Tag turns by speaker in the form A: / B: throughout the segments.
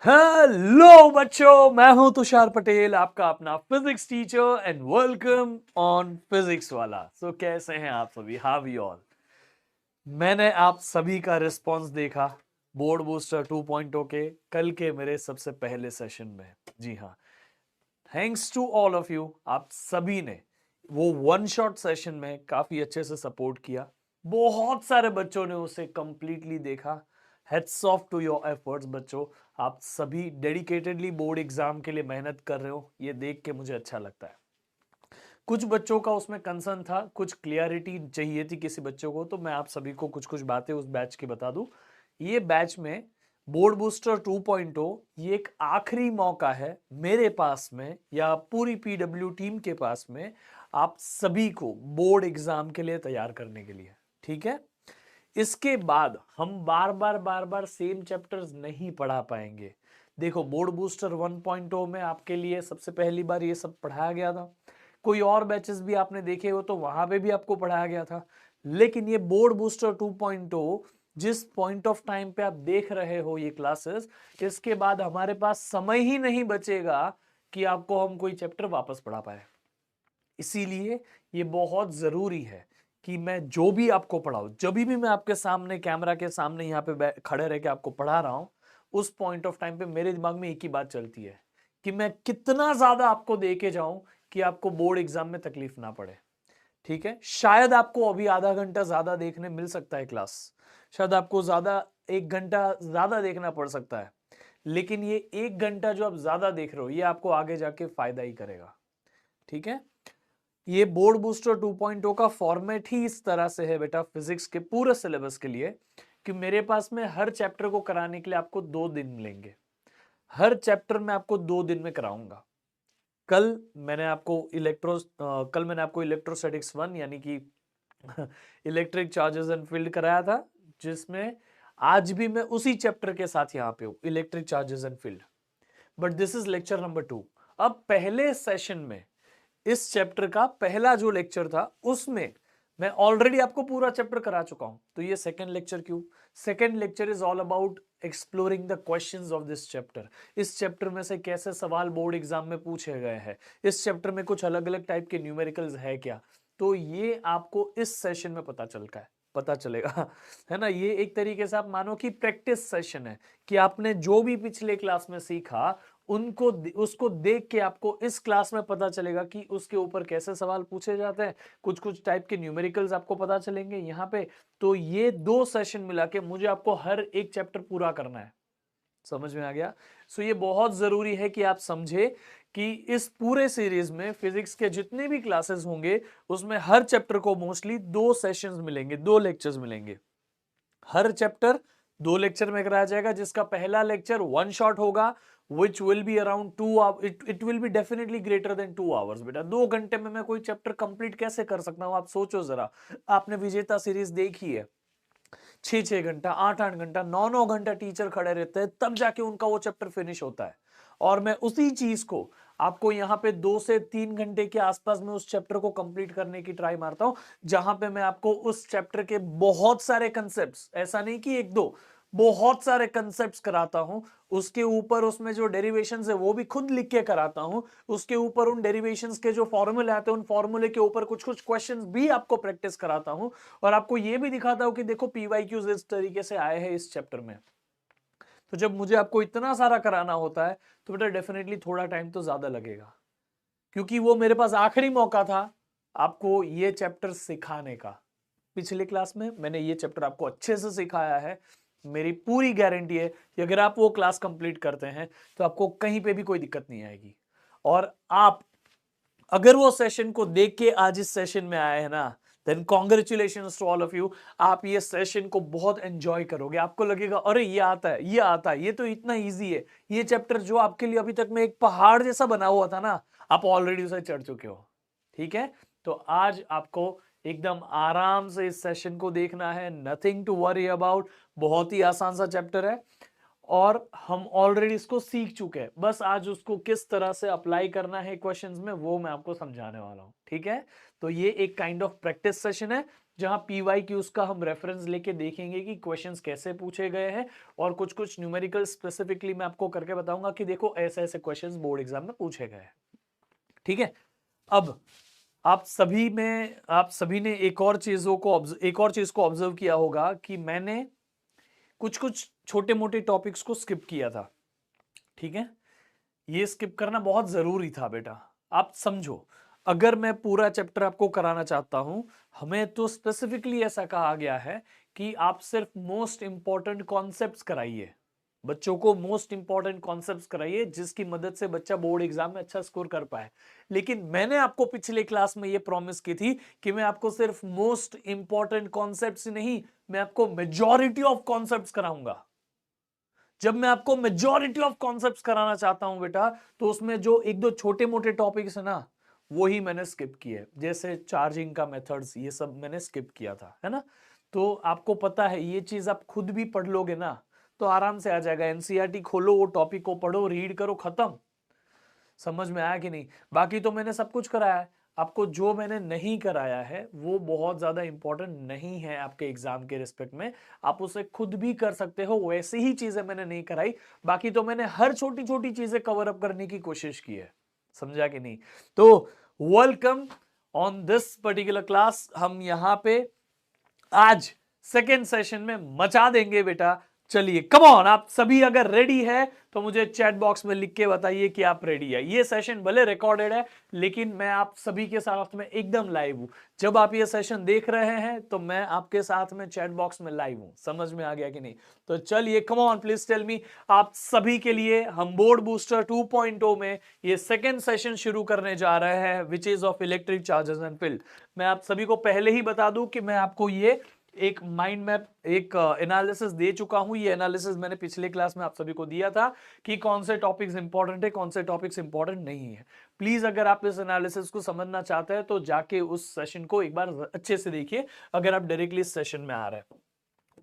A: Hello बच्चों, मैं हूं तुषार पटेल, आपका अपना physics teacher and welcome on physics वाला। सो कैसे हैं आप सभी? How you all? मैंने आप सभी का रिस्पांस देखा बोर्ड बूस्टर 2.0 के कल के मेरे सबसे पहले सेशन में। जी हाँ, thanks to all of you. आप सभी ने वो वन शॉट सेशन में काफी अच्छे से सपोर्ट किया। बहुत सारे बच्चों ने उसे कंप्लीटली देखा। Heads off to your efforts बच्चों। आप सभी डेडिकेटेडली बोर्ड एग्जाम के लिए मेहनत कर रहे हो, ये देख के मुझे अच्छा लगता है। कुछ बच्चों का उसमें कंसर्न था, कुछ क्लियरिटी चाहिए थी किसी बच्चों को, तो मैं आप सभी को कुछ कुछ बातें उस बैच की बता दूं। ये बैच में बोर्ड बूस्टर 2.0 ये एक आखिरी मौका है मेरे पास में या पूरी पीडब्ल्यू टीम के पास में आप सभी को बोर्ड एग्जाम के लिए तैयार करने के लिए। ठीक है, इसके बाद हम बार बार सेम चैप्टर्स नहीं पढ़ा पाएंगे। देखो, बोर्ड बूस्टर 1.0 में आपके लिए सबसे पहली बार ये सब पढ़ाया गया था। कोई और बैचेस भी आपने देखे हो तो वहां पे भी आपको पढ़ाया गया था। लेकिन ये बोर्ड बूस्टर 2.0 जिस पॉइंट ऑफ टाइम पे आप देख रहे हो ये क्लासेस, इसके बाद हमारे पास समय ही नहीं बचेगा कि आपको हम कोई चैप्टर वापस पढ़ा पाए। इसीलिए ये बहुत जरूरी है कि मैं जो भी आपको पढ़ाऊं, जब भी मैं आपके सामने कैमरा के सामने यहाँ पे खड़े रह के आपको पढ़ा रहा हूं, उस पॉइंट ऑफ टाइम पे मेरे दिमाग में एक ही बात चलती है कि मैं कितना ज्यादा आपको दे के जाऊं कि आपको बोर्ड एग्जाम में तकलीफ ना पड़े। ठीक है, शायद आपको अभी आधा घंटा ज्यादा देखने मिल सकता है क्लास, शायद आपको ज्यादा 1 घंटा ज्यादा देखना पड़ सकता है, लेकिन ये 1 घंटा जो आप ज्यादा देख रहे हो ये आपको आगे जाके फायदा ही करेगा। ठीक है, ये बोर्ड बूस्टर 2.0 का फॉर्मेट ही इस तरह से है बेटा फिजिक्स के पूरे सिलेबस के लिए कि मेरे पास में हर चैप्टर को कराने के लिए आपको 2 दिन मिलेंगे। हर चैप्टर में आपको 2 दिन में कराऊंगा। कल मैंने आपको इलेक्ट्रोस्टैटिक्स 1 यानी कि इलेक्ट्रिक चार्जेस एंड फील्ड कराया था, जिसमें आज भी मैं उसी चैप्टर के साथ यहां पे हूं, electric charges and field. But this is lecture number 2। अब पहले सेशन में इस चैप्टर का पहला जो लेक्चर था उसमें मैं ऑलरेडी आपको पूरा चैप्टर करा चुका हूं, तो ये सेकंड लेक्चर क्यों? Second lecture is all about exploring the questions of this chapter. इस चैप्टर में से कैसे सवाल बोर्ड एग्जाम में पूछे गए हैं, इस चैप्टर में कुछ अलग अलग टाइप के न्यूमेरिकल्स है क्या, तो ये आपको इस सेशन में पता चलेगा। है ना, ये एक तरीके से आप मानो कि प्रैक्टिस सेशन है कि आपने जो भी पिछले क्लास में सीखा उनको उसको देख के आपको इस क्लास में पता चलेगा कि उसके ऊपर कैसे सवाल पूछे जाते हैं, कुछ कुछ टाइप के न्यूमेरिकल्स आपको पता चलेंगे यहाँ पे। तो ये 2 सेशन मिला के मुझे आपको हर एक चैप्टर पूरा करना है। समझ में आ गया? सो ये बहुत जरूरी है कि आप समझे कि इस पूरे सीरीज में फिजिक्स के जितने भी क्लासेस होंगे उसमें हर चैप्टर को मोस्टली 2 सेशंस मिलेंगे, 2 लेक्चर्स मिलेंगे। हर चैप्टर 2 लेक्चर में कराया जाएगा, जिसका पहला लेक्चर वन शॉट होगा which will be around 2 hours. It will be definitely greater than 2 hours। बेटा 2 घंटे में मैं कोई चैप्टर कंप्लीट कैसे कर सकता हूं? आप सोचो जरा। आपने विजेता सीरीज देखी है, 6 6 घंटा, 8 8 घंटा, 9 9 घंटा टीचर खड़े रहते हैं तब जाके उनका वो चैप्टर फिनिश होता है। और मैं उसी चीज को आपको यहाँ पे 2 से 3 घंटे के आसपास में उस चैप्टर को कंप्लीट करने की ट्राई मारता हूं, जहां पे मैं आपको उस चैप्टर के बहुत सारे कंसेप्ट्स, ऐसा नहीं कि एक दो, बहुत सारे कंसेप्ट्स कराता हूं। उसके ऊपर उसमें जो डेरिवेशंस है वो भी खुद लिख के कराता हूं। उसके ऊपर उन डेरिवेशंस के जो फॉर्मूले आते हैं उन फॉर्मूले के ऊपर कुछ कुछ क्वेश्चंस भी आपको प्रैक्टिस कराता हूं। और आपको ये भी दिखाता हूं कि देखो पीवाईक्यूज इस तरीके से आए हैं इस चैप्टर में। तो जब मुझे आपको इतना सारा कराना होता है तो बेटा डेफिनेटली थोड़ा टाइम तो ज्यादा लगेगा, क्योंकि वो मेरे पास आखिरी मौका था आपको ये चैप्टर सिखाने का। पिछले क्लास में मैंने ये चैप्टर आपको अच्छे से सिखाया है। मेरी पूरी गारंटी है कि अगर आप वो क्लास कंप्लीट करते हैं तो आपको कहीं पे भी कोई दिक्कत नहीं आएगी। और आप अगर वो सेशन को देख के आज इस सेशन में आए हैं ना, then congratulations to all of you. आप ये सेशन को बहुत एंजॉय करोगे, आपको लगेगा अरे ये आता है, ये आता है, ये तो इतना इजी है। ये चैप्टर जो आपके लिए अभी तक में एक पहाड़ जैसा बना हुआ था ना, आप ऑलरेडी उसे चढ़ चुके हो। ठीक है, तो आज आपको एकदम आराम से इस सेशन को देखना है, नथिंग टू वरी अबाउट। बहुत ही आसान सा चैप्टर है और हम ऑलरेडी इसको सीख चुके हैं, बस आज उसको किस तरह से अप्लाई करना है क्वेश्चंस में वो मैं आपको समझाने वाला हूं। ठीक है, तो ये एक काइंड ऑफ प्रैक्टिस सेशन है। जहां PYQs का हम रेफरेंस लेके देखेंगे कि क्वेश्चंस कैसे पूछे गए हैं, और कुछ कुछ न्यूमेरिकल स्पेसिफिकली मैं आपको करके बताऊंगा कि देखो ऐसे ऐसे क्वेश्चंस बोर्ड एग्जाम में पूछे गए हैं। ठीक है, अब आप सभी ने एक और चीज को ऑब्जर्व किया होगा कि मैंने कुछ कुछ छोटे मोटे टॉपिक्स को स्किप किया था। ठीक है, ये स्किप करना बहुत जरूरी था बेटा। आप समझो, अगर मैं पूरा चैप्टर आपको कराना चाहता हूं, हमें तो स्पेसिफिकली ऐसा कहा गया है कि आप सिर्फ मोस्ट इंपॉर्टेंट कॉन्सेप्ट्स कराइए, बच्चों को मोस्ट इंपॉर्टेंट कॉन्सेप्ट्स कराइए जिसकी मदद से बच्चा बोर्ड एग्जाम में अच्छा स्कोर कर पाए। लेकिन मैंने आपको पिछले क्लास में ये प्रॉमिस की थी कि मैं आपको सिर्फ मोस्ट इंपॉर्टेंट कॉन्सेप्ट्स नहीं, मैं आपको मेजॉरिटी ऑफ कॉन्सेप्ट्स कराऊंगा। जब मैं आपको मेजॉरिटी ऑफ कॉन्सेप्ट्स कराना चाहता हूं बेटा, तो उसमें जो एक दो छोटे मोटे टॉपिक्स है ना, वो ही मैंने स्किप किए, जैसे चार्जिंग का मेथड्स, ये सब मैंने स्किप किया था, है ना। तो आपको पता है ये चीज आप खुद भी पढ़ लोगे ना तो आराम से आ जाएगा। एनसीईआरटी खोलो, वो टॉपिक को पढ़ो, रीड करो, खत्म। समझ में आया कि नहीं? बाकी तो मैंने सब कुछ कराया है। आपको जो मैंने नहीं कराया है वो बहुत ज्यादा इंपॉर्टेंट नहीं है आपके एग्जाम के रिस्पेक्ट में, आप उसे खुद भी कर सकते हो। वैसी ही चीजें मैंने नहीं कराई, बाकी तो मैंने हर छोटी छोटी चीजें कवर अप करने की कोशिश की है। समझा कि नहीं? तो welcome on this particular class. हम यहां पे आज सेकेंड सेशन में मचा देंगे बेटा। चलिए कम ऑन, आप सभी अगर रेडी है तो मुझे चैट बॉक्स में लिख के बताइए कि आप रेडी है। ये सेशन भले रिकॉर्डेड है, लेकिन मैं आप सभी के साथ में एकदम लाइव हूं। जब आप ये सेशन देख रहे हैं तो मैं आपके साथ में चैट बॉक्स में लाइव हूं। समझ में आ गया कि नहीं? तो चलिए come on, please tell me. आप सभी के लिए हम बोर्ड बूस्टर 2.0 में ये सेकेंड सेशन शुरू करने जा रहे हैं, which is of electric charges and field. मैं आप सभी को पहले ही बता दूं कि मैं आपको ये एक माइंड मैप, एक एनालिसिस दे चुका हूं। ये एनालिसिस मैंने पिछले क्लास में आप सभी को दिया था कि कौन से टॉपिक्स इंपॉर्टेंट है, कौन से टॉपिक्स इंपॉर्टेंट नहीं है। प्लीज अगर आप इस एनालिसिस को समझना चाहते हैं तो जाके उस सेशन को एक बार अच्छे से देखिए, अगर आप डायरेक्टली इस सेशन में आ रहे हैं।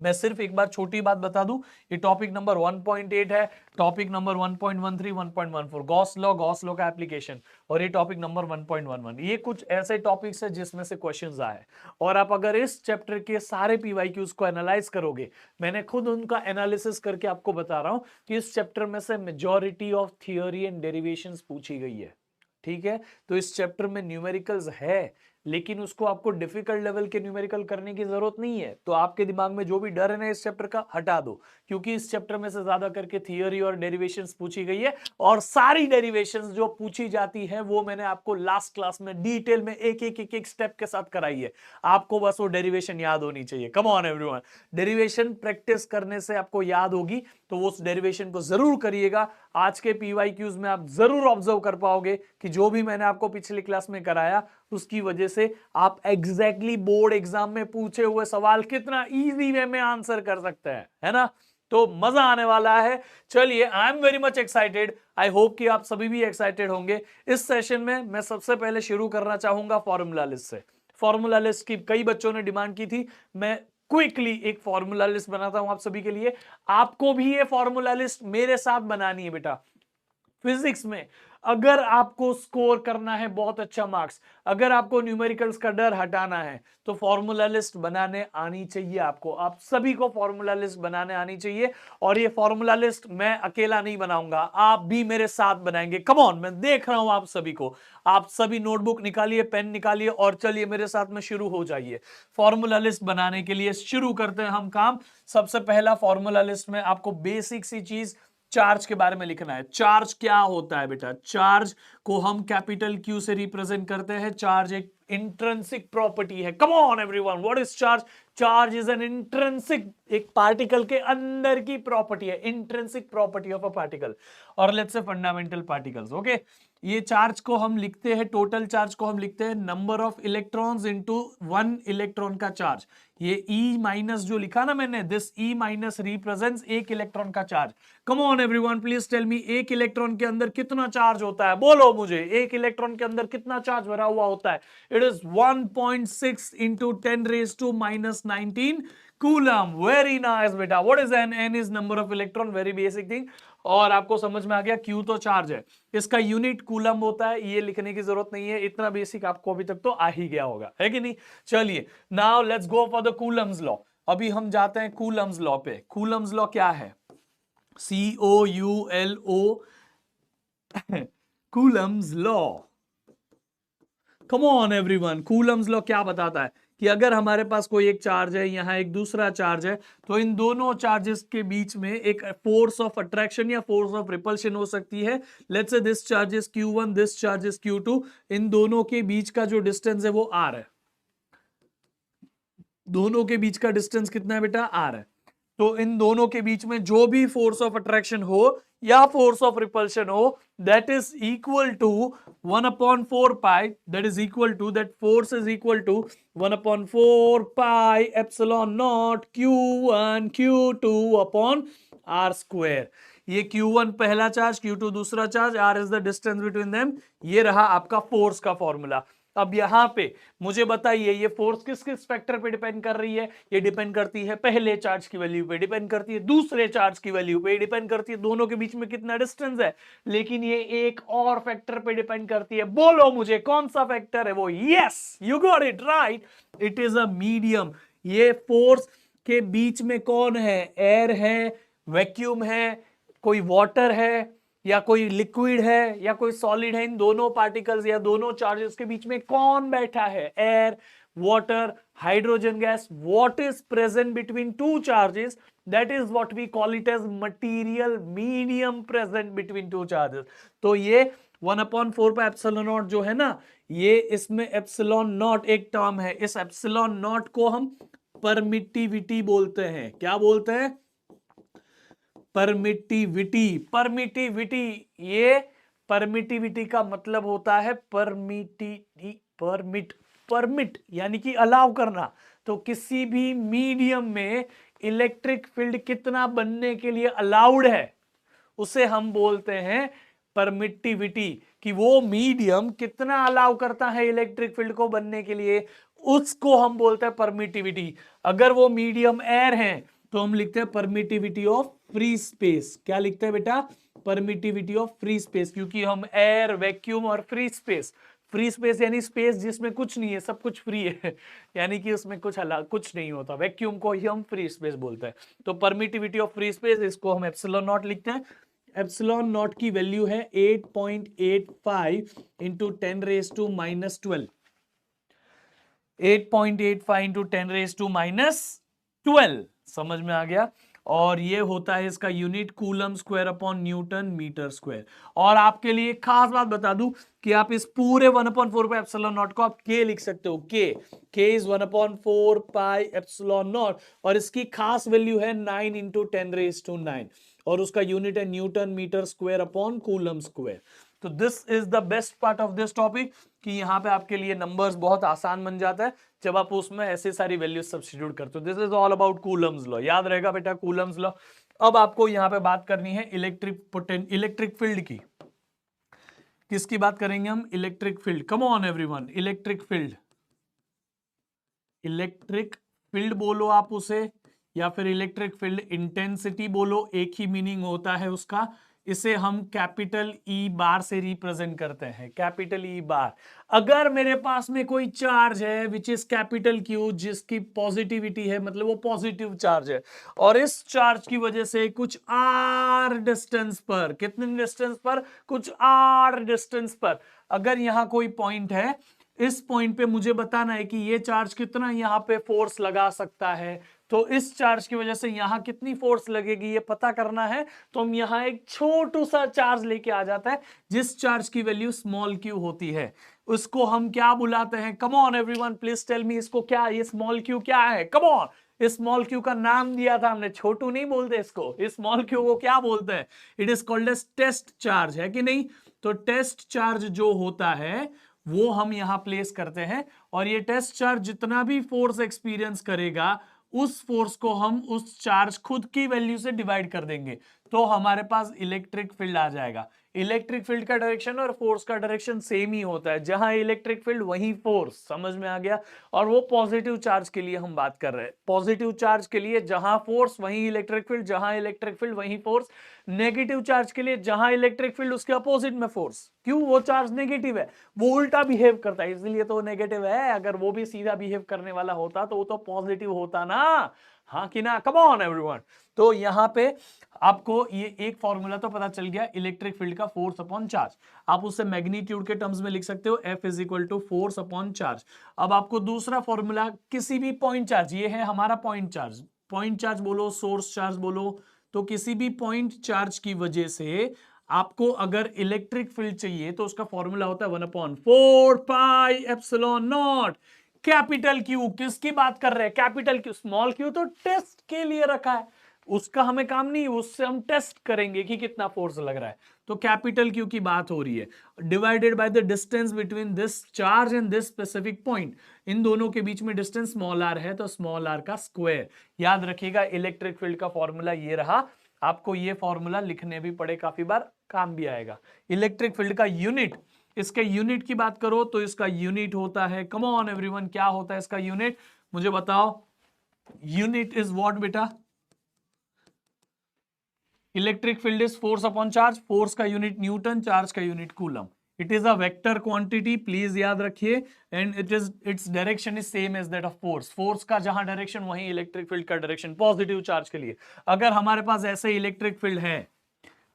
A: मैं सिर्फ एक बार छोटी बात बता दूं, ये टॉपिक नंबर 1.8 है, टॉपिक नंबर 1.13, 1.14 गॉस लॉ का एप्लीकेशन, और ये टॉपिक नंबर 1.11। ये कुछ ऐसे टॉपिक्स है जिसमें से क्वेश्चंस आए, और आप अगर इस चैप्टर के सारे पीवाईक्यूज को एनालाइज करोगे, मैंने खुद उनका एनालिसिस करके आपको बता रहा हूं कि इस चैप्टर में से majority of theory and derivations पूछी गई है। ठीक है, तो इस चैप्टर में न्यूमेरिकल्स है, लेकिन उसको आपको डिफिकल्ट लेवल के न्यूमेरिकल करने की जरूरत नहीं है। तो आपके दिमाग में जो भी डर है ना इस चैप्टर का, हटा दो, क्योंकि इस चैप्टर में से ज्यादा करके थियोरी और डेरिवेशंस पूछी गई है, और सारी डेरिवेशंस जो पूछी जाती है वो मैंने आपको लास्ट क्लास में डिटेल में एक एक स्टेप के साथ कराई है। आपको बस वो डेरिवेशन याद होनी चाहिए। कम ऑन एवरीवन, डेरिवेशन प्रैक्टिस करने से आपको याद होगी, तो उस डेरिवेशन को जरूर करिएगा। आज के पीवाईक्यूज में आप जरूर ऑब्जर्व कर पाओगे कि जो भी मैंने आपको पिछले क्लास में कराया उसकी वजह से आप एग्जैक्टली बोर्ड एग्जाम में पूछे हुए सवाल कितना इजी वे में आंसर कर सकते हैं, है ना। तो मजा आने वाला है। चलिए, I am very much excited, I hope कि आप सभी भी एक्साइटेड होंगे। इस सेशन में मैं सबसे पहले शुरू करना चाहूंगा फॉर्मूला लिस्ट से। फॉर्मूला लिस्ट की कई बच्चों ने डिमांड की थी, मैं क्विकली एक फॉर्मूला लिस्ट बनाता हूं आप सभी के लिए। आपको भी ये फॉर्मूला लिस्ट मेरे साथ बनानी है बेटा। फिजिक्स में अगर आपको स्कोर करना है बहुत अच्छा मार्क्स, अगर आपको न्यूमेरिकल्स का डर हटाना है, तो फॉर्मूला लिस्ट बनाने आनी चाहिए आपको। आप सभी को फॉर्मूला लिस्ट बनाने आनी चाहिए, और ये फॉर्मूला लिस्ट मैं अकेला नहीं बनाऊंगा, आप भी मेरे साथ बनाएंगे। कम ऑन, मैं देख रहा हूं आप सभी को। आप सभी नोटबुक निकालिए, पेन निकालिए, और चलिए मेरे साथ में शुरू हो जाइए। फॉर्मूला लिस्ट बनाने के लिए शुरू करते हैं हम काम। सबसे पहला फॉर्मूला लिस्ट में आपको बेसिक सी चीज चार्ज के बारे में लिखना है। चार्ज क्या होता है बेटा? चार्ज को हम कैपिटल क्यू से रिप्रेजेंट करते हैं। चार्ज एक इंट्रिंसिक प्रॉपर्टी है। Come on everyone, what is charge? Charge is an intrinsic, एक पार्टिकल के अंदर की प्रॉपर्टी है, intrinsic property of a particle, और let's say fundamental particles. Okay, ये चार्ज को हम लिखते हैं, टोटल चार्ज को हम लिखते हैं number of electrons into 1 electron का चार्ज। ये E माइनस जो लिखा ना मैंने, दिस E माइनस रिप्रेजेंट्स एक इलेक्ट्रॉन का charge. Come on everyone, please tell me, एक इलेक्ट्रॉन के अंदर कितना चार्ज होता है? बोलो मुझे, एक इलेक्ट्रॉन के अंदर कितना चार्ज भरा हुआ होता है? It is 1.6 into 10 raise to -19 coulomb, very nice बेटा। What is n? N is number of electron, very basic thing. और आपको समझ में आ गया, क्यू तो चार्ज है, इसका यूनिट कूलम होता है, ये लिखने की जरूरत नहीं है, इतना बेसिक आपको अभी तक तो आ ही गया होगा, है कि नहीं? चलिए now let's go for the Coulomb's law. अभी हम जाते हैं कूलम्स लॉ पे। कूलम्स लॉ क्या है? COULO, Coulomb's law. Come on everyone, Coulomb's law क्या बताता है कि अगर हमारे पास कोई एक चार्ज है, यहां एक दूसरा चार्ज है, तो इन दोनों चार्जेस के बीच में एक फोर्स ऑफ अट्रैक्शन या फोर्स ऑफ रिपल्शन हो सकती है। Let's say this charge is Q1, this charge is Q2। इन दोनों के बीच का जो डिस्टेंस है वो R है। दोनों के बीच का डिस्टेंस कितना है बेटा? R है। तो इन दोनों के बीच में जो भी फोर्स ऑफ अट्रैक्शन हो या फोर्स ऑफ रिपल्शन हो, that is equal to 1/4 pi, that is equal to, that force is equal to 1/4 pi epsilon naught Q1 Q2 upon R square. ये Q1 पहला चार्ज, Q2 दूसरा charge, R is the distance between them. ये रहा आपका force का formula. अब यहां पे मुझे बताइए, ये फोर्स किस किस फैक्टर पे डिपेंड कर रही है? ये डिपेंड करती है पहले चार्ज की वैल्यू पे, डिपेंड करती है दूसरे चार्ज की वैल्यू पे, डिपेंड करती है दोनों के बीच में कितना डिस्टेंस है, लेकिन ये एक और फैक्टर पे डिपेंड करती है। बोलो मुझे कौन सा फैक्टर है वो? Yes, you got it right, it is a medium. ये फोर्स के बीच में कौन है? एयर है, वैक्यूम है, कोई वाटर है, या कोई लिक्विड है, या कोई सॉलिड है। इन दोनों पार्टिकल्स या दोनों चार्जेस के बीच में कौन बैठा है? Air, water, hydrogen gas. What is present between two charges? That is what we call it as material medium present between two charges. तो ये 1/4 पाई एप्सिलॉन नॉट जो है ना, ये इसमें एप्सिलॉन नॉट एक टर्म है, इस एप्सिलॉन नॉट को हम परमिटिविटी बोलते हैं। क्या बोलते हैं? परमिटिविटी। परमिटिविटी, ये परमिटिविटी का मतलब होता है परमिट यानी कि अलाउ करना। तो किसी भी मीडियम में इलेक्ट्रिक फील्ड कितना बनने के लिए अलाउड है, उसे हम बोलते हैं परमिटिविटी। कि वो मीडियम कितना अलाउ करता है इलेक्ट्रिक फील्ड को बनने के लिए, उसको हम बोलते हैं परमिटिविटी। अगर वो मीडियम एयर है तो हम लिखते हैं परमिटिविटी ऑफ फ्री स्पेस। क्या लिखते हैं बेटा? Permittivity of free space. क्योंकि हम एयर, वैक्यूम और फ्री स्पेस, फ्री स्पेस यानी स्पेस जिसमें कुछ नहीं है, सब कुछ फ्री है यानी कि उसमें कुछ नहीं होता, वैक्यूम को ही हम फ्री स्पेस बोलते हैं। तो परमिटिविटी ऑफ फ्री स्पेस, इसको हम एप्सिलॉन नॉट लिखते हैं। एप्सिलॉन नॉट की वैल्यू है 8.85 इंटू 10⁻⁻12। 8.85 इंटू 10⁻⁻12। समझ में आ गया? और ये होता है इसका unit coulomb square upon newton metre square. और आपके लिए खास बात बता दूं कि आप इस पूरे 1/4 पाई एप्सिलॉन नॉट को आप के लिख सकते हो। के इज 1/4 पाई एप्सिलॉन नॉट, और इसकी खास वैल्यू है 9 इंटू 10⁻⁹ और उसका यूनिट है newton metre square upon coulomb square. तो this is the best part of this topic कि यहां पे आपके लिए नंबर्स बहुत आसान बन जाता है जब आप उसमें ऐसे सारी वैल्यूज सब्स्टिट्यूट करते हो। This is all about Coulomb's law. याद रहेगा बेटा कूलम्स लॉ। अब आपको यहां पे बात करनी है इलेक्ट्रिक फील्ड की। किसकी बात करेंगे हम? Electric field. Come on everyone, electric field. Electric field बोलो आप उसे, या फिर इलेक्ट्रिक फील्ड इंटेंसिटी बोलो, एक ही मीनिंग होता है उसका। इसे हम कैपिटल ई बार से रिप्रेजेंट करते हैं, कैपिटल ई बार। अगर मेरे पास में कोई चार्ज है विच इज कैपिटल क्यू, जिसकी पॉजिटिविटी है, मतलब वो पॉजिटिव चार्ज है, और इस चार्ज की वजह से कुछ आर डिस्टेंस पर, कितने डिस्टेंस पर? कुछ आर डिस्टेंस पर अगर यहां कोई पॉइंट है, इस पॉइंट पे मुझे बताना है कि ये चार्ज कितना यहां पे फोर्स लगा सकता है। तो इस चार्ज की वजह से यहां कितनी फोर्स लगेगी ये पता करना है। तो हम यहां एक छोटू सा चार्ज लेके आ जाता है, जिस चार्ज की वैल्यू स्मॉल क्यू होती है। उसको हम क्या बुलाते हैं? Come on everyone, please tell me, इसको क्या, ये स्मॉल क्यू क्या है? Come on. इस स्मॉल क्यू का नाम दिया था हमने, छोटू नहीं बोलते इसको, इस स्मॉल क्यू को क्या बोलते हैं? It is called as test charge, है कि नहीं? तो टेस्ट चार्ज जो होता है वो हम यहां प्लेस करते हैं, और ये टेस्ट चार्ज जितना भी फोर्स एक्सपीरियंस करेगा, उस फोर्स को हम उस चार्ज खुद की वैल्यू से डिवाइड कर देंगे। तो हमारे पास इलेक्ट्रिक फील्ड आ जाएगा। इलेक्ट्रिक फील्ड का डायरेक्शन और फोर्स का डायरेक्शन सेम ही होता है, जहां इलेक्ट्रिक फील्ड वहीं फोर्स, समझ में आ गया। और वो पॉजिटिव चार्ज के लिए हम बात कर रहे हैं, पॉजिटिव चार्ज के लिए जहां फोर्स वहीं इलेक्ट्रिक फील्ड, जहां इलेक्ट्रिक फील्ड वहीं फोर्स। नेगेटिव चार्ज के लिए जहां इलेक्ट्रिक फील्ड उसके अपोजिट में फोर्स। क्यों? वो चार्ज नेगेटिव है, वो उल्टा बिहेव करता है, इसलिए तो नेगेटिव है। अगर वो भी सीधा बिहेव करने वाला होता तो वो तो पॉजिटिव होता ना, हाँ कि ना? कम ऑन एवरीवन। तो यहां पे आपको ये एक फॉर्मूला तो पता चल गया इलेक्ट्रिक फील्ड का, फोर्स अपॉन चार्ज। आप उससे मैग्नीट्यूड के टर्म्स में लिख सकते हो, F is equal to force upon charge. अब आपको दूसरा फॉर्मूला, किसी भी पॉइंट चार्ज, ये है हमारा पॉइंट चार्ज, पॉइंट चार्ज बोलो, सोर्स चार्ज बोलो, तो किसी भी पॉइंट चार्ज की वजह से आपको अगर इलेक्ट्रिक फील्ड चाहिए तो उसका फॉर्मूला होता है 1/4 pi epsilon naught capital Q. किसकी बात कर रहे हैं? Capital Q. स्मॉल क्यू तो टेस्ट के लिए रखा है, उसका हमें काम नहीं, उससे हम टेस्ट करेंगे कि कितना फोर्स लग रहा है। तो कैपिटल क्यू की बात हो रही है, divided by the distance between this charge and this specific point. इन दोनों के बीच में डिस्टेंस स्मॉल आर है, तो स्मॉल आर का स्क्वायर। याद रखिएगा इलेक्ट्रिक फील्ड का फॉर्मूला ये रहा। आपको ये फॉर्मूला लिखने भी पड़े काफी बार, काम भी आएगा। इलेक्ट्रिक फील्ड का यूनिट, इसके यूनिट की बात करो तो इसका यूनिट होता है, कम ऑन एवरीवन, क्या होता है इसका यूनिट? मुझे बताओ। यूनिट इज व्हाट बेटा? Electric field is force upon charge, force का यूनिट न्यूटन, चार्ज का unit coulomb. It is a vector quantity, please याद रखिए, and its direction is same as that of force. Force का जहां direction वहीं electric field का direction, positive charge के लिए। अगर हमारे पास ऐसे इलेक्ट्रिक फील्ड है,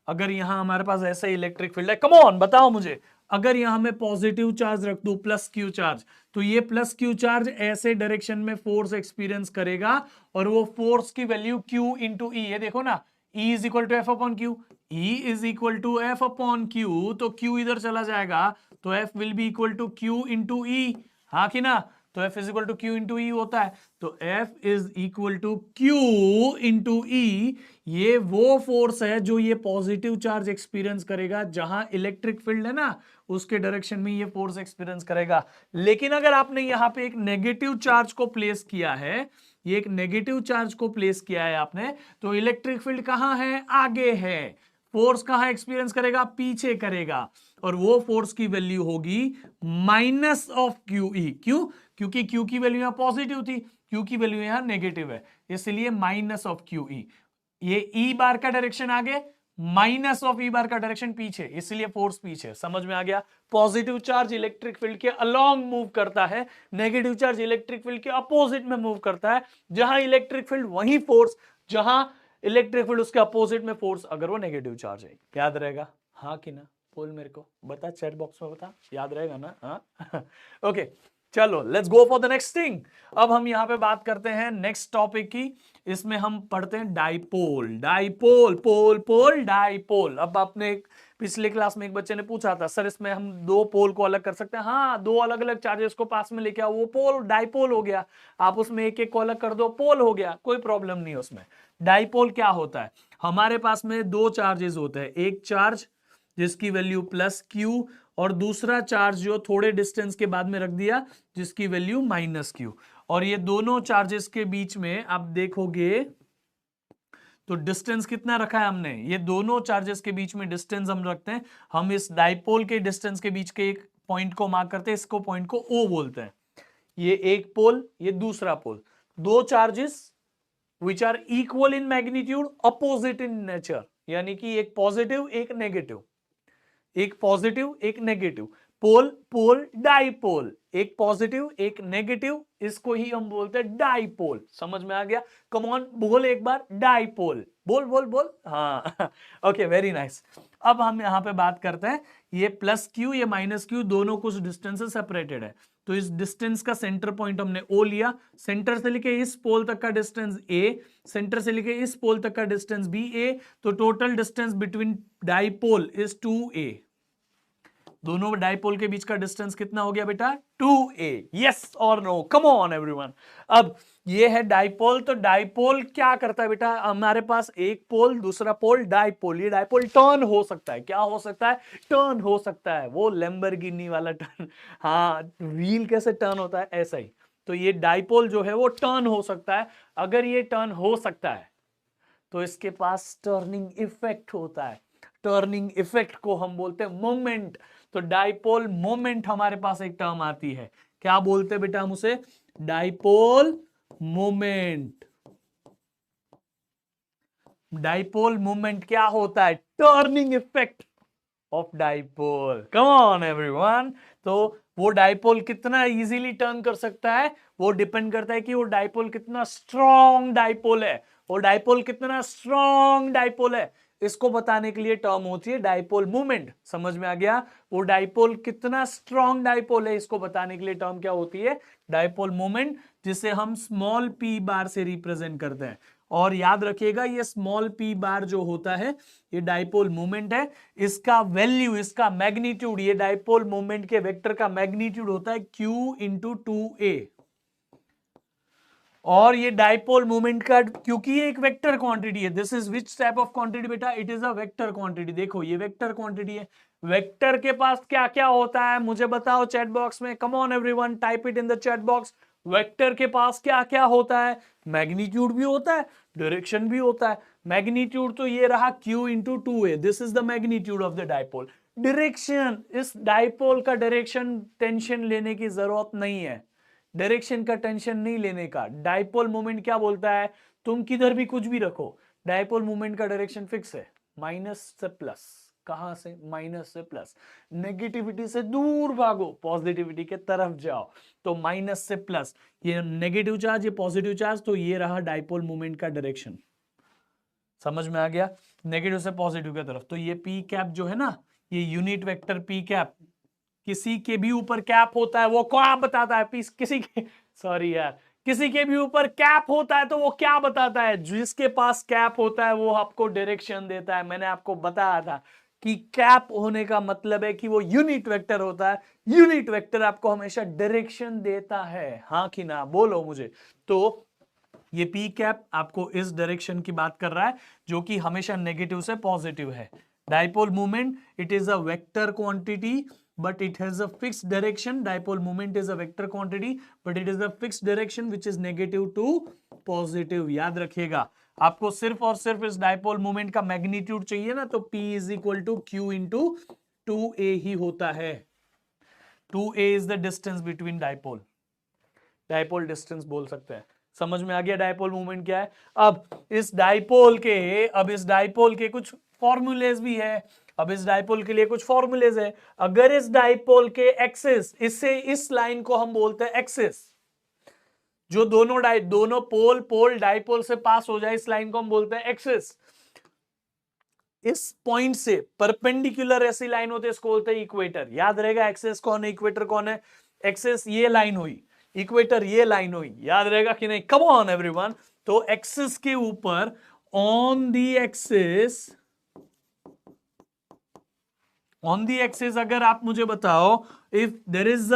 A: अगर यहां हमारे पास ऐसे इलेक्ट्रिक फील्ड है, कम ऑन बताओ मुझे, अगर यहां मैं पॉजिटिव चार्ज रख दूं, प्लस क्यू चार्ज, तो ये प्लस क्यू चार्ज ऐसे डायरेक्शन में फोर्स एक्सपीरियंस करेगा, और वो फोर्स की वैल्यू Q इंटू ई, ये देखो ना, E is equal to F upon Q, E is equal to F upon Q, तो Q इधर चला जाएगा, तो F will be equal to Q into E, हाँ कि ना? तो F is equal to Q into E होता है, तो F is equal to Q into E. ये वो फोर्स है जो ये पॉजिटिव चार्ज एक्सपीरियंस करेगा, जहां इलेक्ट्रिक फील्ड है ना, उसके डायरेक्शन में ये फोर्स एक्सपीरियंस करेगा। लेकिन अगर आपने यहां पे एक नेगेटिव चार्ज को प्लेस किया है, ये एक नेगेटिव चार्ज को प्लेस किया है आपने, तो इलेक्ट्रिक फील्ड कहां है? आगे है। फोर्स कहां एक्सपीरियंस करेगा? पीछे करेगा, और वो फोर्स की वैल्यू होगी माइनस ऑफ क्यू ई। क्यों? क्योंकि क्यू की वैल्यू यहां पॉजिटिव थी, क्यू की वैल्यू यहां नेगेटिव है, इसलिए माइनस ऑफ क्यू ई। ये ई बार का डायरेक्शन आगे, माइनस ऑफ ई बार का डायरेक्शन पीछे, इसलिए फोर्स पीछे। समझ में आ गया? पॉजिटिव चार्ज इलेक्ट्रिक फील्ड के अलोंग मूव करता है, नेगेटिव चार्ज इलेक्ट्रिक फील्ड के अपोजिट में मूव करता है। जहां इलेक्ट्रिक फील्ड वहीं फोर्स, जहां इलेक्ट्रिक फील्ड उसके अपोजिट में फोर्स, अगर वो नेगेटिव चार्ज है। याद रहेगा, हाँ कि ना? बोल मेरे को, बता चैट बॉक्स में बता, याद रहेगा ना? हाँ ओके चलो let's go for the next thing. अब हम यहां पे बात करते हैं नेक्स्ट टॉपिक की। इसमें हम पढ़ते हैं डाइपोल। डाइपोल, पोल पोल डाइपोल। अब आपने पिछले क्लास में एक बच्चे ने पूछा था, सर इसमें हम दो पोल को अलग कर सकते हैं? हाँ, दो अलग अलग चार्जेस को पास में लेके आओ, वो पोल डाइपोल हो गया। आप उसमें एक एक को अलग कर दो, पोल हो गया, कोई प्रॉब्लम नहीं है उसमें। डाइपोल क्या होता है? हमारे पास में दो चार्जेस होते हैं, एक चार्ज जिसकी वैल्यू प्लस क्यू, और दूसरा चार्ज जो थोड़े डिस्टेंस के बाद में रख दिया, जिसकी वैल्यू माइनस क्यू। और ये दोनों चार्जेस के बीच में आप देखोगे तो डिस्टेंस कितना रखा है हमने? ये दोनों चार्जेस के बीच में डिस्टेंस हम रखते हैं, हम इस डाइपोल के डिस्टेंस के बीच के एक पॉइंट को मार्क करते हैं, इसको पॉइंट को O बोलते हैं। ये एक पोल, ये दूसरा पोल, दो charges which are equal in magnitude, opposite in nature, यानी कि एक पॉजिटिव एक नेगेटिव, एक पॉजिटिव एक नेगेटिव, पोल पोल डाइपोल, एक पॉजिटिव एक नेगेटिव, इसको ही हम बोलते हैं डाइपोल। समझ में आ गया? कम ऑन बोल एक बार, डाइपोल बोल बोल बोल, हाँ ओके वेरी नाइस। अब हम यहां पे बात करते हैं, ये प्लस क्यू ये माइनस क्यू दोनों कुछ डिस्टेंस से सेपरेटेड है, तो इस डिस्टेंस का सेंटर पॉइंट हमने O लिया, सेंटर से लेके इस पोल तक का डिस्टेंस A, सेंटर से लेके इस पोल तक का डिस्टेंस BA, तो total distance between dipole is 2A। दोनों डाइपोल के बीच का डिस्टेंस कितना हो गया बेटा? 2A। यस और नो? Come on everyone. अब ये है डाइपोल, तो डाइपोल क्या करता है बेटा? हमारे पास एक पोल दूसरा पोल डाइपोल, ये डाइपोल टर्न हो सकता है। क्या हो सकता है? टर्न हो सकता है, वो लैम्बोर्गिनी वाला टर्न, हाँ व्हील कैसे टर्न होता है ऐसा ही। तो ये डाइपोल जो है वो टर्न हो सकता है। अगर ये टर्न हो सकता है तो इसके पास टर्निंग इफेक्ट होता है। टर्निंग इफेक्ट को हम बोलते हैं मोमेंट। तो डाइपोल मोमेंट हमारे पास एक टर्म आती है, क्या बोलते हैं बेटा हम उसे? Dipole moment. डाइपोल मोमेंट क्या होता है? Turning effect of dipole. Come on everyone. तो वो डाइपोल कितना इजीली टर्न कर सकता है, वो डिपेंड करता है कि वो डाइपोल कितना स्ट्रॉन्ग डाइपोल है। वो डाइपोल कितना स्ट्रॉन्ग डाइपोल है, इसको बताने के लिए टर्म होती है डाइपोल मोमेंट। समझ में आ गया? वो डाइपोल कितना स्ट्रॉन्ग डाइपोल है, इसको बताने के लिए टर्म क्या होती है? डाइपोल मोमेंट, जिसे हम स्मॉल p बार से रिप्रेजेंट करते हैं। और याद रखिएगा ये स्मॉल p बार जो होता है ये डाइपोल मोमेंट है। इसका वैल्यू, इसका मैग्नीट्यूड, ये डाइपोल मोमेंट के वेक्टर का मैग्नीट्यूड होता है q इंटू 2a। और ये डाइपोल मोमेंट का, क्योंकि ये एक वेक्टर क्वांटिटी है, this is which type of quantity बेटा? It is a vector quantity. देखो ये वेक्टर क्वांटिटी है। वेक्टर के पास क्या क्या होता है मुझे बताओ चैट बॉक्स में। कम on everyone, type it in the chat box. Vector के पास क्या क्या होता है? मैग्नीट्यूड भी होता है, डायरेक्शन भी होता है। मैग्नीट्यूड तो ये रहा q into 2a, this is the magnitude of the dipole. Direction, इस डाइपोल का डायरेक्शन टेंशन लेने की जरूरत नहीं है, डायरेक्शन का टेंशन नहीं लेने का। डाइपोल मोमेंट क्या बोलता है? तुम किधर भी कुछ भी रखो, डाइपोल मोमेंट का डायरेक्शन फिक्स है, माइनस से प्लस। कहां से? माइनस से प्लस। नेगेटिविटी से दूर भागो, पॉजिटिविटी के तरफ जाओ। तो माइनस से प्लस, ये नेगेटिव चार्ज, ये पॉजिटिव चार्ज, तो ये रहा डाइपोल मोमेंट का डायरेक्शन। समझ में आ गया? नेगेटिव से पॉजिटिव की तरफ। तो ये पी कैप जो है ना, ये यूनिट वेक्टर पी कैप, किसी के भी ऊपर कैप होता है वो क्या बताता है? पीस किसी के, सॉरी यार, किसी के भी ऊपर कैप होता है तो वो क्या बताता है? जिसके पास कैप होता है वो आपको डायरेक्शन देता है। मैंने आपको बताया था कि कैप होने का मतलब है कि वो यूनिट वेक्टर होता है। यूनिट वेक्टर आपको हमेशा डायरेक्शन देता है, हाँ कि ना? बोलो मुझे। तो ये पी कैप आपको इस डायरेक्शन की बात कर रहा है जो कि हमेशा नेगेटिव से पॉजिटिव है। Dipole movement, it is a vector quantity but it has a fixed direction. Dipole moment is a vector quantity but it is a fixed direction which is negative to positive. याद रखिएगा, आपको सिर्फ और सिर्फ इस dipole moment का magnitude चाहिए ना, तो P is equal to Q into 2a ही होता है। 2a is the distance between dipole, dipole distance बोल सकते हैं। समझ में आ गया डाइपोल मूवमेंट क्या है? अब इस डाइपोल के कुछ फॉर्मूलेज भी है। अब इस डाइपोल के लिए कुछ फॉर्मूलेज है। अगर इस डाइपोल के एक्सिस, इससे इस लाइन को हम बोलते हैं एक्सिस, जो दोनों पोल डाइपोल से पास हो जाए, इस लाइन को हम बोलते हैं एक्सिस। इस पॉइंट से परपेंडिकुलर ऐसी लाइन होती है, इसको बोलते हैं इक्वेटर। याद रहेगा एक्सिस कौन है, इक्वेटर कौन है? एक्सिस ये लाइन हुई, इक्वेटर ये लाइन हुई। याद रहेगा कि नहीं? Come on everyone. तो एक्सिस के ऊपर, ऑन दी एक्सिस अगर आप मुझे बताओ, if there is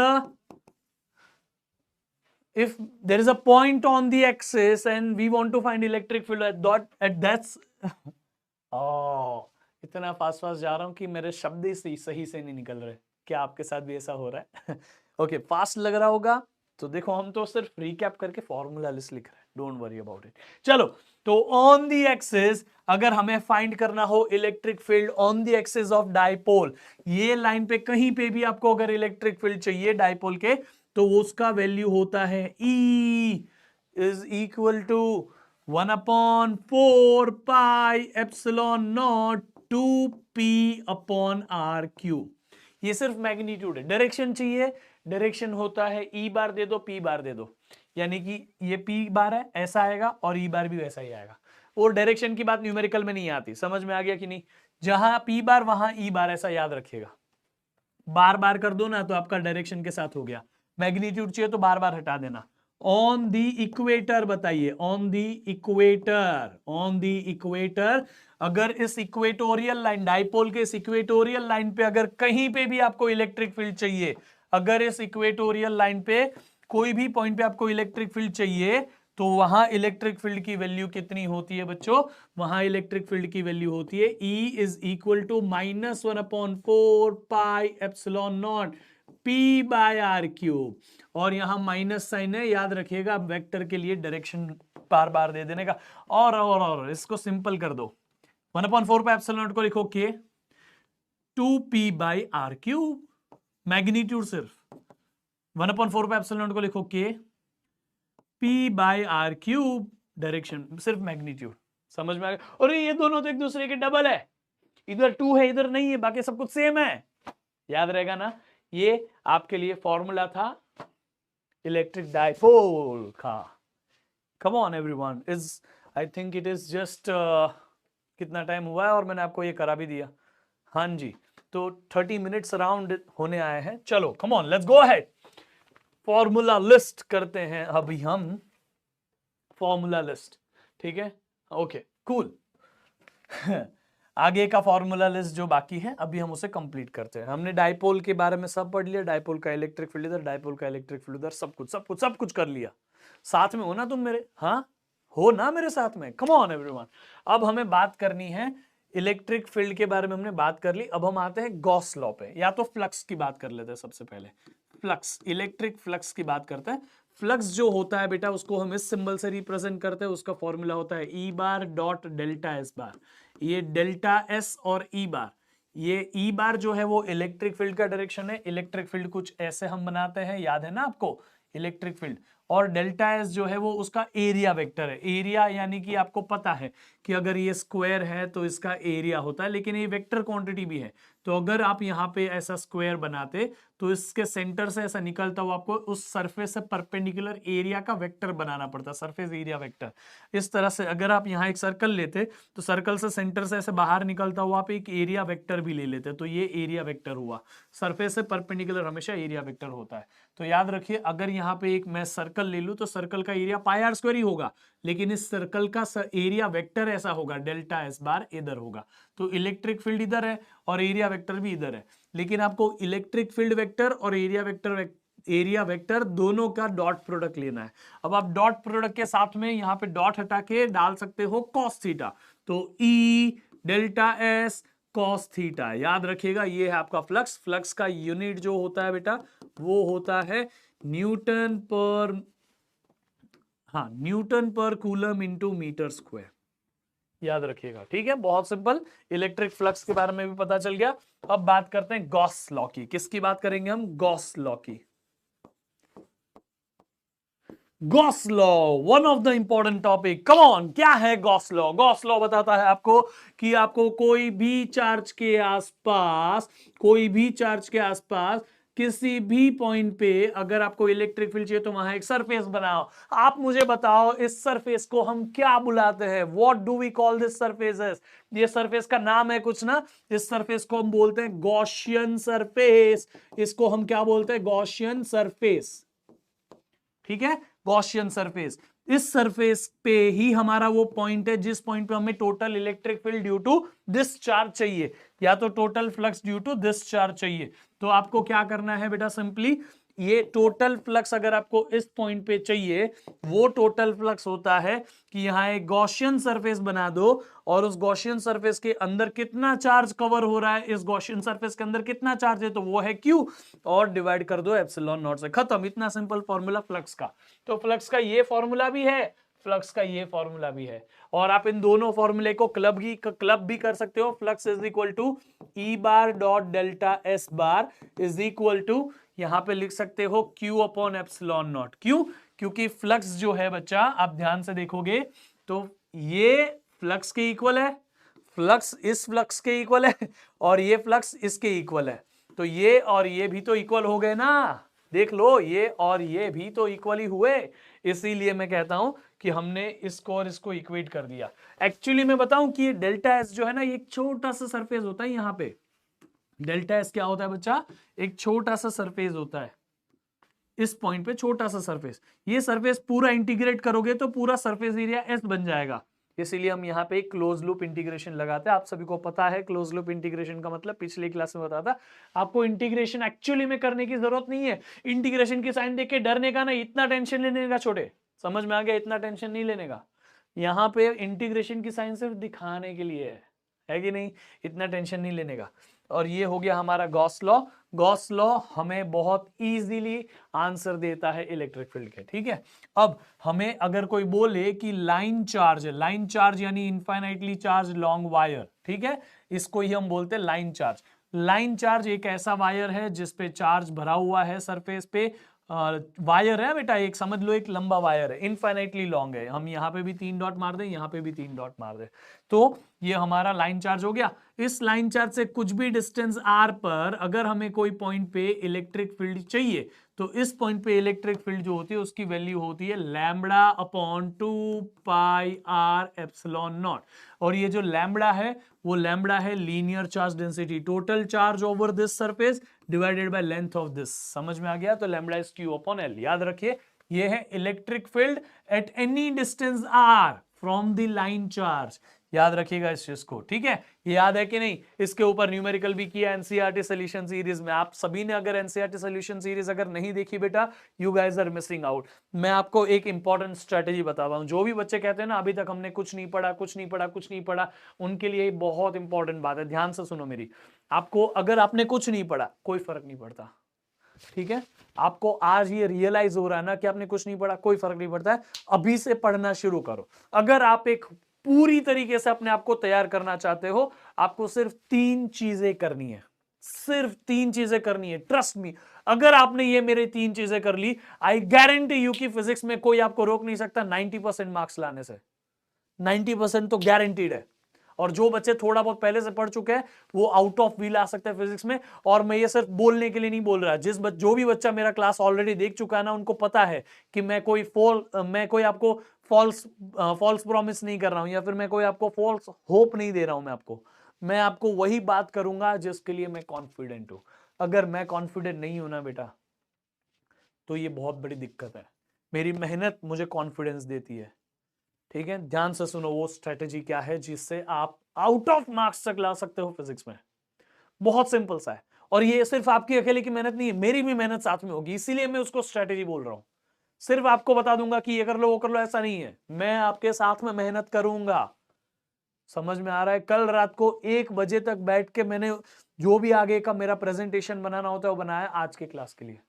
A: a point on the axis and we want to find electric field at that's इतना फास्ट जा रहा हूं कि मेरे शब्द ही सही से नहीं निकल रहे। क्या आपके साथ भी ऐसा हो रहा है? ओके, फास्ट लग रहा होगा तो देखो, हम तो सिर्फ रिकैप करके फॉर्मूला लिस्ट लिख रहे हैं, डोंट वरी अबाउट इट। चलो, तो ऑन दी एक्सिस अगर हमें फाइंड करना हो electric field on the axis of dipole, ये लाइन पे कहीं पे भी आपको अगर इलेक्ट्रिक फील्ड चाहिए डाइपोल के, तो उसका वैल्यू होता है E is equal to 1/4 pi epsilon naught 2p upon R cube. ये सिर्फ मैग्नीट्यूड है। डायरेक्शन चाहिए, डायरेक्शन होता है E बार दे दो, P बार दे दो, यानी कि ये P बार है ऐसा आएगा और E बार भी वैसा ही आएगा। और डायरेक्शन की बात न्यूमेरिकल में नहीं आती। समझ में आ गया कि नहीं? जहां P बार वहां E बार, ऐसा याद रखिएगा। बार बार कर दो ना तो आपका डायरेक्शन के साथ हो गया। मैग्नीट्यूड चाहिए तो बार बार हटा देना। ऑन दी इक्वेटर बताइए, ऑन दी इक्वेटर अगर इस इक्वेटोरियल लाइन, डाइपोल के इस इक्वेटोरियल लाइन पे अगर कहीं पे भी आपको इलेक्ट्रिक फील्ड चाहिए, अगर इस इक्वेटोरियल लाइन पे कोई भी पॉइंट पे आपको इलेक्ट्रिक फील्ड चाहिए, तो वहां इलेक्ट्रिक फील्ड की वैल्यू कितनी होती है बच्चों? वहां इलेक्ट्रिक फील्ड की वैल्यू होती है E is equal to -1/4 pi epsilon naught P by R cube. और यहां माइनस साइन है, याद रखिएगा वेक्टर के लिए डायरेक्शन बार बार दे देने का। और इसको सिंपल कर दो, 1/4 पे एप्सिलॉन नॉट को लिखो के 2p/r³, मैग्नीट्यूड सिर्फ 1/4 पे एप्सिलॉन नॉट को लिखो के p/r³, डायरेक्शन सिर्फ मैग्नीट्यूड। समझ में आ गया? और ये दोनों तो एक दूसरे के डबल है, इधर 2 है इधर नहीं है, बाकी सब कुछ सेम है, याद रहेगा ना। ये आपके लिए फॉर्मूला था इलेक्ट्रिक डाइपोल का। कम on everyone, is I think it is just कितना टाइम हुआ है और मैंने आपको ये करा भी दिया। हाँ जी, तो 30 मिनट्स अराउंड होने आए हैं। चलो come on, let's go ahead, formula list करते हैं अभी हम, फॉर्मूला लिस्ट। ठीक है, ओके कूल। आगे का फॉर्मूला लिस्ट जो बाकी है अभी हम उसे कंप्लीट करते हैं। हमने डाइपोल के बारे में सब पढ़ लिया, डाइपोल का इलेक्ट्रिक फील्ड इधर, डाइपोल का इलेक्ट्रिक फील्ड उधर, सब कुछ कर लिया। साथ में हो ना तुम मेरे? हाँ हो ना मेरे साथ में? कम ऑन एवरीवन। अब हमें बात करनी है इलेक्ट्रिक फील्ड के बारे में, हमने बात कर ली। अब हम आते हैं गॉस लॉ पे, या तो फ्लक्स की बात कर लेते हैं सबसे पहले। फ्लक्स, इलेक्ट्रिक फ्लक्स की बात करते हैं। फ्लक्स जो होता है बेटा उसको हम इस सिंबल से रिप्रेजेंट करते हैं, उसका फॉर्मूला होता है ई बार डॉट डेल्टा एस बार। ये डेल्टा एस और ई बार, ये ई बार जो है वो इलेक्ट्रिक फील्ड का डायरेक्शन है। इलेक्ट्रिक फील्ड कुछ ऐसे हम बनाते हैं, याद है ना आपको इलेक्ट्रिक फील्ड। और डेल्टा एस जो है वो उसका एरिया वेक्टर है। एरिया यानी कि आपको पता है कि अगर ये स्क्वायर है तो इसका एरिया होता है, लेकिन ये वेक्टर क्वांटिटी भी है। तो अगर आप यहाँ पे ऐसा स्क्वायर बनाते तो इसके सेंटर से ऐसा निकलता हुआ आपको उस सरफेस से परपेंडिकुलर एरिया का वेक्टर बनाना पड़ता, सरफेस एरिया वेक्टर। इस तरह से अगर आप यहाँ एक सर्कल लेते तो सर्कल से सेंटर से ऐसे बाहर निकलता हुआ आप एक एरिया वेक्टर भी ले लेते, तो ये एरिया वेक्टर हुआ। सरफेस से परपेंडिकुलर हमेशा एरिया वेक्टर होता है। तो याद रखिए, अगर यहाँ पे एक मैं सर्कल ले लूँ तो सर्कल का एरिया πr² ही होगा, लेकिन इस सर्कल का एरिया वेक्टर ऐसा होगा, डेल्टा एस बार इधर होगा। तो इलेक्ट्रिक फील्ड इधर है और एरिया वेक्टर भी इधर है, लेकिन आपको इलेक्ट्रिक फील्ड वेक्टर और एरिया वेक्टर दोनों का डॉट प्रोडक्ट लेना है। अब आप डॉट प्रोडक्ट के साथ में यहाँ पे डॉट हटा के डाल सकते हो कॉस थीटा, तो ई डेल्टा एस कॉस थीटा। याद रखिएगा ये है आपका फ्लक्स। फ्लक्स का यूनिट जो होता है बेटा वो होता है न्यूटन पर कूलम इंटू मीटर स्क्वायर। याद रखिएगा, ठीक है, बहुत सिंपल। इलेक्ट्रिक फ्लक्स के बारे में भी पता चल गया। अब बात करते हैं गॉस लॉ की। किसकी बात करेंगे हम? गॉस लॉ की। Gauss law, one of the important topic. Come on, क्या है गॉस लॉ? गॉस लॉ बताता है आपको कि आपको कोई भी चार्ज के आसपास किसी भी पॉइंट पे अगर आपको इलेक्ट्रिक फील्ड चाहिए तो वहां एक सरफेस बनाओ। आप मुझे बताओ इस सरफेस को हम क्या बुलाते हैं? What do we call this surfaces? ये सरफेस का नाम है कुछ ना, इस सरफेस को हम बोलते हैं गॉसियन सरफेस। इसको हम क्या बोलते हैं? Gaussian surface. ठीक है, गॉसियन सरफेस। इस सरफेस पे ही हमारा वो पॉइंट है जिस पॉइंट पे हमें total electric field due to this charge चाहिए, या तो total flux due to this charge चाहिए। तो आपको क्या करना है बेटा? सिंपली ये टोटल फ्लक्स अगर आपको इस पॉइंट पे चाहिए, वो टोटल फ्लक्स होता है कि यहां एक गॉसियन सरफेस बना दो और उस गॉसियन सरफेस के अंदर कितना चार्ज कवर हो रहा है, इस गॉसियन सरफेस के अंदर कितना चार्ज है, तो वो है Q, और डिवाइड कर दो एप्सिलॉन नॉट से। खत्म, इतना सिंपल फॉर्मूला फ्लक्स का। तो फ्लक्स का ये फॉर्मूला भी है, फ्लक्स का ये फॉर्मूला भी है, और आप इन दोनों फॉर्मूले को क्लब भी कर सकते हो। Flux is equal to E bar dot delta S bar is equal to, यहां पे लिख सकते हो Q अपॉन एप्सिलॉन नॉट। क्यों? क्योंकि फ्लक्स जो है बच्चा, आप ध्यान से देखोगे तो ये फ्लक्स के इक्वल है, फ्लक्स इस फ्लक्स के इक्वल है, और ये फ्लक्स इसके इक्वल है। तो ये और ये भी तो इक्वल हो गए ना, देख लो, ये और ये भी तो इक्वल ही हुए। इसीलिए मैं कहता हूं कि हमने इसको और इसको इक्वेट कर दिया। एक्चुअली मैं बताऊं कि ये डेल्टा एस जो है ना, ये एक छोटा सा सरफेस होता है। यहाँ पे डेल्टा एस क्या होता है बच्चा? एक छोटा सा सरफेस होता है, इस पॉइंट पे छोटा सा सरफेस। ये सरफेस पूरा इंटीग्रेट करोगे तो पूरा सरफेस एरिया एस बन जाएगा। इसीलिए हम यहाँ पे क्लोज लूप इंटीग्रेशन लगाते हैं। आप सभी को पता है क्लोज लूप इंटीग्रेशन का मतलब, पिछले क्लास में बताया था आपको। इंटीग्रेशन एक्चुअली में करने की जरूरत नहीं है। इंटीग्रेशन की साइन देख के डरने का ना, इतना टेंशन लेने का छोटे, समझ में आ गया? इतना टेंशन नहीं लेने का। यहाँ पे इंटीग्रेशन की साइन सिर्फ दिखाने के लिए है, है कि नहीं, इतना टेंशन नहीं लेने का। और ये हो गया हमारा गॉस लॉ। गॉस लॉ हमें बहुत इजीली आंसर देता है इलेक्ट्रिक फील्ड के, ठीक है। अब हमें अगर कोई बोले कि लाइन चार्ज है, लाइन चार्ज यानी इनफाइनाइटली चार्ज लॉन्ग वायर, ठीक है, इसको ही हम बोलते हैं लाइन चार्ज। लाइन चार्ज एक ऐसा वायर है जिसपे चार्ज भरा हुआ है सरफेस पे, वायर है बेटा, एक समझ लो एक लंबा वायर है, इनफाइनाइटली लॉन्ग है, हम यहां पे भी 3 डॉट मार दें, यहां पे भी 3 डॉट मार दें, तो ये हमारा लाइन चार्ज हो गया। इस लाइन चार्ज से कुछ भी डिस्टेंस r पर अगर हमें कोई पॉइंट पे इलेक्ट्रिक फील्ड चाहिए, तो इस पॉइंट पे इलेक्ट्रिक फील्ड जो होती है उसकी वैल्यू होती है लैम्बडा अपॉन 2 पाई r एप्सिलॉन नॉट। और ये जो लैम्बडा है वो लैम्बडा है linear charge density, total charge over this surface divided by length of this. समझ में आ गया? तो lambda is q upon l। याद रखिए ये है electric field at any distance r from the line charge. याद रखिएगा इस चीज को, ठीक है। ये याद है कि नहीं? इसके ऊपर न्यूमेरिकल भी किया एनसीईआरटी सॉल्यूशन सीरीज में। आप सभी ने अगर एनसीईआरटी सॉल्यूशन सीरीज अगर नहीं देखी बेटा, you guys are missing out. मैं आपको एक इंपॉर्टेंट स्ट्रेटेजी बता रहा हूं। जो भी बच्चे कहते हैं ना अभी तक हमने कुछ नहीं पढ़ा, कुछ नहीं पढ़ा, कुछ नहीं पढ़ा, उनके लिए बहुत इंपॉर्टेंट बात है, ध्यान से सुनो मेरी। आपको अगर आपने कुछ नहीं पढ़ा कोई फर्क नहीं पड़ता, ठीक है। आपको आज ये रियलाइज हो रहा है ना कि आपने कुछ नहीं पढ़ा, कोई फर्क नहीं पड़ता है, अभी से पढ़ना शुरू करो। अगर आप एक पूरी तरीके से अपने आप को तैयार करना चाहते हो, आपको सिर्फ 3 चीजें करनी है, सिर्फ 3 चीजें करनी है, ट्रस्ट मी। अगर आपने ये मेरे 3 चीजें कर ली, आई गारंटी यू कि फिजिक्स में कोई आपको रोक नहीं सकता 90% मार्क्स लाने से। 90% तो गारंटीड है। और जो बच्चे थोड़ा बहुत पहले से पढ़ चुके हैं वो आउट ऑफ वी ला सकते हैं फिजिक्स में। और मैं ये सिर्फ बोलने के लिए नहीं बोल रहा, जो भी बच्चा मेरा क्लास ऑलरेडी देख चुका है ना, उनको पता है कि मैं कोई आपको फॉल्स प्रॉमिस नहीं कर रहा हूं, या फिर मैं कोई आपको फॉल्स होप नहीं दे रहा हूं। मैं आपको वही बात करूंगा जिसके लिए मैं कॉन्फिडेंट हूं। अगर मैं कॉन्फिडेंट नहीं हूं ना बेटा, तो ये बहुत बड़ी दिक्कत है। मेरी मेहनत मुझे कॉन्फिडेंस देती है, ठीक है। ध्यान से सुनो वो स्ट्रेटेजी क्या है जिससे आप आउट ऑफ मार्क्स तक ला सकते हो फिजिक्स में। बहुत सिंपल सा है, और ये सिर्फ आपकी अकेले की मेहनत नहीं है, मेरी भी मेहनत साथ में होगी, इसीलिए मैं उसको स्ट्रेटेजी बोल रहा हूं। सिर्फ आपको बता दूंगा कि ये कर लो वो कर लो, ऐसा नहीं है, मैं आपके साथ में मेहनत करूंगा। समझ में आ रहा है? कल रात को 1 बजे तक बैठ के मैंने जो भी आगे का मेरा प्रेजेंटेशन बनाना होता है वो बनाया आज के क्लास के लिए।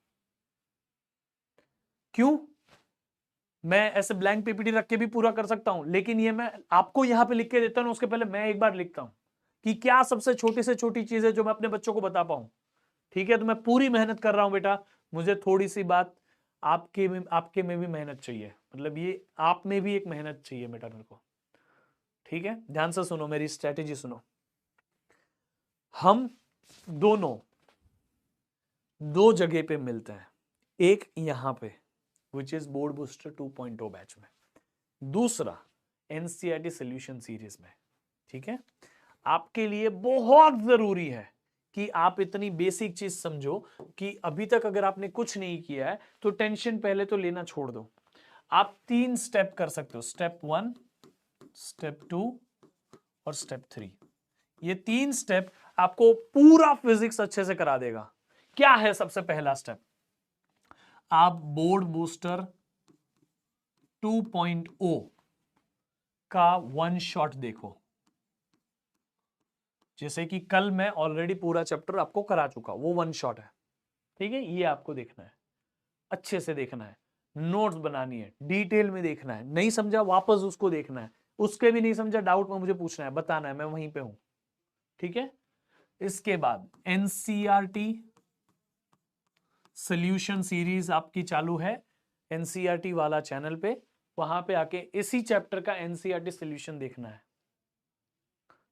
A: क्यों? मैं ऐसे ब्लैंक पीपीटी रख के भी पूरा कर सकता हूं, लेकिन ये मैं आपको यहां पे लिख के देता हूं, उसके पहले मैं एक बार लिखता हूं कि क्या सबसे छोटी से छोटी चीज है जो मैं अपने बच्चों को बता पाऊं, ठीक है। तो मैं पूरी मेहनत कर रहा हूं बेटा, मुझे थोड़ी सी बात आपके में भी मेहनत चाहिए, मतलब ये आप में भी एक मेहनत चाहिए बेटा मेरे को, ठीक है। ध्यान से सुनो मेरी स्ट्रेटेजी सुनो। हम दोनों 2 जगह पे मिलते हैं, एक यहां पे which is board booster 2.0 batch में, दूसरा एनसीईआरटी सॉल्यूशन सीरीज में, ठीक है। आपके लिए बहुत जरूरी है कि आप इतनी बेसिक चीज समझो कि अभी तक अगर आपने कुछ नहीं किया है तो टेंशन पहले तो लेना छोड़ दो। आप 3 स्टेप कर सकते हो, स्टेप 1, स्टेप 2 और स्टेप 3। ये 3 स्टेप आपको पूरा फिजिक्स अच्छे से करा देगा। क्या है सबसे पहला स्टेप? आप बोर्ड बूस्टर 2.0 का 1 शॉट देखो। जैसे कि कल मैं ऑलरेडी पूरा चैप्टर आपको करा चुका, वो 1 शॉट है, ठीक है। ये आपको देखना है, अच्छे से देखना है, नोट्स बनानी है, डिटेल में देखना है, नहीं समझा वापस उसको देखना है, उसके भी नहीं समझा डाउट में मुझे पूछना है, बताना है, मैं वहीं पे हूं, ठीक है। इसके बाद एनसीईआरटी सॉल्यूशन सीरीज आपकी चालू है एनसीईआरटी वाला चैनल पे, वहां पे आके इसी चैप्टर का एनसीईआरटी सॉल्यूशन देखना है,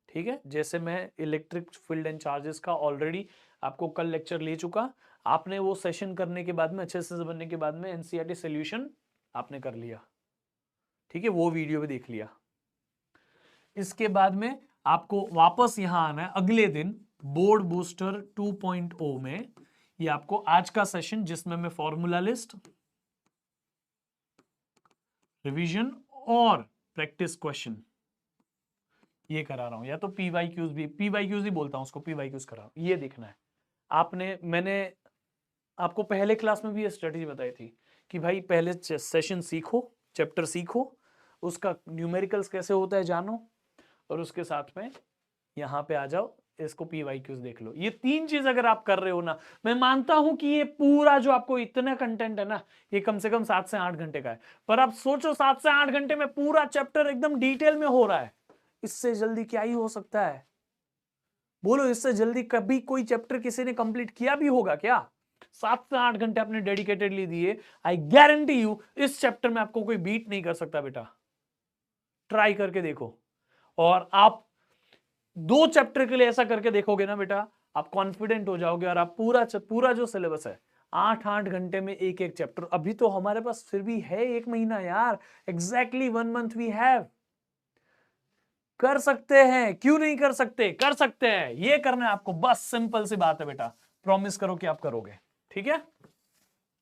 A: ठीक है। जैसे मैं इलेक्ट्रिक फील्ड एंड चार्जेस का ऑलरेडी आपको कल लेक्चर ले चुका, आपने वो सेशन करने के बाद में अच्छे से समझने के बाद में एनसीईआरटी सॉल्यूशन आपने कर लिया, ठीक है, वो वीडियो भी देख लिया। इसके बाद में आपको वापस यहां आना है अगले दिन बोर्ड बूस्टर 2.0 में। ये आपको आज का सेशन जिसमें मैं फॉर्मूला लिस्ट, रिवीजन और प्रैक्टिस क्वेश्चन ये करा रहा हूं, या तो पीवाईक्यूज ही बोलता हूं उसको, पीवाईक्यूज करा रहा हूं, ये देखना है। मैंने आपको पहले क्लास में भी ये स्ट्रेटेजी बताई थी कि भाई पहले सेशन सीखो, चैप्टर सीखो, उसका न्यूमेरिकल्स कैसे होता है जानो, और उसके साथ में यहां पे आ जाओ, इसको PYQs देख लो। ये 3 चीज अगर आप कर रहे हो ना, मैं मानता हूं कि ये पूरा जो आपको इतना कंटेंट है ना, ये कम से कम 7 से 8 घंटे का है, पर आप सोचो 7 से 8 घंटे में पूरा चैप्टर एकदम डिटेल में हो रहा है। इससे जल्दी क्या ही हो सकता है? बोलो, इससे जल्दी कभी कोई चैप्टर किसी ने कंप्लीट किया भी होगा क्या? 7 से 8 घंटे आपने डेडिकेटेडली दिए। आई गारंटी यू इस चैप्टर में आपको कोई बीट नहीं कर सकता बेटा। ट्राई करके देखो, और आप 2 चैप्टर के लिए ऐसा करके देखोगे ना बेटा, आप कॉन्फिडेंट हो जाओगे, और आप पूरा जो सिलेबस है 8-8 घंटे में एक एक चैप्टर। अभी तो हमारे पास फिर भी है 1 महीना यार, एग्जैक्टली 1 मंथ वी हैव। कर सकते हैं, क्यों नहीं कर सकते? कर सकते हैं, ये करना है आपको, बस सिंपल सी बात है बेटा। प्रॉमिस करो कि आप करोगे, ठीक है?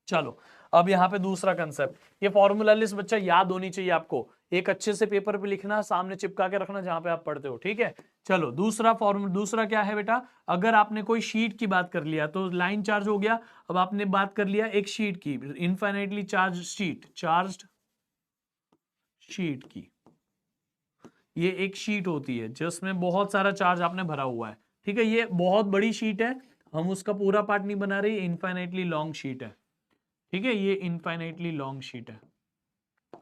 A: चलो, अब यहां पे दूसरा कंसेप्ट, ये फॉर्मूला लिस्ट बच्चा याद होनी चाहिए आपको, एक अच्छे से पेपर पे लिखना, सामने चिपका के रखना जहां पे आप पढ़ते हो, ठीक है? चलो, दूसरा क्या है बेटा? अगर आपने कोई शीट की बात कर लिया तो लाइन चार्ज हो गया। अब आपने बात कर लिया एक शीट की, infinitely charge sheet, charged sheet की, ये एक शीट होती है जिसमें बहुत सारा चार्ज आपने भरा हुआ है, ठीक है? ये बहुत बड़ी शीट है, हम उसका पूरा पार्ट नहीं बना रहे, इनफाइनाइटली लॉन्ग शीट है, ठीक है? ये इनफाइनाइटली लॉन्ग शीट है।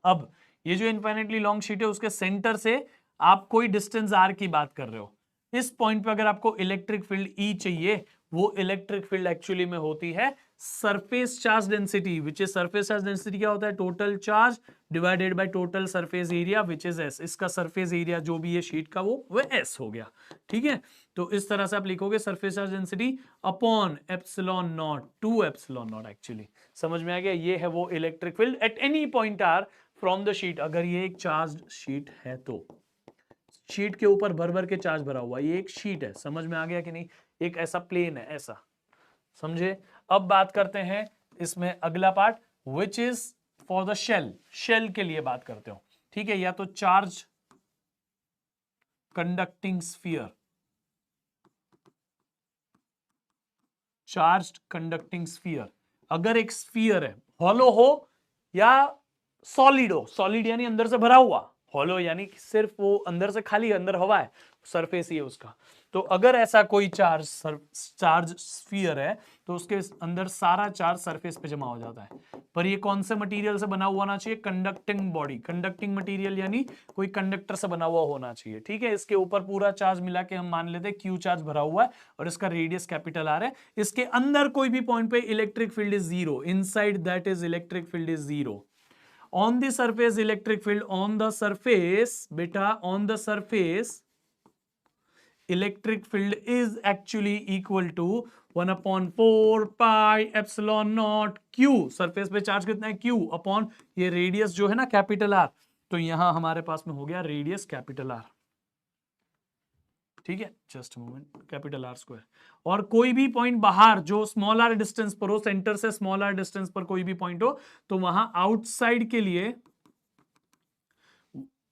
A: अब ये जो इनफाइनाइटली लॉन्ग शीट है, उसके सेंटर से आप कोई डिस्टेंस r की बात कर रहे हो। इस पॉइंट पे अगर आपको इलेक्ट्रिक फील्ड E चाहिए, वो इलेक्ट्रिक फील्ड एक्चुअली में होती है surface charge density, which is surface charge density क्या होता है? Total charge divided by total surface area, which is s। इसका सरफेस एरिया जो भी है शीट का, वो s हो गया, ठीक है? तो इस तरह से आप लिखोगे surface charge density upon epsilon naught, 2 epsilon not. Actually समझ में आ गया? ये है वो electric field eight any point r from the sheet. अगर ये एक चार्ज शीट है तो शीट के ऊपर भर भर के चार्ज भरा हुआ, ये एक शीट है, समझ में आ गया कि नहीं? एक ऐसा प्लेन है, ऐसा, समझे? अब बात करते हैं इसमें अगला part, which is for the shell. Shell के लिए बात करते हो, ठीक है? या तो charge conducting sphere, charge conducting sphere. अगर एक स्फीयर है, हॉलो हो या सॉलिड हो, सॉलिड यानी अंदर से भरा हुआ, हॉलो यानी सिर्फ वो अंदर से खाली, अंदर हवा है, सरफेस ही है उसका। तो अगर ऐसा कोई चार्ज स्फीयर है तो उसके अंदर सारा चार्ज सरफेस पे जमा हो जाता है। पर ये कौन से मटेरियल से बना हुआ होना चाहिए? कंडक्टिंग बॉडी, कंडक्टिंग मटेरियल यानी कोई कंडक्टर से बना हुआ होना चाहिए, ठीक है? इसके ऊपर पूरा चार्ज मिला के हम मान लेते हैं क्यू चार्ज भरा हुआ है, और इसका रेडियस कैपिटल आर है। इसके अंदर कोई भी पॉइंट पे electric field is zero, inside that is electric field is zero. On the surface electric field, on the surface beta, on the surface electric field is actually equal to 1/4 pi epsilon naught q। Surface पे charge कितना है? q upon ये radius जो है ना capital R, तो यहां हमारे पास में हो गया रेडियस कैपिटल आर, ठीक है? Just moment, capital R square. और कोई भी पॉइंट बाहर जो स्मॉल आर डिस्टेंस पर हो, सेंटर से स्मॉल आर डिस्टेंस पर कोई भी पॉइंट हो, तो वहां आउटसाइड के लिए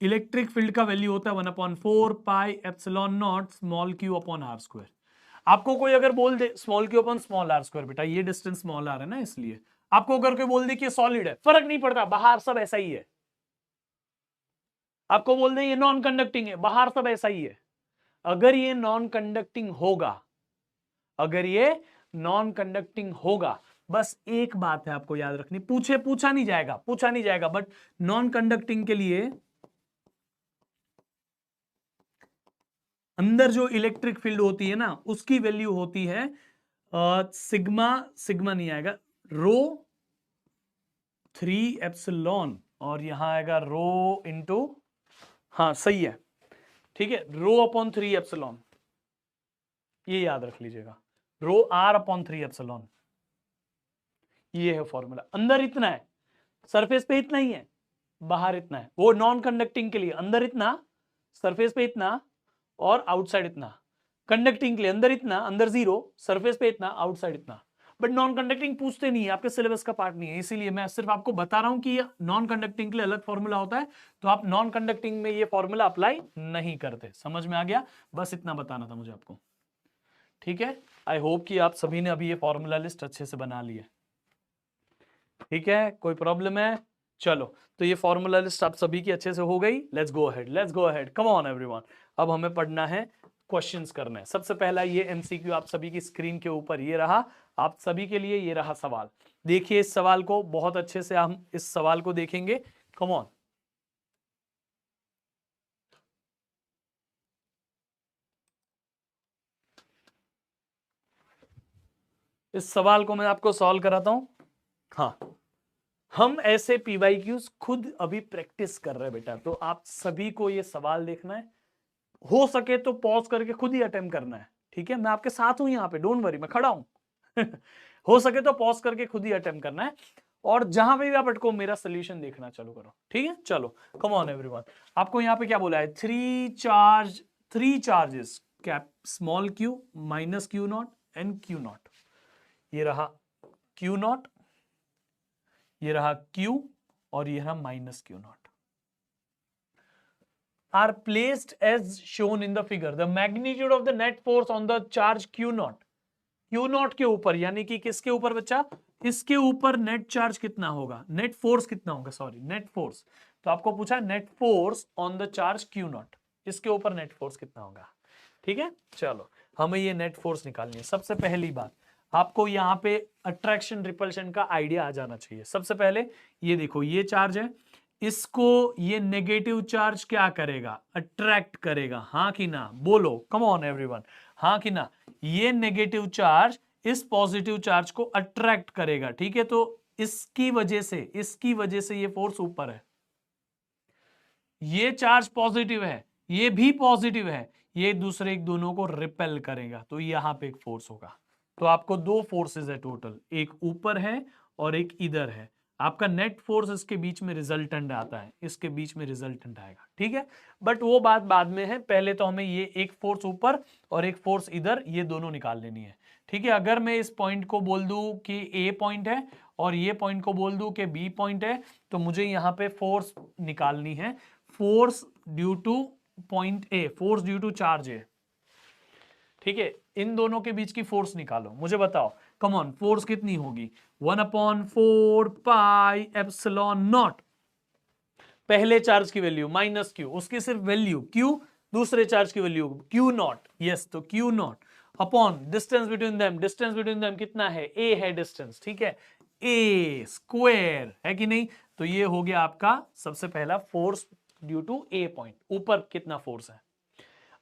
A: इलेक्ट्रिक फील्ड का वैल्यू होता है 1/4 pi epsilon naught small q upon are square. आपको कोई अगर बोल दे small q upon small are square, बेटा ये डिस्टेंस स्मॉल आर है ना, इसलिए आपको अगर कोई बोल दे कि सॉलिड है, फर्क नहीं पड़ता, बाहर सब ऐसा ही है। आपको बोल दे ये नॉन कंडक्टिंग है, बाहर सब ऐसा ही है। अगर ये नॉन कंडक्टिंग होगा, अगर ये नॉन कंडक्टिंग होगा, बस एक बात है आपको याद रखनी, पूछा नहीं जाएगा, बट नॉन कंडक्टिंग के लिए अंदर जो इलेक्ट्रिक फील्ड होती है ना, उसकी वैल्यू होती है सिग्मा नहीं आएगा, रो 3 एप्सिलॉन, और यहां आएगा रो इंटू, हाँ सही है, ठीक है, रो अपॉन 3 एप्सिलॉन, ये याद रख लीजिएगा, रो आर अपॉन 3 एप्सिलॉन, ये है फॉर्मूला। अंदर इतना है, सरफेस पे इतना ही है, बाहर इतना है, वो नॉन कंडक्टिंग के लिए अंदर इतना, सरफेस पे इतना, और आउटसाइड इतना। कंडक्टिंग के लिए अंदर इतना, अंदर जीरो, सरफेस पे इतना, आउटसाइड इतना। बट नॉन कंडक्टिंग पूछते नहीं है, आपके सिलेबस का पार्ट नहीं है, इसीलिए मैं सिर्फ आपको बता रहा हूं कि नॉन कंडक्टिंग के लिए अलग फॉर्मूला होता है, तो आप नॉन कंडक्टिंग में ये फॉर्मूला अप्लाई नहीं करते। समझ में आ गया? बस इतना बताना था मुझे आपको, ठीक है? आई होप कि आप सभी ने अभी ये फॉर्मूला लिस्ट अच्छे से बना ली है, ठीक है? कोई प्रॉब्लम है? चलो, तो ये फॉर्मूला लिस्ट आप सभी की अच्छे से हो गई। Let's go ahead, come on everyone. अब हमें पढ़ना है क्वेश्चंस करने हैं। सबसे पहला ये एमसीक्यू आप सभी की स्क्रीन के ऊपर ये रहा, आप सभी के लिए ये रहा सवाल। देखिए इस सवाल को बहुत अच्छे से, हम इस सवाल को देखेंगे। कम ऑन, इस सवाल को मैं आपको सॉल्व कराता हूं। हाँ, हम ऐसे पीवाईक्यूज खुद अभी प्रैक्टिस कर रहे हैं बेटा, तो आप सभी को ये सवाल देखना है, हो सके तो पॉज करके खुद ही अटेम्प्ट करना है। ठीक है, मैं आपके साथ हूं यहाँ पे, डोंट वरी, मैं खड़ा हूं। हो सके तो पॉज करके खुद ही अटेम्प्ट करना है, और जहां पे भी आप अटको मेरा सोल्यूशन देखना चालू करो। ठीक है, चलो कम ऑन एवरीवन। आपको यहाँ पे क्या बोला है, three charges, cap small Q minus Q not and Q not. ये रहा क्यू नॉट, ये रहा Q, और ये रहा minus Q not, are placed as shown in the figure. The magnitude of the net force on the charge Q naught, Q naught के ऊपर, यानी कि किसके ऊपर बच्चा, इसके ऊपर नेट चार्ज कितना होगा, नेट फोर्स कितना होगा, सॉरी नेट फोर्स। तो आपको पूछा net force on the charge Q not, इसके ऊपर नेट फोर्स कितना होगा। ठीक है, चलो हमें ये नेट फोर्स निकालनी है। सबसे पहली बात, आपको यहाँ पे अट्रैक्शन रिपल्शन का आइडिया आ जाना चाहिए। सबसे पहले ये देखो, ये चार्ज है, इसको ये नेगेटिव चार्ज क्या करेगा, अट्रैक्ट करेगा, हाँ कि ना, बोलो कम ऑन एवरीवन, हाँ कि ना। ये नेगेटिव चार्ज इस पॉजिटिव चार्ज को अट्रैक्ट करेगा। ठीक है, तो इसकी वजह से ये फोर्स ऊपर है। ये चार्ज पॉजिटिव है, ये भी पॉजिटिव है, ये दूसरे एक दोनों को रिपेल करेगा, तो यहां पे एक फोर्स होगा। तो आपको दो फोर्सेस है टोटल, एक ऊपर है और एक इधर है। आपका नेट फोर्स इसके बीच में रिजल्टेंट आता है, इसके बीच में रिजल्टेंट आएगा। ठीक है, बट वो बात बाद में है, पहले तो हमें ये एक फोर्स ऊपर और एक फोर्स इधर, ये दोनों निकाल लेनी है। ठीक है, अगर मैं इस पॉइंट को बोल दूं कि ए पॉइंट है और ये पॉइंट को बोल दूं कि बी पॉइंट है, तो मुझे यहां पे फोर्स निकालनी है, force due to point A, force due to charge A. ठीक है, इन दोनों के बीच की फोर्स निकालो, मुझे बताओ कम ऑन, फोर्स कितनी होगी, 1/4 पाई एप्सिलॉन नॉट, पहले चार्ज की वैल्यू माइनस क्यू, उसकी सिर्फ वैल्यू क्यू, दूसरे चार्ज की वैल्यू क्यू नॉट, यस, तो Q naught upon distance between them, distance between them कितना है, ए है डिस्टेंस। ठीक है, ए स्क्वायर है कि नहीं, तो ये हो गया आपका सबसे पहला force due to A point, ऊपर कितना फोर्स है।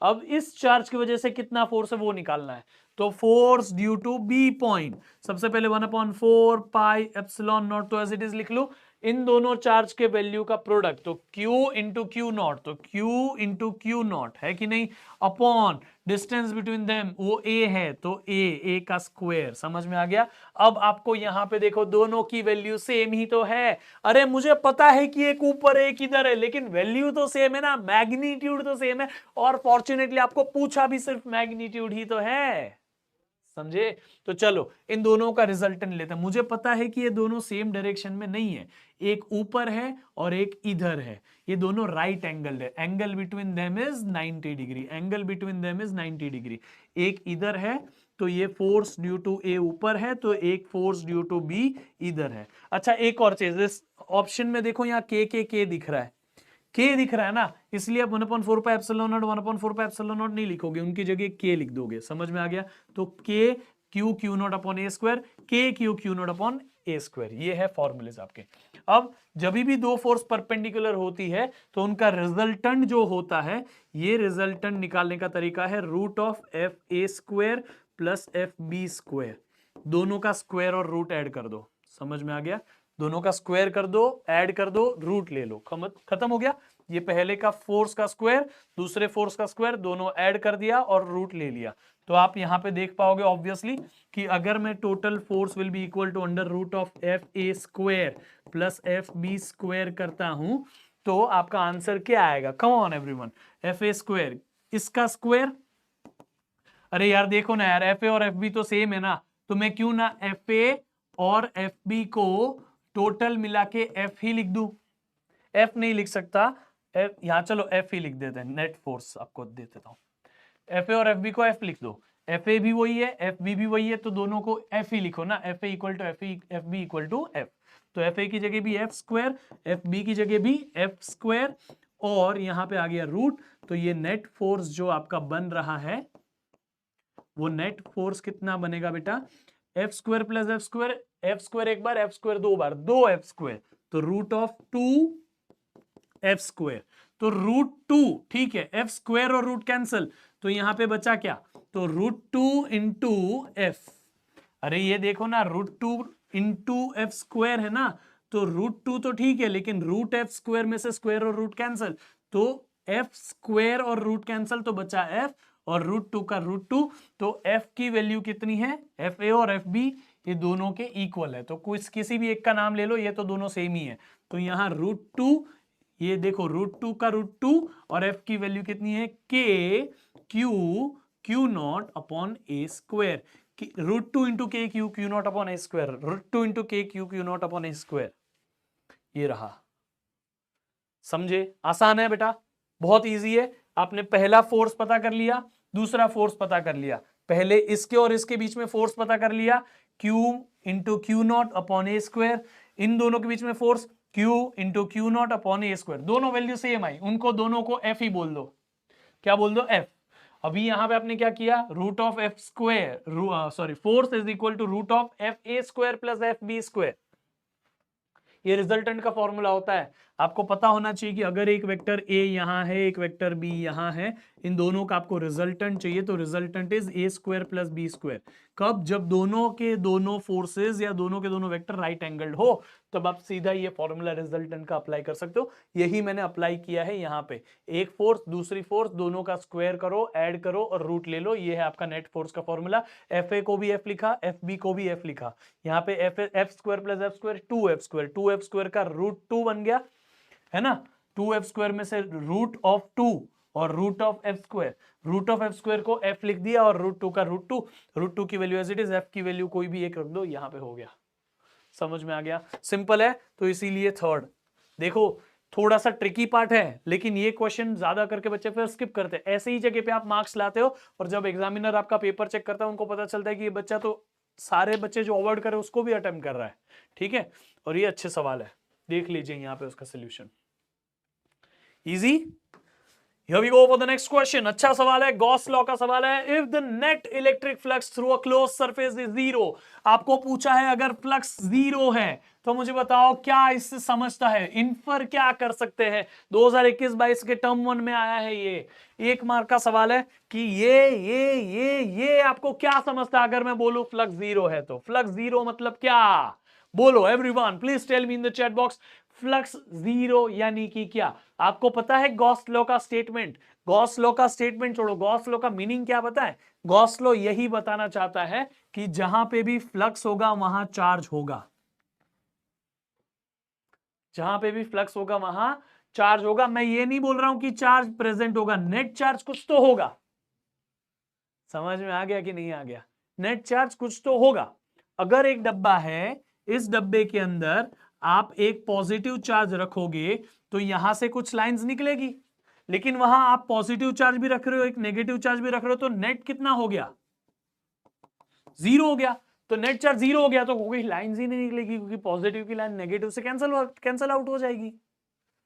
A: अब इस चार्ज की वजह से कितना फोर्स है वो निकालना है, तो force due to B point, सबसे पहले 1/4 पाई एप्सिलॉन नॉट, तो एज इट इज लिख लो इन दोनों चार्ज के वैल्यू का प्रोडक्ट, तो Q इंटू क्यू नॉट, तो Q इंटू क्यू नॉट है कि नहीं, अपॉन डिस्टेंस बिटवीन देम, वो A है तो A का स्क्वायर। समझ में आ गया। अब आपको यहां पे देखो दोनों की वैल्यू सेम ही तो है। अरे मुझे पता है कि एक ऊपर एक इधर है, लेकिन वैल्यू तो सेम है ना, मैग्नीट्यूड तो सेम है, और फॉर्चुनेटली आपको पूछा भी सिर्फ मैग्नीट्यूड ही तो है, समझे। तो चलो इन दोनों का रिजल्टेंट लेते हैं। मुझे पता है कि ये दोनों सेम डायरेक्शन में नहीं है, एक ऊपर है और एक इधर है, ये दोनों राइट एंगल है, angle between them is 90 degree, angle between them is 90 degree. एक इधर है तो ये फोर्स ड्यू टू ए ऊपर है, तो एक फोर्स ड्यू टू बी इधर है। अच्छा एक और चीज, इस ऑप्शन में देखो यहाँ के दिख रहा है, के दिख रहा है ना, इसलिए आप 1/4 pi epsilon not 1/4 pi epsilon not नहीं लिखोगे, उनकी जगह के लिख दोगे। समझ में आ गया। तो k q naught upon a square, k q naught upon a square, ये है फॉर्मूलेज आपके। अब जब भी दो फोर्स परपेंडिकुलर होती है तो उनका रिजल्टेंट जो होता है, ये रिजल्टेंट निकालने का तरीका है root of F A square plus F B square, दोनों का स्क्वायर और रूट ऐड कर दो। समझ में आ गया, दोनों का स्क्वायर कर दो, ऐड कर दो, रूट ले लो, खत्म हो गया। ये पहले का फोर्स का स्क्वायर, दूसरे फोर्स का स्क्वायर, दोनों ऐड कर दिया और रूट ले लिया। तो आप यहां पे देख पाओगे ऑब्वियसली कि अगर मैं total force will be equal to under root of F A square plus F B square करता हूं, तो आपका आंसर क्या आएगा, come on everyone, F A square, इसका स्क्वायर, अरे यार देखो ना यार, एफ ए और एफ बी तो सेम है ना, तो मैं क्यों ना एफ ए और एफ बी को टोटल मिला के एफ ही लिख दूं, एफ नहीं लिख सकता, एफ यहां, चलो एफ ही लिख देते हैं, नेट फोर्स आपको दे देता हूं, एफ ए और एफ बी को एफ लिख दो, एफ ए भी वही है एफ बी भी वही है, तो दोनों को एफ ही लिखो ना, F A equal to F B equal to F, तो एफ ए की जगह भी एफ स्क्वायर, एफ बी की जगह भी एफ स्क्वायर, और यहां पे आ गया रूट, तो ये नेट फोर्स जो आपका बन रहा है वो नेट फोर्स कितना बनेगा बेटा, F square plus F square, F square एक बार, एफ स्क्वायर दो बार, दो एफ स्क्वायर, तो रूट ऑफ 2 एफ स्क्वायर, तो रूट 2, ठीक है, एफ स्क्वायर और रूट कैंसल, तो यहां पे बचा क्या, तो रूट 2 इंटू एफ, अरे ये देखो ना, रूट 2 इंटू एफ स्क्वायर है ना, तो रूट 2 तो ठीक है, लेकिन रूट एफ स्क्वायर में से स्क्वायर और रूट कैंसल, तो एफ स्क्वायर और रूट कैंसल, तो बचा एफ और रूट 2 का रूट 2, तो एफ की वैल्यू कितनी है, एफ ए और एफ बी ये दोनों के इक्वल है, तो कुछ किसी भी एक का नाम ले लो, ये तो दोनों सेम ही है, तो यहां रूट 2, ये देखो रूट 2 का रूट 2 और एफ की वैल्यू कितनी है, k q naught upon a square, root 2 into k q naught upon a square, root 2 into k q naught upon a square, ये रहा। समझे, आसान है बेटा, बहुत इजी है। आपने पहला फोर्स पता कर लिया, दूसरा फोर्स पता कर लिया, पहले इसके और इसके बीच में फोर्स पता कर लिया, Q into q naught upon a square, इन दोनों के बीच में force Q into q naught upon a square, दोनों वैल्यू सेम आई, उनको दोनों को F ही बोल दो, क्या बोल दो, F। अभी यहां पे आपने क्या किया, root of F square, sorry force is equal to root of F A square plus F B square, ये रिजल्टेंट का फॉर्मूला होता है। आपको पता होना चाहिए कि अगर एक वेक्टर ए यहां है, एक वेक्टर बी यहां है, इन दोनों का आपको रिजल्टेंट चाहिए, तो resultant is A square plus B square. कब, जब दोनों के दोनों फोर्सेस या दोनों के दोनों वेक्टर राइट एंगल्ड हो, तब आप सीधा ये फॉर्मूला रिजल्टेंट का अप्लाई कर सकते हो। यही मैंने अप्लाई किया है यहाँ पे, एक फोर्स दूसरी फोर्स दोनों का स्क्वायर करो, ऐड करो और रूट ले लो, ये है आपका नेट फोर्स का फॉर्मूला। एफ ए को भी एफ लिखा, एफ बी को भी एफ लिखा, यहाँ पे F square plus F square, two F square का रूट 2 बन गया है ना, 2f स्क्वायर में से रूट ऑफ 2 और root of F square, root of F square को f लिख दिया और रूट 2 का रूट 2, रूट 2 की value as it is, f की वैल्यू कोई भी एक रख दो, यहां पे हो गया। समझ में आ गया, सिंपल है, तो इसीलिए थर्ड। देखो थोड़ा सा ट्रिकी पार्ट है, लेकिन ये क्वेश्चन ज्यादा करके बच्चे फिर स्किप करते हैं, ऐसे ही जगह पे आप मार्क्स लाते हो और जब एग्जामिनर आपका पेपर चेक करता है उनको पता चलता है कि ये बच्चा तो सारे बच्चे जो अवॉइड करे उसको भी अटेम्प्ट कर रहा है, ठीक है, और ये अच्छे सवाल है, देख लीजिए यहाँ पे उसका solution. Easy? Here we go for the next question. अच्छा सवाल है, गॉस लॉ का सवाल है। If the net electric flux through a closed surface is zero, आपको पूछा है अगर फ्लक्स जीरो है तो मुझे बताओ क्या इससे समझता है, इन्फर क्या कर सकते हैं। 2021-22 के टर्म 1 में आया है, ये 1 मार्क का सवाल है कि ये आपको क्या समझता है अगर मैं बोलूं फ्लक्स जीरो है, तो फ्लक्स जीरो मतलब क्या, बोलो everyone, please tell me in the chat box. Flux zero यानी कि क्या, आपको पता है गॉस लॉ का स्टेटमेंट, गॉस लॉ का स्टेटमेंट छोड़ो, गॉस लॉ का मीनिंग क्या पता है, गॉस लॉ यही बताना चाहता है कि जहां पे भी फ्लक्स होगा वहां चार्ज होगा, जहां पे भी फ्लक्स होगा वहां चार्ज होगा। मैं ये नहीं बोल रहा हूं कि चार्ज प्रेजेंट होगा, नेट चार्ज कुछ तो होगा, समझ में आ गया कि नहीं आ गया, नेट चार्ज कुछ तो होगा। अगर एक डब्बा है, इस डब्बे के अंदर आप एक पॉजिटिव चार्ज रखोगे तो यहां से कुछ लाइंस निकलेगी, लेकिन वहां आप पॉजिटिव चार्ज भी रख रहे हो, एक नेगेटिव चार्ज भी रख रहे हो, तो नेट कितना हो गया, जीरो हो गया। तो नेट चार्ज जीरो हो गया तो कोई लाइंस ही नहीं निकलेगी, क्योंकि पॉजिटिव की लाइन नेगेटिव से कैंसल आउट हो जाएगी।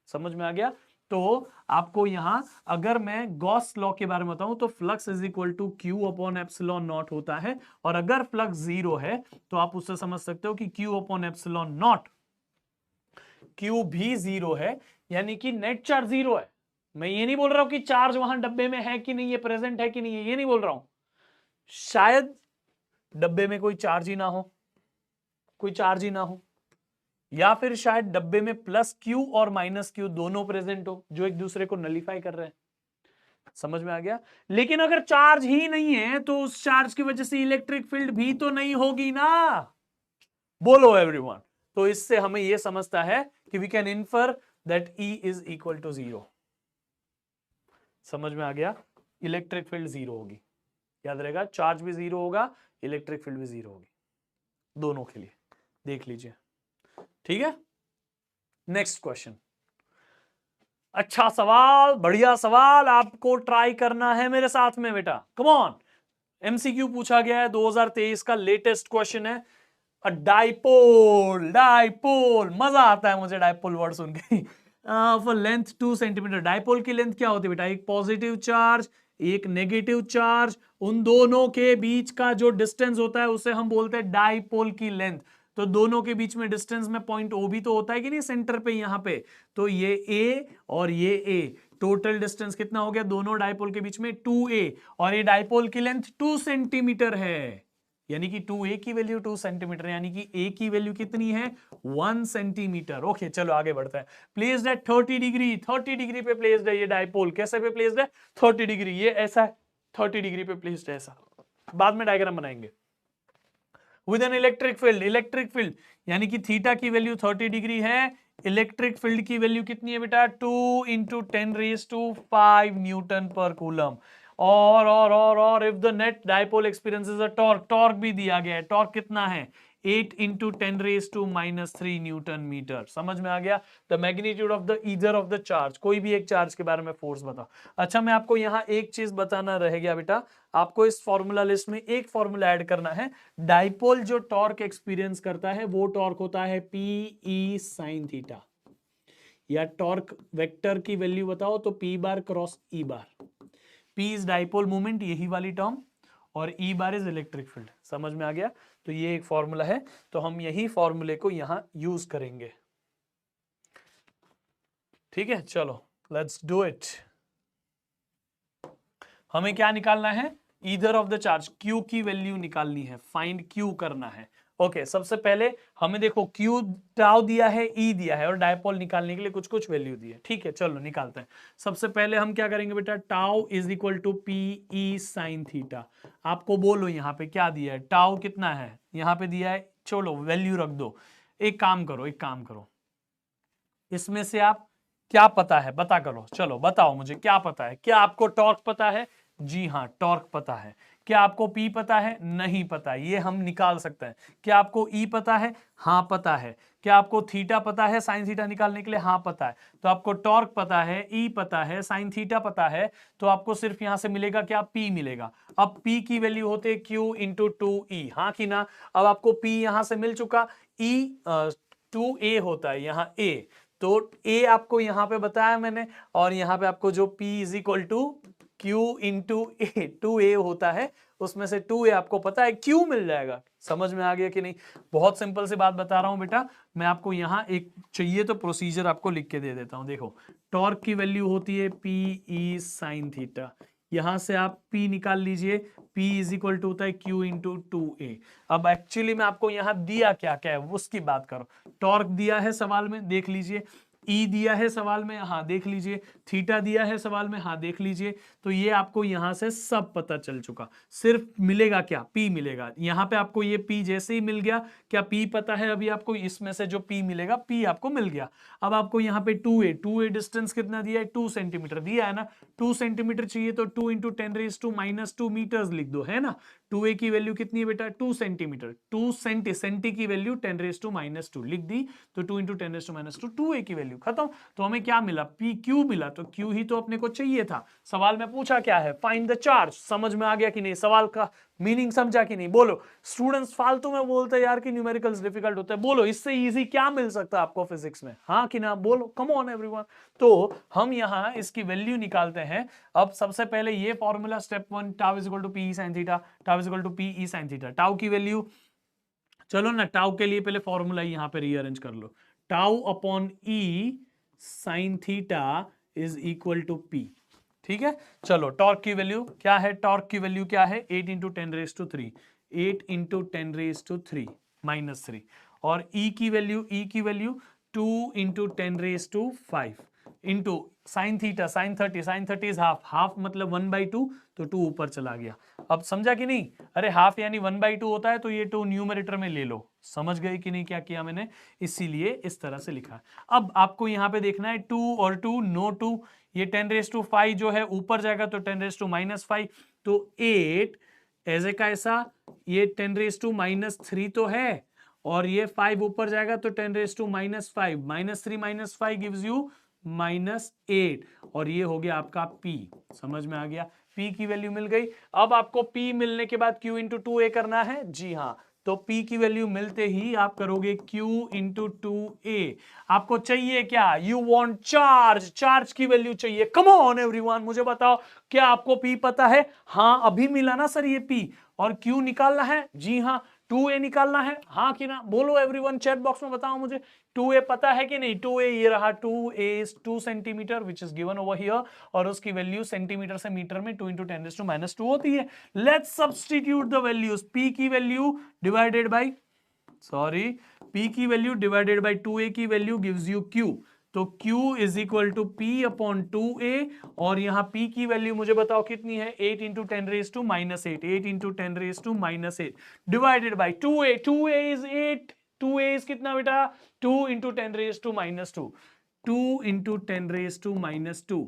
A: समझ में आ गया। तो आपको यहां अगर मैं गॉस लॉ के बारे में बताऊं तो flux is equal to Q upon epsilon naught होता है, और अगर फ्लक्स जीरो है तो आप उससे समझ सकते हो कि Q upon epsilon not, Q भी जीरो है, यानी कि नेट चार्ज जीरो है। मैं ये नहीं बोल रहा हूं कि चार्ज वहां डब्बे में है कि नहीं है, प्रेजेंट है कि नहीं है, ये नहीं बोल रहा हूं, शायद डब्बे में कोई चार्ज ही ना हो, कोई चार्ज ही ना हो, या फिर शायद डब्बे में प्लस क्यू और माइनस क्यू दोनों प्रेजेंट हो जो एक दूसरे को नलीफाई कर रहे हैं। समझ में आ गया। लेकिन अगर चार्ज ही नहीं है तो उस चार्ज की वजह से इलेक्ट्रिक फील्ड भी तो नहीं होगी ना, बोलो एवरीवन। तो इससे हमें यह समझता है कि we can infer that E is equal to zero. समझ में आ गया, इलेक्ट्रिक फील्ड जीरो होगी, याद रहेगा, चार्ज भी जीरो होगा, इलेक्ट्रिक फील्ड भी जीरो होगी, दोनों के लिए देख लीजिए, ठीक है। नेक्स्ट क्वेश्चन, अच्छा सवाल, बढ़िया सवाल, आपको ट्राई करना है मेरे साथ में बेटा, कम ऑन। एमसीक्यू पूछा गया है, 2023 का लेटेस्ट क्वेश्चन है। डाइपोल, डाइपोल, मजा आता है मुझे डाइपोल वर्ड सुन के। Of length 2 centimetre. डायपोल की लेंथ क्या होती है बेटा? एक पॉजिटिव चार्ज, एक नेगेटिव चार्ज, उन दोनों के बीच का जो डिस्टेंस होता है उसे हम बोलते हैं डायपोल की लेंथ। तो दोनों के बीच में डिस्टेंस में पॉइंट ओ भी तो होता है कि नहीं सेंटर पे यहां पे, तो ये ए और ये ए, टोटल डिस्टेंस कितना हो गया दोनों डायपोल के बीच में? 2a, और ये डायपोल की लेंथ 2 सेंटीमीटर है, यानी कि 2a की वैल्यू 2 सेंटीमीटर, यानी कि a की वैल्यू कितनी है? 1 सेंटीमीटर। ओके चलो आगे बढ़ते हैं। प्लेस्ड एट 30 डिग्री, 30 डिग्री पे प्लेस्ड है ये डायपोल। कैसे पे प्लेस्ड है? 30 डिग्री, ये ऐसा है 30 डिग्री पे प्लेस्ड है ऐसा, बाद में डायग्राम बनाएंगे। With an electric field, electric field यानी कि थीटा की वैल्यू 30 डिग्री है, इलेक्ट्रिक फील्ड की वैल्यू कितनी है बेटा? 2 × 10⁵ न्यूटन पर कूलम। और if the net dipole experiences a torque, torque भी दिया गया है, टॉर्क कितना है? 8 × 10⁻³ न्यूटन मीटर। समझ में आ गया? The magnitude of the either of the charge, कोई भी एक चार्ज के बारे में फोर्स बताओ। अच्छा मैं आपको यहां एक चीज बताना रह गया बेटा, आपको इस फॉर्मूला लिस्ट में एक फॉर्मूला ऐड करना है। डायपोल जो टॉर्क एक्सपीरियंस करता है वो टॉर्क होता है Pe sin थीटा, या टॉर्क वेक्टर की वैल्यू बताओ तो P bar cross E bar. P is dipole moment, यही वाली टर्म, और E bar is electric field. समझ में आ गया? तो ये एक फॉर्मूला है, तो हम यही फॉर्मूले को यहां यूज करेंगे। ठीक है चलो लेट्स डू इट। हमें क्या निकालना है? Either of the charge, Q की वैल्यू निकालनी है, फाइंड Q करना है। ओके सबसे पहले हमें देखो Q टाउ दिया है, E दिया है, और डायपोल निकालने के लिए कुछ कुछ वैल्यू दी है। ठीक है चलो निकालते हैं। सबसे पहले हम क्या करेंगे बेटा? Tau is equal to Pe sin theta. आपको बोलो यहाँ पे क्या दिया है? टाउ कितना है यहाँ पे दिया है, चलो वैल्यू रख दो। एक काम करो, इसमें से आप क्या पता है बता करो, चलो बताओ मुझे क्या पता है। क्या आपको टॉर्क पता है? जी हाँ टॉर्क पता है। क्या आपको पी पता है? नहीं पता, ये हम निकाल सकते हैं। क्या आपको ई पता है? हाँ पता है। क्या आपको थीटा पता है साइन थीटा निकालने के लिए? हाँ पता है। तो आपको टॉर्क पता है, ई पता है, साइन थीटा पता है, तो आपको सिर्फ यहां से मिलेगा क्या? पी मिलेगा। अब पी की वैल्यू होते Q × 2E, हाँ कि ना? अब आपको पी यहां से मिल चुका, ई 2A होता है यहाँ A, तो A आपको यहां पे बताया मैंने, और यहां पे आपको जो P is equal to Q × A, 2A होता है, उसमें से 2A आपको पता है, Q मिल जाएगा। समझ में आ गया कि नहीं? बहुत सिंपल सी बात बता रहा हूं बेटा। मैं आपको यहां एक चाहिए तो प्रोसीजर आपको लिख के दे देता हूं। देखो टॉर्क की वैल्यू होती है Pe sin थीटा, यहां से आप P निकाल लीजिए, P इज इक्वल टू होता है Q × 2A। अब एक्चुअली में आपको यहां दिया क्या क्या है उसकी बात करो। टॉर्क दिया है सवाल में, देख लीजिए। ई दिया है सवाल में, हाँ देख लीजिए। थीटा दिया है सवाल में, हाँ देख लीजिए। तो ये आपको यहां से सब पता चल चुका। सिर्फ मिलेगा क्या? पी मिलेगा। यहां पे आपको ये पी जैसे ही मिल गया, क्या पी पता है? अभी आपको इसमें से जो पी मिलेगा, पी आपको मिल गया। अब आपको यहाँ पे 2A डिस्टेंस कितना दिया है? 2 सेंटीमीटर दिया है ना? 2 सेंटीमीटर चाहिए तो 2 × 10⁻² मीटर्स लिख दो, है ना? 2A की वैल्यू कितनी है बेटा? 2 सेंटीमीटर। 2 सेंटी की वैल्यू 10⁻² लिख दी, तो 2 × 10⁻², 2A की वैल्यू खत्म। तो हमें क्या मिला? पी क्यू मिला, तो क्यू ही तो अपने को चाहिए था। सवाल में पूछा क्या है? Find the charge. समझ में आ गया कि नहीं? सवाल का मीनिंग समझा कि नहीं? बोलो। स्टूडेंट्स फालतू में बोलते हैं यार कि न्यूमेरिकल्स डिफिकल्ट होते हैं। बोलो इससे इजी क्या मिल सकता है आपको फिजिक्स में? हाँ कि ना? बोलो, कम ऑन एवरीवन। तो हम यहां इसकी वैल्यू निकालते हैं। अब सबसे पहले ये formula step 1, tau is equal to Pe sin theta, tau is equal to Pe sin theta. Tau की वैल्यू, चलो ना टाउ के लिए पहले फॉर्मूला यहां पे रीअरेंज कर लो। Tau upon E sin theta is equal to P। ठीक है चलो टॉर्क की वैल्यू क्या है? टॉर्क की वैल्यू क्या है? 8 × 10⁻³ 8 × 10⁻³ और E की value 2 × 10⁵ into sine theta, sine 30 is half मतलब 1/2, तो 2 ऊपर चला गया। अब समझा कि नहीं? अरे हाफ यानी 1/2 होता है, तो ये 2 न्यूमरेटर में ले लो। समझ गए कि नहीं क्या किया मैंने? इसीलिए इस तरह से लिखा। अब आपको यहां पे देखना है 2 और 2 नो 2, ये 10⁵ जो है ऊपर जाएगा तो 10⁻⁻5, तो 8 ऐसे का ऐसा, ये 10⁻³ तो है, और ये 5 ऊपर जाएगा तो 10⁻⁻5, -3 - 5 गिव्स यू -8, और ये हो गया आपका P। समझ में आ गया? P की वैल्यू मिल गई। अब आपको P मिलने के बाद Q × 2A करना है। जी हाँ, तो P की वैल्यू मिलते ही आप करोगे Q इंटू 2A। आपको चाहिए क्या? यू वॉन्ट चार्ज, चार्ज की वैल्यू चाहिए। कम ऑन एवरीवन, मुझे बताओ क्या आपको P पता है? हाँ अभी मिला ना सर ये P, और Q निकालना है। जी हाँ, 2A निकालना है, हाँ कि ना? बोलो एवरीवन, चैट बॉक्स में बताओ मुझे 2A पता है कि नहीं? 2A ये रहा, 2A is 2 centimetre which is given over here, और उसकी वैल्यू सेंटीमीटर से मीटर में 2 इंटू 10⁻² होती है। Let's substitute the values. P की value divided by, sorry, P की वैल्यू डिवाइडेड बाई 2A की वैल्यू गिव्स यू Q। तो Q is equal to P upon 2A, और यहां P की वैल्यू मुझे बताओ कितनी है? 8 into 10⁻⁸, 8 into 10⁻⁸ divided by 2A। 2A is 8, 2A is कितना बेटा? 2 इंटू 10⁻², 2 इंटू 10⁻²।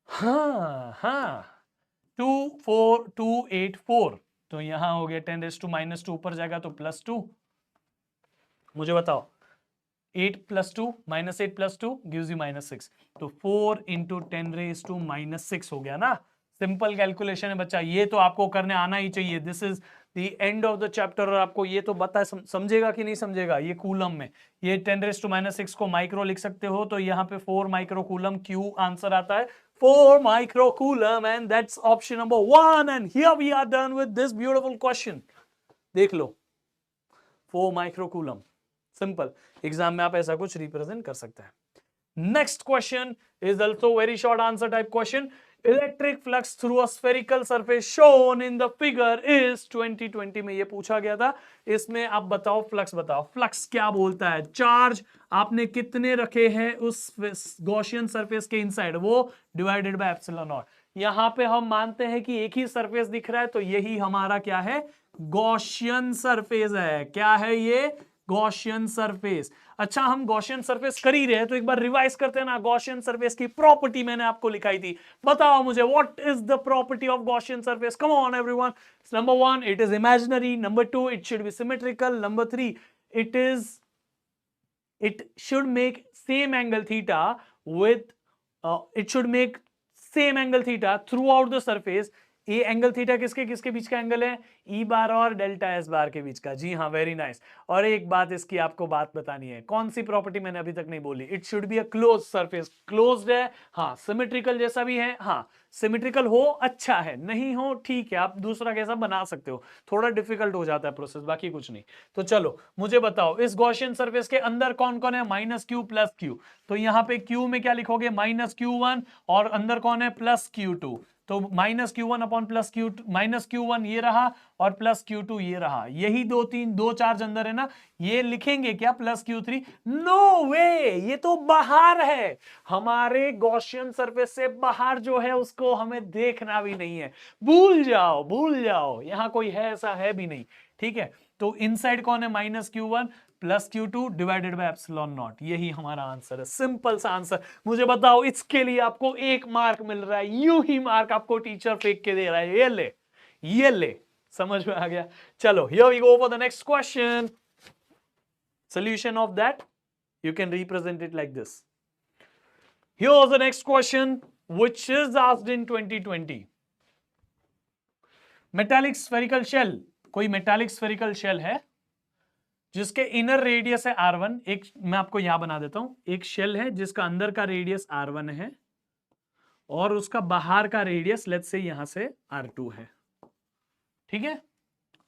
A: हाँ 24284, तो यहां हो गया 10⁻² ऊपर जाएगा तो +2। मुझे बताओ 8 + 2 -8 + 2 gives you -6, तो 4 इंटू 10⁻⁻6 हो गया ना। सिंपल कैलकुलेशन है बच्चा, ये तो आपको करने आना ही चाहिए। This is the end of the chapter, और आपको ये तो बता समझेगा कि नहीं समझेगा? ये कूलम में, ये 10⁻⁻6 को माइक्रो लिख सकते हो, तो यहाँ पे 4 माइक्रो कूलम Q आंसर आता है, 4 micro coulomb, and that's option number 1। And here we are done with this beautiful question. देख लो, 4 माइक्रो कूलम, सिंपल। एग्जाम में आप ऐसा कुछ रिप्रेजेंट कर सकते हैं। Next question is also very short answer type question. Electric flux through a spherical surface shown in the figure is 2020 में ये पूछा गया था। इसमें आप बताओ फ्लक्स, बताओ फ्लक्स क्या बोलता है? चार्ज आपने कितने रखे हैं उस गॉसियन सरफेस के इनसाइड, वो डिवाइडेड बाय एप्सिलॉन नॉट। यहां पे हम मानते हैं कि एक ही सरफेस दिख रहा है, तो यही हमारा क्या है? गॉसियन सरफेस है। क्या है ये? Gaussian surface. अच्छा, हम गॉसियन सरफेस कर ही रहे हैं, तो एक बार रिवाइज करते हैं ना। गॉसियन सरफेस की प्रॉपर्टी मैंने आपको लिखाई थी, बताओ मुझे what is the property of Gaussian surface? Come on everyone. Number 1, it is imaginary. Number 2, it should be symmetrical. Number 3, it should make same angle theta with it should make same angle theta throughout the surface। ये angle theta किसके किसके बीच का angle है? ई बार और delta S बार के बीच का। जी हाँ, very nice. और एक बात इसकी आपको बात बतानी है, कौन सी प्रॉपर्टी मैंने अभी तक नहीं बोली? It should be a close surface. Closed है, हाँ। सिमेट्रिकल जैसा भी है, हाँ। सिमेट्रिकल हो अच्छा है, नहीं हो ठीक है, आप दूसरा कैसा बना सकते हो। थोड़ा डिफिकल्ट हो जाता है प्रोसेस, बाकी कुछ नहीं। तो चलो मुझे बताओ, इस गॉसियन सरफेस के अंदर कौन कौन है? -q + q। तो यहां पे q में क्या लिखोगे? -q1, और अंदर कौन है? +q2। तो -q1 अपॉन -q1 ये रहा, और +q2 ये रहा। यही दो चार्ज अंदर है ना, ये लिखेंगे क्या +q3? नो वे, ये तो बाहर है। हमारे गॉसियन सरफेस से बाहर जो है उसको हमें देखना भी नहीं है। भूल जाओ भूल जाओ, यहां कोई है ऐसा है भी नहीं। ठीक है, तो इनसाइड कौन है? -q1 +q2 divided by epsilon not. यही हमारा आंसर है, सिंपल सा आंसर। मुझे बताओ, इसके लिए आपको 1 मार्क मिल रहा है, यूं ही मार्क आपको टीचर फेंक के दे रहा है। ये ले, समझ में आ गया? चलो, here we go for the next question. Solution of that, you can represent it like this. Here's the next question, which is asked in 2020. Metallic spherical shell, कोई metallic spherical shell है जिसके इनर रेडियस है R1। एक मैं आपको यहां बना देता हूं, एक शेल है जिसका अंदर का रेडियस R1 है, और उसका बाहर का रेडियस लेट्स से यहां से R2 है। ठीक है,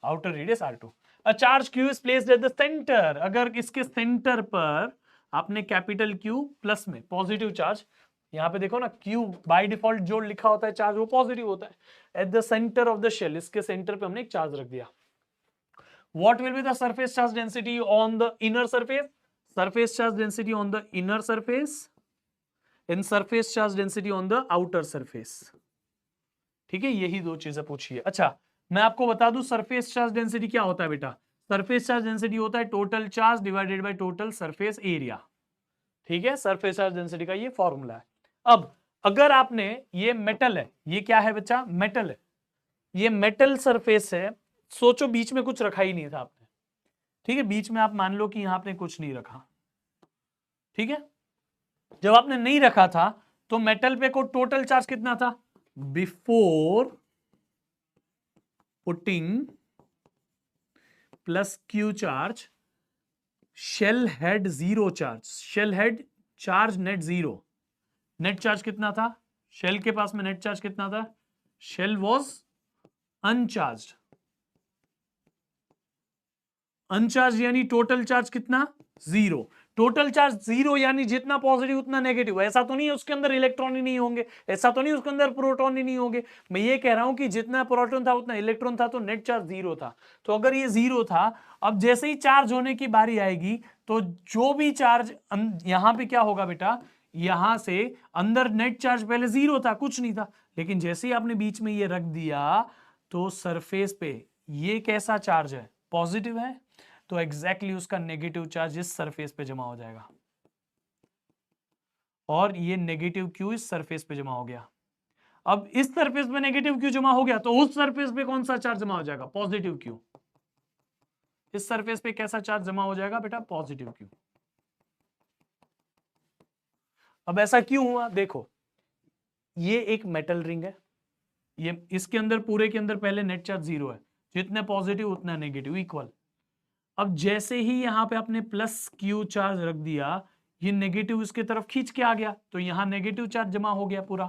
A: outer radius R2। A charge Q is placed at the centre. अगर इसके सेंटर पर आपने कैपिटल Q प्लस में पॉजिटिव चार्ज, यहां पे देखो ना, Q बाय डिफॉल्ट जो लिखा होता है चार्ज वो पॉजिटिव होता है। At the centre of the shell, इसके सेंटर पे हमने एक चार्ज रख दिया। What will be the surface charge density on the inner surface? Surface charge density on the inner surface and surface charge density on the outer surface। ठीक है, यही दो चीजें पूछी है। अच्छा, मैं आपको बता दूं सरफेस चार्ज डेंसिटी क्या होता है बेटा। सरफेस चार्ज डेंसिटी होता है total charge divided by total surface area. ठीक है, सरफेस चार्ज डेंसिटी का ये फॉर्मूला है। अब अगर आपने, ये मेटल है, ये क्या है बच्चा? मेटल है। ये मेटल सरफेस है, सोचो बीच में कुछ रखा ही नहीं था आपने। ठीक है, बीच में आप मान लो कि यहां आपने कुछ नहीं रखा। ठीक है, जब आपने नहीं रखा था तो मेटल पे को टोटल चार्ज कितना था? Before putting plus Q charge, shell had zero charge, shell had charge net zero. Net charge कितना था शेल के पास में? नेट चार्ज कितना था? Shell was अनचार्ज। अनचार्ज यानी टोटल चार्ज कितना? जीरो। टोटल चार्ज जीरो यानी जितना पॉजिटिव उतना नेगेटिव। ऐसा तो नहीं है उसके अंदर इलेक्ट्रॉन ही नहीं होंगे, ऐसा तो नहीं उसके अंदर प्रोटॉन ही नहीं होंगे। मैं ये कह रहा हूं कि जितना प्रोटॉन था उतना इलेक्ट्रॉन था, तो नेट चार्ज जीरो था। तो अगर ये जीरो था, अब जैसे ही चार्ज होने की बारी आएगी तो जो भी चार्ज यहां पे क्या होगा बेटा, यहां से अंदर नेट चार्ज पहले जीरो था, कुछ नहीं था, लेकिन जैसे ही आपने बीच में ये रख दिया तो सरफेस पे ये कैसा चार्ज है? पॉजिटिव है, तो एग्जैक्टली उसका नेगेटिव चार्ज इस सरफेस पे जमा हो जाएगा, और ये नेगेटिव क्यू इस सरफेस पे जमा हो गया। अब इस सरफेस पे नेगेटिव क्यू जमा हो गया तो उस सरफेस पे कौन सा चार्ज जमा हो जाएगा? Positive Q. इस सरफेस पे कैसा चार्ज जमा हो जाएगा बेटा? Positive Q. अब ऐसा क्यों हुआ? देखो, ये एक मेटल रिंग है, ये इसके अंदर पूरे के अंदर पहले नेट चार्ज जीरो है, जितने पॉजिटिव उतना नेगेटिव इक्वल। अब जैसे ही यहां पे आपने प्लस क्यू चार्ज रख दिया, ये नेगेटिव इसके तरफ खींच के आ गया, तो यहां नेगेटिव चार्ज जमा हो गया पूरा,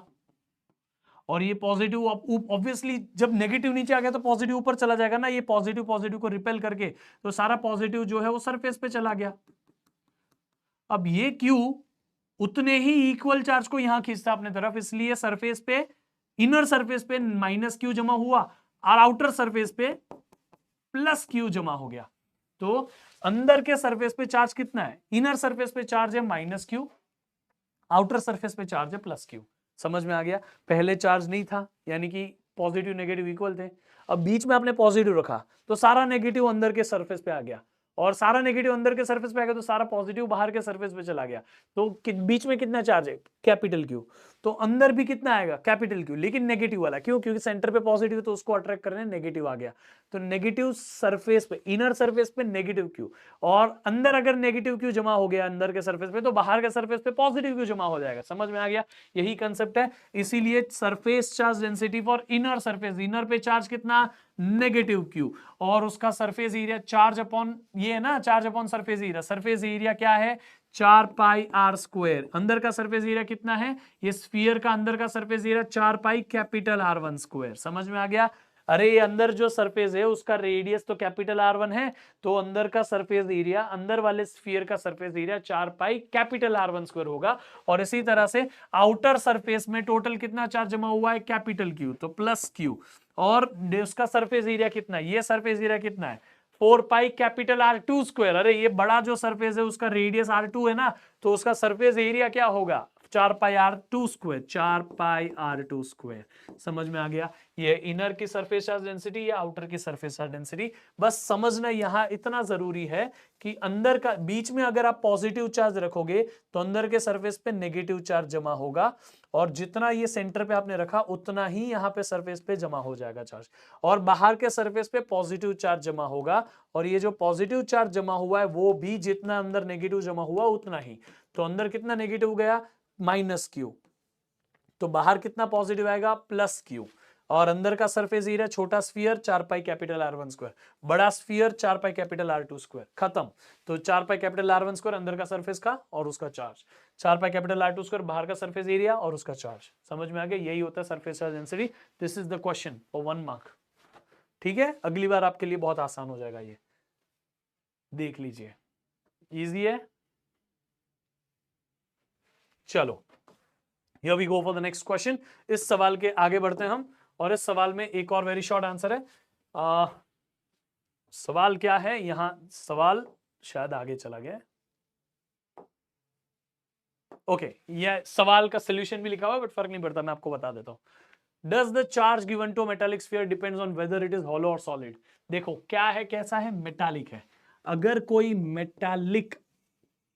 A: और ये पॉजिटिव ऑब्वियसली जब नेगेटिव नीचे आ गया तो पॉजिटिव ऊपर चला जाएगा ना, ये पॉजिटिव पॉजिटिव को रिपेल करके, तो सारा पॉजिटिव जो है वो सरफेस पे चला गया। अब ये क्यू उतने ही इक्वल चार्ज को यहां खींचता अपने तरफ, इसलिए सरफेस पे, इनर सरफेस पे माइनस क्यू जमा हुआ और आउटर सरफेस पे प्लस क्यू जमा हो गया। तो अंदर के सरफेस पे चार्ज कितना है? इनर सरफेस पे चार्ज है माइनस क्यू, आउटर सरफेस पे चार्ज है प्लस क्यू। समझ में आ गया? पहले चार्ज नहीं था, यानी कि पॉजिटिव नेगेटिव इक्वल थे, अब बीच में आपने पॉजिटिव रखा तो सारा नेगेटिव अंदर के सरफेस पे आ गया, और सारा नेगेटिव अंदर के सरफेस पे आ गया तो सारा पॉजिटिव बाहर के सरफेस पे चला गया। तो बीच में कितना चार्ज है? Capital Q. तो अंदर भी कितना आएगा? कैपिटल क्यू, लेकिन नेगेटिव वाला। क्यों? क्योंकि सेंटर पे पॉजिटिव है तो उसको अट्रैक्ट करने नेगेटिव आ गया, तो नेगेटिव सरफेस पे, इनर सरफेस पे नेगेटिव क्यू, और अंदर अगर नेगेटिव क्यू जमा हो गया अंदर के सरफेस पे, तो बाहर के सरफेस पे पॉजिटिव क्यू जमा हो जाएगा। समझ में आ गया? यही कंसेप्ट है। इसीलिए surface charge density for inner surface, inner पे चार्ज कितना? नेगेटिव क्यू, और उसका सरफेस एरिया चार्ज अपॉन, ये है ना charge upon surface area, surface area क्या है? 4 पाई आर स्क्वायर। अंदर का सरफेस एरिया कितना है? ये स्फीयर का अंदर का surface area 4 pi capital R1 square. समझ में आ गया? अरे ये अंदर जो सरफेस है उसका रेडियस तो कैपिटल R1 है, तो अंदर का सरफेस एरिया, अंदर वाले स्फीयर का surface area 4 pi capital R1 square होगा। और इसी तरह से आउटर सरफेस में टोटल कितना चार्ज जमा हुआ है? कैपिटल क्यू, तो प्लस क्यू, और उसका सरफेस एरिया कितना है? ये सरफेस एरिया कितना है? 4 पाई कैपिटल R2 स्क्वायर। अरे ये बड़ा जो सरफेस है उसका रेडियस R2 है ना, तो उसका सरफेस एरिया क्या होगा? 4 पाई R2 स्क्वायर, 4 पाई R2 स्क्वायर। समझ में आ गया? ये इनर की सरफेस चार्ज डेंसिटी या आउटर की सरफेस चार्ज डेंसिटी। बस समझना यहां इतना जरूरी है कि अंदर का, बीच में अगर आप पॉजिटिव चार्ज रखोगे तो अंदर के सरफेस पे नेगेटिव चार्ज जमा होगा, और जितना ये सेंटर पे आपने रखा उतना ही यहां पे सरफेस पे जमा हो जाएगा चार्ज, और बाहर के सरफेस पे पॉजिटिव चार्ज जमा होगा, और ये जो पॉजिटिव चार्ज जमा हुआ है वो भी जितना अंदर नेगेटिव जमा हुआ उतना ही। तो अंदर कितना नेगेटिव गया? माइनस क्यू, तो बाहर कितना पॉजिटिव आएगा? प्लस क्यू, और अंदर का सरफेस एरिया, छोटा sphere 4 pi capital R1 square, बड़ा sphere 4 pi capital R2 square, खत्म। तो 4 पाई कैपिटल R1 स्क्वायर अंदर का सरफेस का और उसका charge, 4 pi capital R2 square बाहर का सरफेस एरिया और उसका चार्ज। समझ में आ गया? यही होता है surface charge density. This is the question for 1 mark. ठीक है, अगली बार आपके लिए बहुत आसान हो जाएगा, ये देख लीजिए, इजी है। चलो, Here we go for the next question। इस सवाल के आगे बढ़ते हैं हम, और इस सवाल में एक और वेरी शॉर्ट आंसर है। सवाल क्या है? यहां सवाल शायद आगे चला गया। ओके, ये सवाल का सोल्यूशन भी लिखा हुआ है बट फर्क नहीं पड़ता, मैं आपको बता देता हूं। Does the charge given to a metallic sphere depends on whether it is hollow or solid? देखो क्या है, कैसा है? मेटालिक है। अगर कोई मेटालिक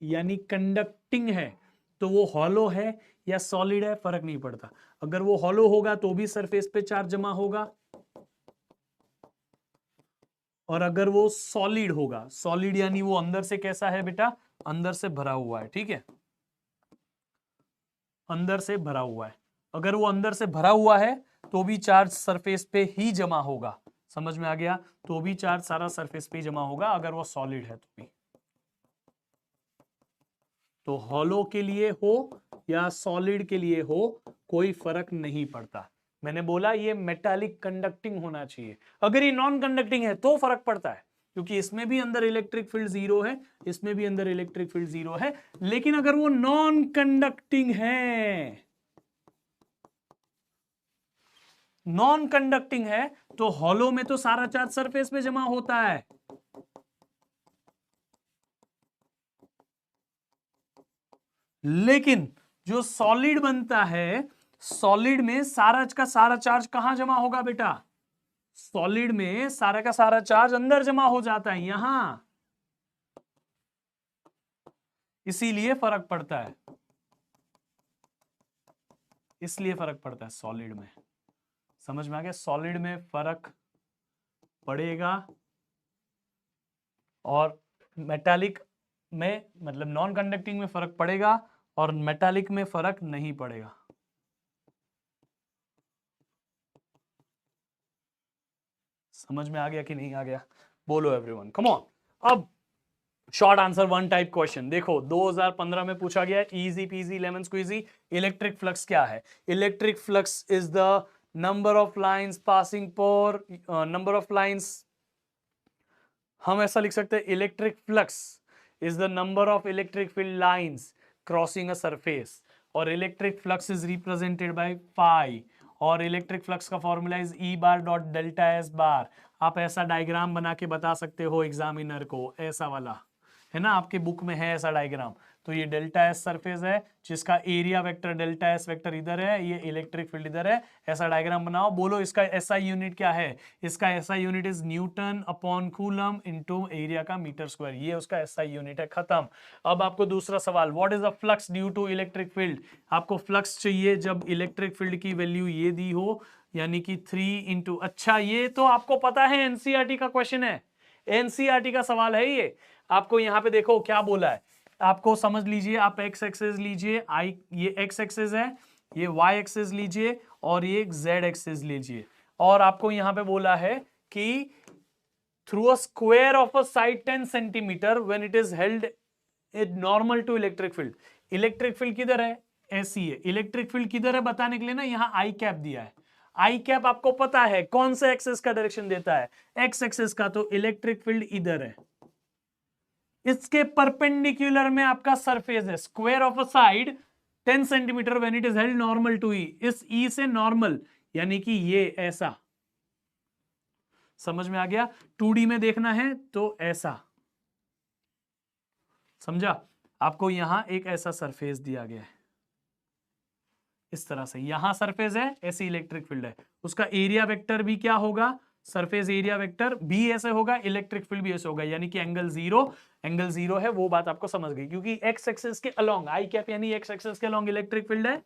A: यानी कंडक्टिंग है तो वो हॉलो है या सॉलिड है, फर्क नहीं पड़ता। अगर वो हॉलो होगा तो भी सरफेस पे चार्ज जमा होगा, और अगर वो सॉलिड होगा, सॉलिड यानी वो अंदर से कैसा है बेटा? अंदर से भरा हुआ है। ठीक है, अंदर से भरा हुआ है। अगर वो अंदर से भरा हुआ है तो भी चार्ज सरफेस पे ही जमा होगा। समझ में आ गया? तो भी चार्ज सारा सरफेस पे जमा होगा अगर वो सॉलिड है तो भी। तो हॉलो के लिए हो या सॉलिड के लिए हो कोई फर्क नहीं पड़ता। मैंने बोला ये मेटालिक कंडक्टिंग होना चाहिए। अगर ये नॉन कंडक्टिंग है तो फर्क पड़ता है, क्योंकि इसमें भी अंदर इलेक्ट्रिक फील्ड जीरो है, इसमें भी अंदर इलेक्ट्रिक फील्ड जीरो है। लेकिन अगर वो नॉन कंडक्टिंग है, नॉन कंडक्टिंग है, तो हॉलो में तो सारा चार्ज सरफेस पे जमा होता है। लेकिन जो सॉलिड बनता है, सॉलिड में सारा का सारा चार्ज कहां जमा होगा बेटा? सॉलिड में सारा का सारा चार्ज अंदर जमा हो जाता है, यहां। इसीलिए फर्क पड़ता है, इसलिए फर्क पड़ता है सॉलिड में। समझ में आ गया? सॉलिड में फर्क पड़ेगा और मेटालिक में, मतलब नॉन कंडक्टिंग में फर्क पड़ेगा और मेटालिक में फर्क नहीं पड़ेगा। समझ में आ गया कि नहीं आ गया? बोलो एवरीवन, कम ऑन। अब short answer one type question देखो, 2015 में पूछा गया, easy peasy lemon squeezy. Electric flux क्या है? Electric flux is the number of lines passing per number of lines. हम ऐसा लिख सकते हैं, electric flux is the number of electric field lines crossing a surface, और electric flux is represented by phi, और electric flux का formula is E bar dot delta S बार। आप ऐसा डायग्राम बना के बता सकते हो एग्जामिनर को, ऐसा वाला है ना, आपके बुक में है ऐसा डायग्राम। तो ये डेल्टा एस सरफेस है जिसका area vector delta S vector इधर है, ये इलेक्ट्रिक फील्ड इधर है। ऐसा डायग्राम बनाओ, बोलो इसका एसआई यूनिट क्या है? इसका SI unit is Newton upon coulomb into area का मीटर स्क्वायर, ये उसका एसआई यूनिट है, खत्म। अब आपको दूसरा सवाल, what is the flux due to electric field? आपको फ्लक्स चाहिए जब इलेक्ट्रिक फील्ड की वैल्यू ये दी हो, यानी कि 3 इंटू, अच्छा ये तो आपको पता है, एनसीईआरटी का क्वेश्चन है, एनसीईआरटी का सवाल है ये। आपको यहां पे देखो क्या बोला है, आपको समझ लीजिए, आप एक्स एक्सेस लीजिए, आई ये एक्स एक्सेस है, ये वाई एक्सेस लीजिए, और ये जेड एक्सेस लीजिए, और आपको यहां पे बोला है कि through a square of a side 10 centimetre when it is held it normal to electric field. Electric field किधर है? ऐसी है। इलेक्ट्रिक फील्ड किधर है बताने के लिए ना यहां आई कैप दिया है। आई कैप आपको पता है कौन से एक्सेस का डायरेक्शन देता है? एक्स एक्सेस का। तो इलेक्ट्रिक फील्ड इधर है, इसके परपेंडिकुलर में आपका सरफेस है, square of a side 10 centimetre when it is held normal to E, इस ई से नॉर्मल, यानी कि ये ऐसा। समझ में आ गया? 2D में देखना है तो ऐसा, समझा? आपको यहां एक ऐसा सरफेस दिया गया है, इस तरह से यहां सरफेस है, ऐसी इलेक्ट्रिक फील्ड है, उसका एरिया वेक्टर भी क्या होगा? सरफेस एरिया वेक्टर भी ऐसे होगा, इलेक्ट्रिक फील्ड भी ऐसे होगा, यानी कि एंगल जीरो है। वो बात आपको समझ गई, क्योंकि एक्स एक्सिस के अलोंग आई कैप यानी एक्स एक्सिस के अलोंग इलेक्ट्रिक फील्ड है।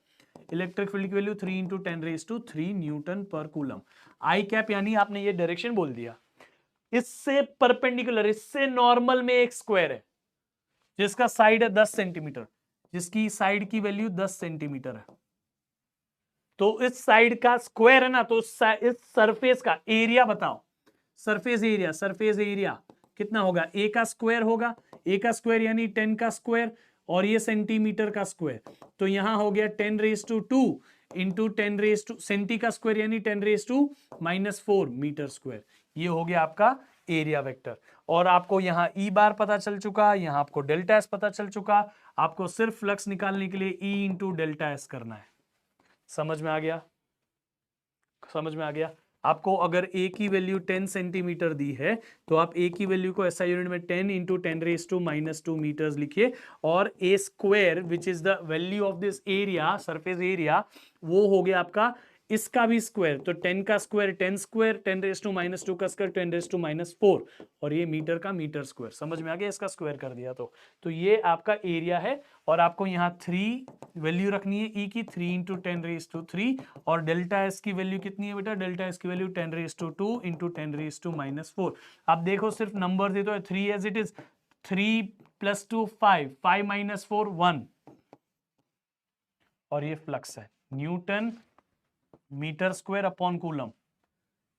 A: इलेक्ट्रिक फील्ड की वैल्यू 3 इंटू 10⁻³ न्यूटन पर कूलम। आई कैप यानी आपने ये डायरेक्शन बोल दिया, इससे परपेंडिकुलर, इससे नॉर्मल में एक स्क्वायर है जिसका साइड है 10 सेंटीमीटर, जिसकी साइड की वैल्यू 10 सेंटीमीटर है। तो इस साइड का स्क्वायर है ना, तो इस सरफेस का एरिया बताओ। सरफेस एरिया कितना होगा? ए का स्क्वायर होगा, ए का स्क्वायर यानी 10 का स्क्वायर, और ये सेंटीमीटर का स्क्वायर, तो यहां हो गया 10⁻² इंटू 10⁻, सेंटी का स्क्वायर यानी 10⁻⁻⁴ मीटर स्क्वायर। ये हो गया आपका एरिया वेक्टर। और आपको यहां ई बार पता चल चुका, यहां आपको डेल्टा एस पता चल चुका, आपको सिर्फ फ्लक्स निकालने के लिए ई इंटू डेल्टा एस करना है। समझ में आ गया? समझ में आ गया? आपको अगर ए की वैल्यू 10 सेंटीमीटर दी है तो आप ए की वैल्यू को ऐसा यूनिट में 10 इंटू 10⁻⁻² मीटर्स लिखिए, और A square which is the value of this area, surface area, वो हो गया आपका इसका भी स्क्वायर, तो 10 का स्क्वायर 10 स्क्वायर, 10⁻² का स्क्वायर 10⁻⁴, और ये मीटर का मीटर स्क्वायर। समझ में आ गया? इसका स्क्वायर कर दिया तो ये आपका एरिया है। और आपको यहाँ 3 वैल्यू रखनी है ई की, 3 इंटू 10⁻³ और डेल्टा एस की वैल्यू कितनी है बेटा? डेल्टा एस की वैल्यू 10⁻² इंटू 10⁻⁻⁴। आप देखो सिर्फ नंबर दे दो, 3 एज इट इज, 3 + 2 5, 5 - 4 1, और ये फ्लक्स है newton metre square upon coulomb.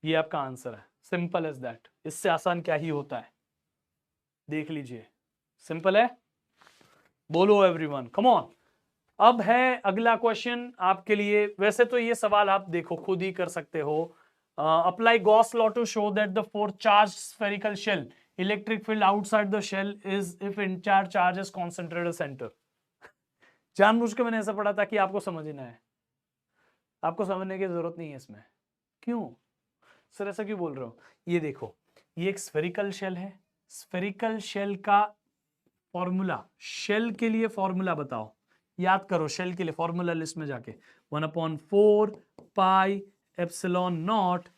A: ये आपका आंसर है। सिंपल एज दैट, इससे आसान क्या ही होता है, देख लीजिए, सिंपल है। बोलो एवरीवन, कम ऑन। अब है अगला क्वेश्चन आपके लिए। वैसे तो ये सवाल आप देखो खुद ही कर सकते हो। Apply Gauss law to show that the for charge spherical shell electric field outside the shell is if in charge charge is concentrated centre. जानबूझ के मैंने ऐसा पढ़ा था कि आपको समझना है, आपको समझने की जरूरत नहीं है इसमें। क्यों सर ऐसा क्यों बोल रहे हो? ये देखो, ये एक स्फेरिकल शेल है, स्फेरिकल शेल का फॉर्मूला, शेल के लिए फॉर्मूला बताओ, याद करो शेल के लिए फॉर्मूला लिस्ट में जाके 1/4 pi epsilon naught,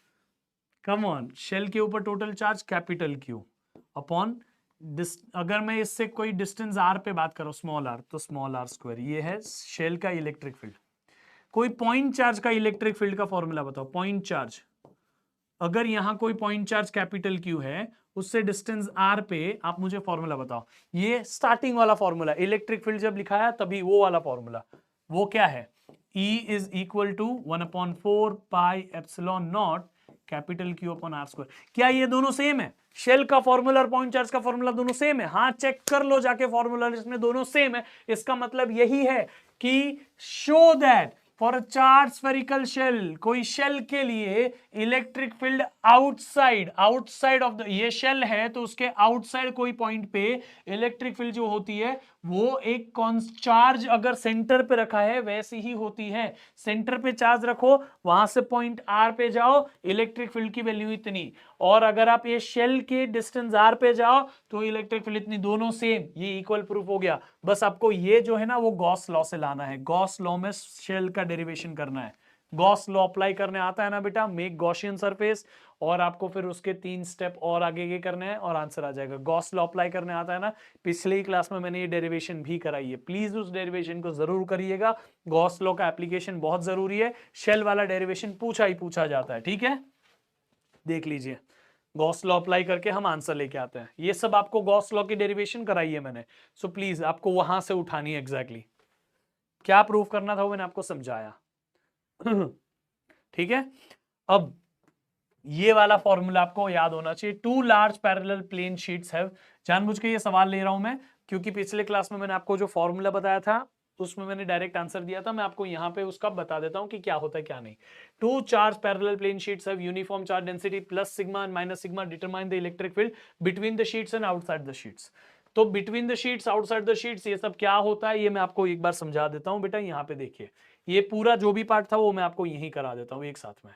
A: come on, shell के ऊपर total charge capital Q upon, अगर मैं इससे कोई डिस्टेंस आर पे बात करूं स्मॉल आर, तो स्मॉल आर स्क्वायर। ये है शेल का इलेक्ट्रिक फील्ड। कोई पॉइंट चार्ज का इलेक्ट्रिक फील्ड का फॉर्मूला बताओ, पॉइंट चार्ज, अगर यहां कोई पॉइंट चार्ज कैपिटल क्यू है, उससे डिस्टेंस आर पे आप मुझे फॉर्मूला बताओ। ये स्टार्टिंग वाला फॉर्मूला, इलेक्ट्रिक फील्ड जब लिखा है तभी वो वाला फॉर्मूला, वो क्या है? E is equal to 1/4 pi epsilon naught capital Q upon are square. क्या ये दोनों सेम है? शेल का फॉर्मूला और पॉइंट चार्ज का फॉर्मूला दोनों सेम है? हाँ, चेक कर लो जाके फॉर्मूला, इसमें दोनों सेम है। इसका मतलब यही है कि show that for a charge spherical shell, कोई शेल के लिए electric field outside of the, ये शेल है तो उसके आउटसाइड कोई पॉइंट पे इलेक्ट्रिक फील्ड जो होती है वो एक चार्ज अगर सेंटर पे रखा है वैसी ही होती है। सेंटर पे चार्ज रखो, वहां से पॉइंट आर पे जाओ, इलेक्ट्रिक फील्ड की वैल्यू इतनी, और अगर आप ये शेल के डिस्टेंस आर पे जाओ तो इलेक्ट्रिक फील्ड इतनी, दोनों सेम, ये इक्वल प्रूफ हो गया। बस आपको ये जो है ना वो गॉस लॉ से लाना है, गॉस लॉ में शेल का डेरिवेशन करना है। गॉस लॉ अप्लाई करने आता है ना बेटा, मेक गॉसियन सरफेस, और आपको फिर उसके 3 स्टेप और आगे के करने हैं और आंसर आ जाएगा। गॉस लॉ अप्लाई करने आता है ना, पिछली क्लास में मैंने ये डेरिवेशन भी कराई है, प्लीज उस डेरिवेशन को जरूर करिएगा। गॉस लॉ का एप्लीकेशन बहुत जरूरी है, शेल वाला डेरिवेशन पूछा ही पूछा जाता है, ठीक है, देख लीजिए। गॉस लॉ अप्लाई करके हम आंसर लेके आते हैं। ये सब आपको गॉस लॉ की डेरिवेशन कराई है मैंने, सो प्लीज आपको वहां से उठानी है एग्जैक्टली। क्या प्रूफ करना था वो मैंने आपको समझाया। ठीक है, अब ये वाला फॉर्मूला आपको याद होना चाहिए। 2 large parallel plane sheets have, जानबूझ के ये सवाल ले रहा हूं मैं क्योंकि पिछले क्लास में मैंने आपको जो फॉर्मूला बताया था उसमें मैंने डायरेक्ट आंसर दिया था, मैं आपको यहां पे उसका बता देता हूं कि क्या होता है क्या नहीं। 2 charge parallel plane sheets have uniform charge density plus sigma and minus sigma determine the electric field between the sheets and outside the sheets. तो between the sheets, outside the sheets, ये सब क्या होता है ये मैं आपको एक बार समझा देता हूं बेटा। यहाँ पे देखिए, ये पूरा जो भी पार्ट था वो मैं आपको यही करा देता हूं एक साथ में,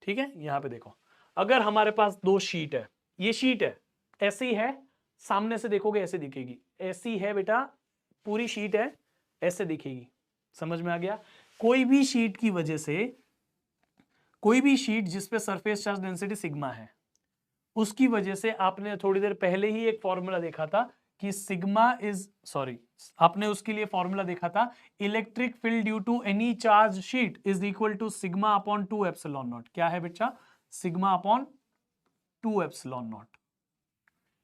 A: ठीक है। यहां पे देखो, अगर हमारे पास 2 शीट है, ये शीट है ऐसी है, सामने से देखोगे ऐसे दिखेगी, ऐसी है बेटा, पूरी शीट है ऐसे दिखेगी, समझ में आ गया। कोई भी शीट की वजह से, कोई भी शीट जिसपे सरफेस चार्ज डेंसिटी सिग्मा है, उसकी वजह से आपने थोड़ी देर पहले ही एक फॉर्मूला देखा था कि सिग्मा इज, सॉरी, आपने उसके लिए फॉर्मूला देखा था, electric field due to any charge sheet is equal to sigma upon 2 epsilon naught. क्या है बच्चा? सिग्मा अपॉन 2 एप्सिलॉन नॉट,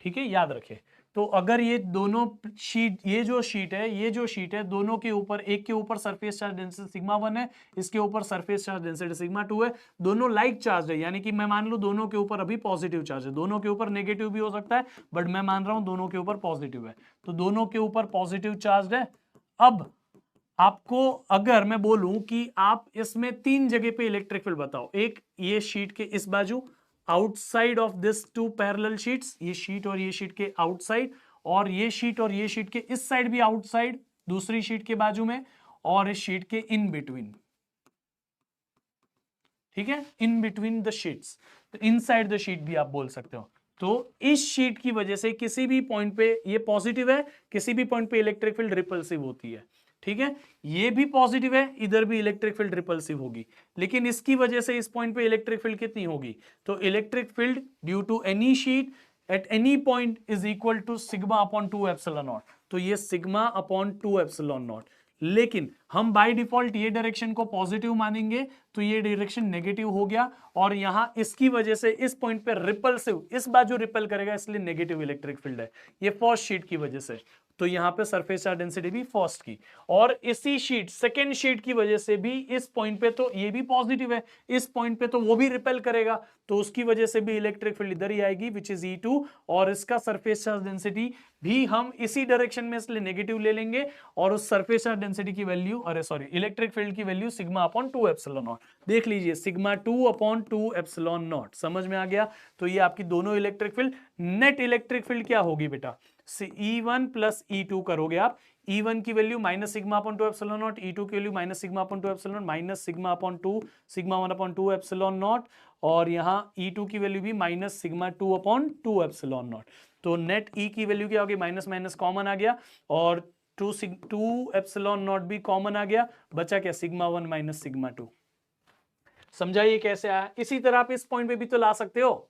A: ठीक है, याद रखे। तो अगर ये दोनों शीट, ये जो शीट है, ये जो शीट है, दोनों के ऊपर, एक के ऊपर सरफेस चार्ज डेंसिटी सिग्मा 1 है, इसके ऊपर सरफेस चार्ज डेंसिटी सिग्मा 2 है, दोनों लाइक चार्ज है, यानी कि मैं मान लूं दोनों के ऊपर अभी पॉजिटिव चार्ज है, दोनों के ऊपर नेगेटिव भी हो सकता है बट मैं मान रहा हूं दोनों के ऊपर पॉजिटिव है, तो दोनों के ऊपर पॉजिटिव चार्ज है। अब आपको अगर मैं बोलूं कि आप इसमें 3 जगह पे इलेक्ट्रिक फील्ड बताओ, एक ये शीट के इस बाजू, outside of this 2 parallel sheets, ये शीट और ये शीट के आउटसाइड, और ये शीट और ये शीट के इस साइड भी आउटसाइड दूसरी शीट के बाजू में, और इस शीट के इन बिटवीन, ठीक है, इन बिटवीन द शीट्स, तो इनसाइड द शीट भी आप बोल सकते हो। तो इस शीट की वजह से किसी भी पॉइंट पे ये पॉजिटिव है, किसी भी पॉइंट पे इलेक्ट्रिक फील्ड रिपल्सिव होती है, ठीक है, ये भी पॉजिटिव है, इधर भी इलेक्ट्रिक फील्ड रिपल्सिव होगी, लेकिन इसकी वजह से इस पॉइंट पे इलेक्ट्रिक फील्ड कितनी होगी? तो electric field due to any sheet at any point is equal to sigma upon 2 epsilon naught. तो ये सिग्मा अपॉन 2 एप्सिलॉन नॉट, लेकिन हम बाय डिफॉल्ट ये डायरेक्शन को पॉजिटिव मानेंगे तो ये डायरेक्शन नेगेटिव हो गया, और यहां इसकी वजह से इस पॉइंट पे रिपल्सिव, इस बाजू रिपेल करेगा इसलिए नेगेटिव इलेक्ट्रिक फील्ड है, ये फर्स्ट शीट की वजह से। तो यहां पे सरफेस चार्ज डेंसिटी भी फर्स्ट की, और इसी शीट सेकेंड शीट की वजह से भी इस पॉइंट पे तो ये भी पॉजिटिव है, इस पॉइंट पे तो वो भी रिपेल करेगा, तो उसकी वजह से भी इलेक्ट्रिक फील्ड इधर ही आएगी विच इज E2, और इसका सरफेस चार्ज डेंसिटी भी हम इसी डायरेक्शन में इसलिए नेगेटिव ले लेंगे, और उस सरफेस चार्ज डेंसिटी की वैल्यू, अरे सॉरी, इलेक्ट्रिक फील्ड की value sigma upon 2 epsilon not, देख लीजिए सिग्मा 2 अपॉन 2 एप्सिलॉन नॉट, समझ में आ गया। तो ये आपकी दोनों electric field, net electric field क्या होगी बेटा, E1 प्लस E2 करोगे आप, E1 की value minus sigma upon 2 epsilon not, E2 की value minus sigma upon 2 epsilon not, minus sigma upon 2 sigma 1 upon 2 epsilon naught, और यहाँ E2 की वैल्यू भी minus sigma 2 upon 2 epsilon naught. तो net E की वैल्यू क्या होगी, माइनस माइनस कॉमन आ गया, और 2 एप्सिलॉन नॉट भी कॉमन आ गया, बचा क्या, सिग्मा 1 माइनस सिग्मा 2। समझाइए कैसे आया। इसी तरह आप इस पॉइंट पे भी तो ला सकते हो,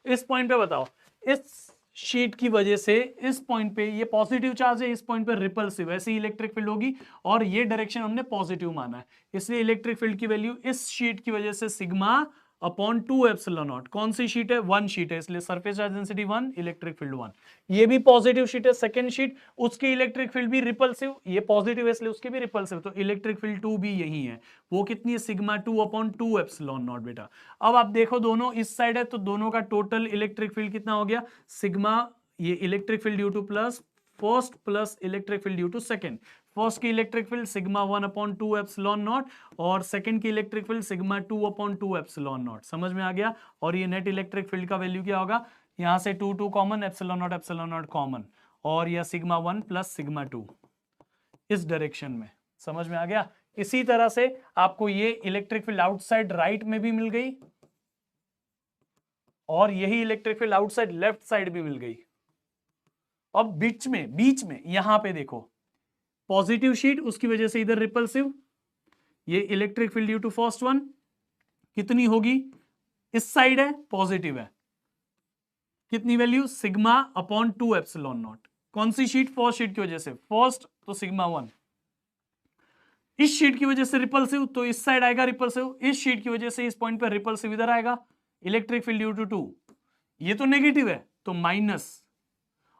A: इस पॉइंट पे बताओ, इस शीट की वजह से इस पॉइंट पे ये पॉजिटिव चार्ज है, इस पॉइंट पे रिपल्सिव, ऐसी इलेक्ट्रिक फील्ड होगी, और ये डायरेक्शन हमने पॉजिटिव माना है, इसलिए इलेक्ट्रिक फील्ड की वैल्यू इस शीट की वजह से सिग्मा अपॉन 2 एप्सिलॉन नॉट। कौन सी शीट है, 1 शीट है, इसलिए surface charge density 1, electric field 1। ये भी पॉजिटिव शीट है, सेकंड शीट, उसकी इलेक्ट्रिक फील्ड भी रिपल्सिव, ये पॉजिटिव है इसलिए उसके भी रिपल्सिव, तो इलेक्ट्रिक फील्ड 2 भी यही है, वो कितनी है, सिग्मा 2 अपॉन 2 एप्सिलॉन नॉट बेटा। अब आप देखो दोनों इस साइड है तो दोनों का टोटल इलेक्ट्रिक फील्ड कितना हो गया, सिग्मा, ये electric field due to plus first plus electric field due to second, first की electric field sigma 1 upon 2 epsilon naught, और सेकंड की electric field sigma 2 upon 2 epsilon naught, समझ में आ गया। और ये नेट इलेक्ट्रिक फील्ड का वैल्यू क्या होगा, यहां से 2 कॉमन, एप्सिलॉन नॉट कॉमन, और यह सिग्मा 1 प्लस सिग्मा 2 इस डायरेक्शन में, समझ में आ गया। इसी तरह से आपको ये इलेक्ट्रिक फील्ड आउटसाइड राइट में भी मिल गई, और यही electric field outside left side भी मिल गई। अब बीच में यहां पे देखो, पॉजिटिव शीट, उसकी वजह से इधर रिपल्सिव, ये electric field due to first one कितनी होगी, इस साइड है पॉजिटिव है, कितनी value, sigma upon 2 epsilon naught. कौन सी शीट, फर्स्ट शीट की वजह से, फर्स्ट तो सिग्मा 1, इस शीट की वजह से रिपल्सिव तो इस साइड आएगा रिपल्सिव, इस शीट की वजह से इस पॉइंट पर रिपल्सिव इधर आएगा, इलेक्ट्रिक फील्ड ड्यू टू 2, ये तो नेगेटिव है तो माइनस,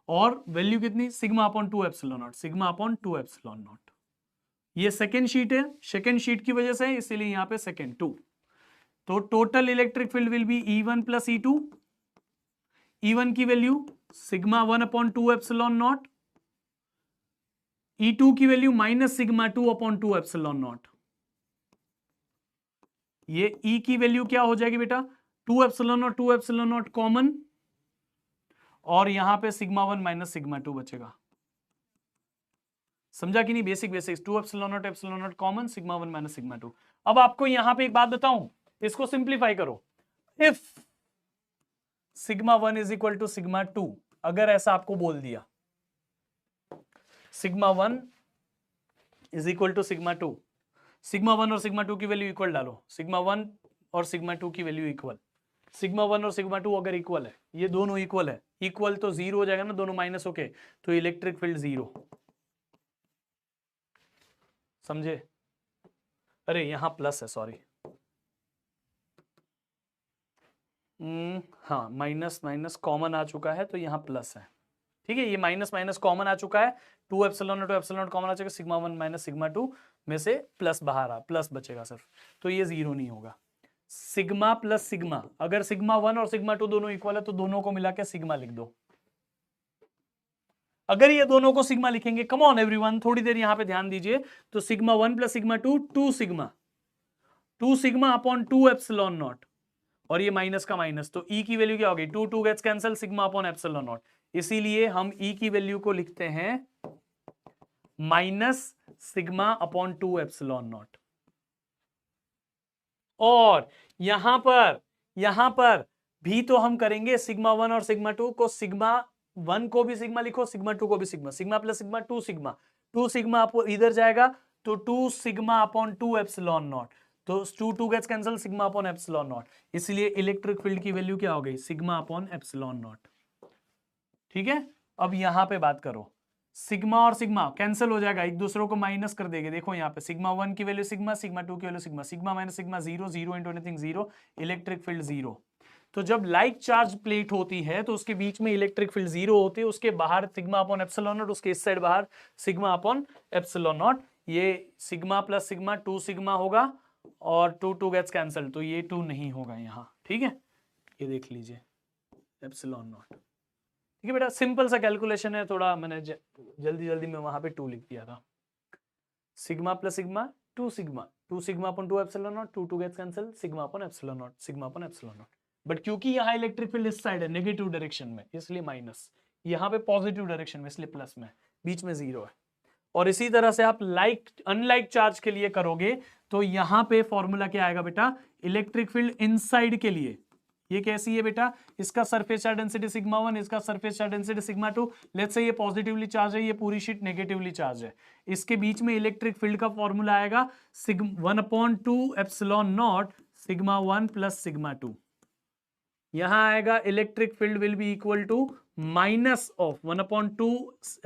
A: और वैल्यू कितनी, sigma upon 2 epsilon naught, sigma upon 2 epsilon not. ये सेकेंड शीट है, सेकेंड शीट की वजह से इसीलिए यहां पे सेकेंड 2, तो total electric field will B E1 plus E2, E1 की value sigma 1 upon 2 epsilon not, E2 की value minus sigma 2 upon 2 epsilon not. ये E की वैल्यू क्या हो जाएगी बेटा, 2 एप्सिलॉन नॉट कॉमन, और यहां पे सिग्मा 1 माइनस सिग्मा 2 बचेगा। समझा कि नहीं, basic 2 epsilon naught common, sigma 1 minus sigma 2। अब आपको यहां पे एक बात बताऊं, इसको सिंप्लीफाई करो, if sigma 1 is equal to sigma 2, अगर ऐसा आपको बोल दिया, sigma 1 is equal to sigma 2, sigma 1 और सिग्मा 2 की वैल्यू इक्वल डालो, सिग्मा 1 और सिग्मा 2 की वैल्यू इक्वल, सिग्मा 1 और सिग्मा 2 अगर इक्वल है, ये दोनों इक्वल है, इक्वल तो जीरो हो जाएगा ना, दोनों माइनस होके, तो इलेक्ट्रिक फील्ड जीरो, समझे, अरे यहां प्लस है, सॉरी, हाँ माइनस माइनस कॉमन आ चुका है तो यहां प्लस है, ठीक है, ये माइनस माइनस कॉमन आ चुका है, 2 एप्सिलॉन नॉट कॉमन आ चुका है, सिग्मा 1 माइनस सिग्मा 2 में से प्लस बाहर आ, प्लस बचेगा सिर्फ, तो ये जीरो नहीं होगा। सिग्मा प्लस सिग्मा, अगर सिग्मा 1 और सिग्मा 2 दोनों इक्वल है तो दोनों को मिला के सिग्मा लिख दो, अगर ये दोनों को सिग्मा लिखेंगे, कम ऑन एवरीवन थोड़ी देर यहां पे ध्यान दीजिए, तो sigma 1 plus sigma 2 2 sigma upon 2 epsilon naught, और ये माइनस का माइनस, तो E की वैल्यू क्या होगी, 2 gets cancel, sigma upon epsilon naught, इसीलिए हम E की वैल्यू को लिखते हैं minus sigma upon 2 epsilon naught. और यहां पर भी तो हम करेंगे सिग्मा 1 और सिग्मा 2 को, सिग्मा 1 को भी सिग्मा लिखो, सिग्मा 2 को भी sigma, sigma plus sigma 2 sigma इधर जाएगा तो 2 सिग्मा अपॉन 2 एप्सिलॉन नॉट, तो 2 gets cancel, sigma upon epsilon naught, इसलिए इलेक्ट्रिक फील्ड की वैल्यू क्या हो गई, सिग्मा अपॉन एप्सिलॉन नॉट। ठीक है, अब यहां पे बात करो,
B: सिग्मा और सिग्मा कैंसिल हो जाएगा, एक दूसरे को माइनस कर देंगे। देखो यहाँ पे सिग्मा 1 की वैल्यू सिग्मा, सिग्मा 2 की value sigma, sigma minus sigma 0, 0 into anything 0, electric field 0। तो जब लाइक चार्ज प्लेट होती है तो उसके बीच में इलेक्ट्रिक फील्ड 0 होती है, उसके बाहर सिग्मा अपॉन एप्सिलॉन नॉट, उसके इस साइड बाहर सिग्मा अपॉन एप्सिलॉन नॉट। ये सिग्मा प्लस सिग्मा 2 सिग्मा होगा और 2 2 गेट्स कैंसिल, तो ये 2 नहीं होगा यहाँ, ठीक है। ये देख लीजिए एप्सिलॉन नॉट, ठीक है बेटा, सिंपल सा कैलकुलेशन है, थोड़ा मैंने जल्दी जल्दी में वहां पे 2 लिख दिया था। Sigma plus sigma 2 sigma, 2 sigma upon 2 epsilon naught, 2 2 gets cancel, sigma upon epsilon naught, sigma upon epsilon naught. But क्योंकि यहाँ इलेक्ट्रिक फील्ड इस साइड है नेगेटिव डायरेक्शन में, इसलिए माइनस, यहाँ पे पॉजिटिव डायरेक्शन में इसलिए प्लस में, बीच में 0 है। और इसी तरह से आप लाइक अनलाइक चार्ज के लिए करोगे तो यहां पे फॉर्मूला क्या आएगा बेटा, इलेक्ट्रिक फील्ड इनसाइड के लिए ये कैसी है बेटा, इसका सरफेस चार्ज डेंसिटी सिग्मा 1, इसका surface charge density sigma 2। Let's say ये पॉजिटिवली चार्ज है, ये पूरी शीट नेगेटिवली चार्ज है, इसके बीच में इलेक्ट्रिक फील्ड का फॉर्मूला आएगा 1/2 epsilon naught sigma 1 plus sigma 2। यहां आएगा electric field will be equal to minus of 1/2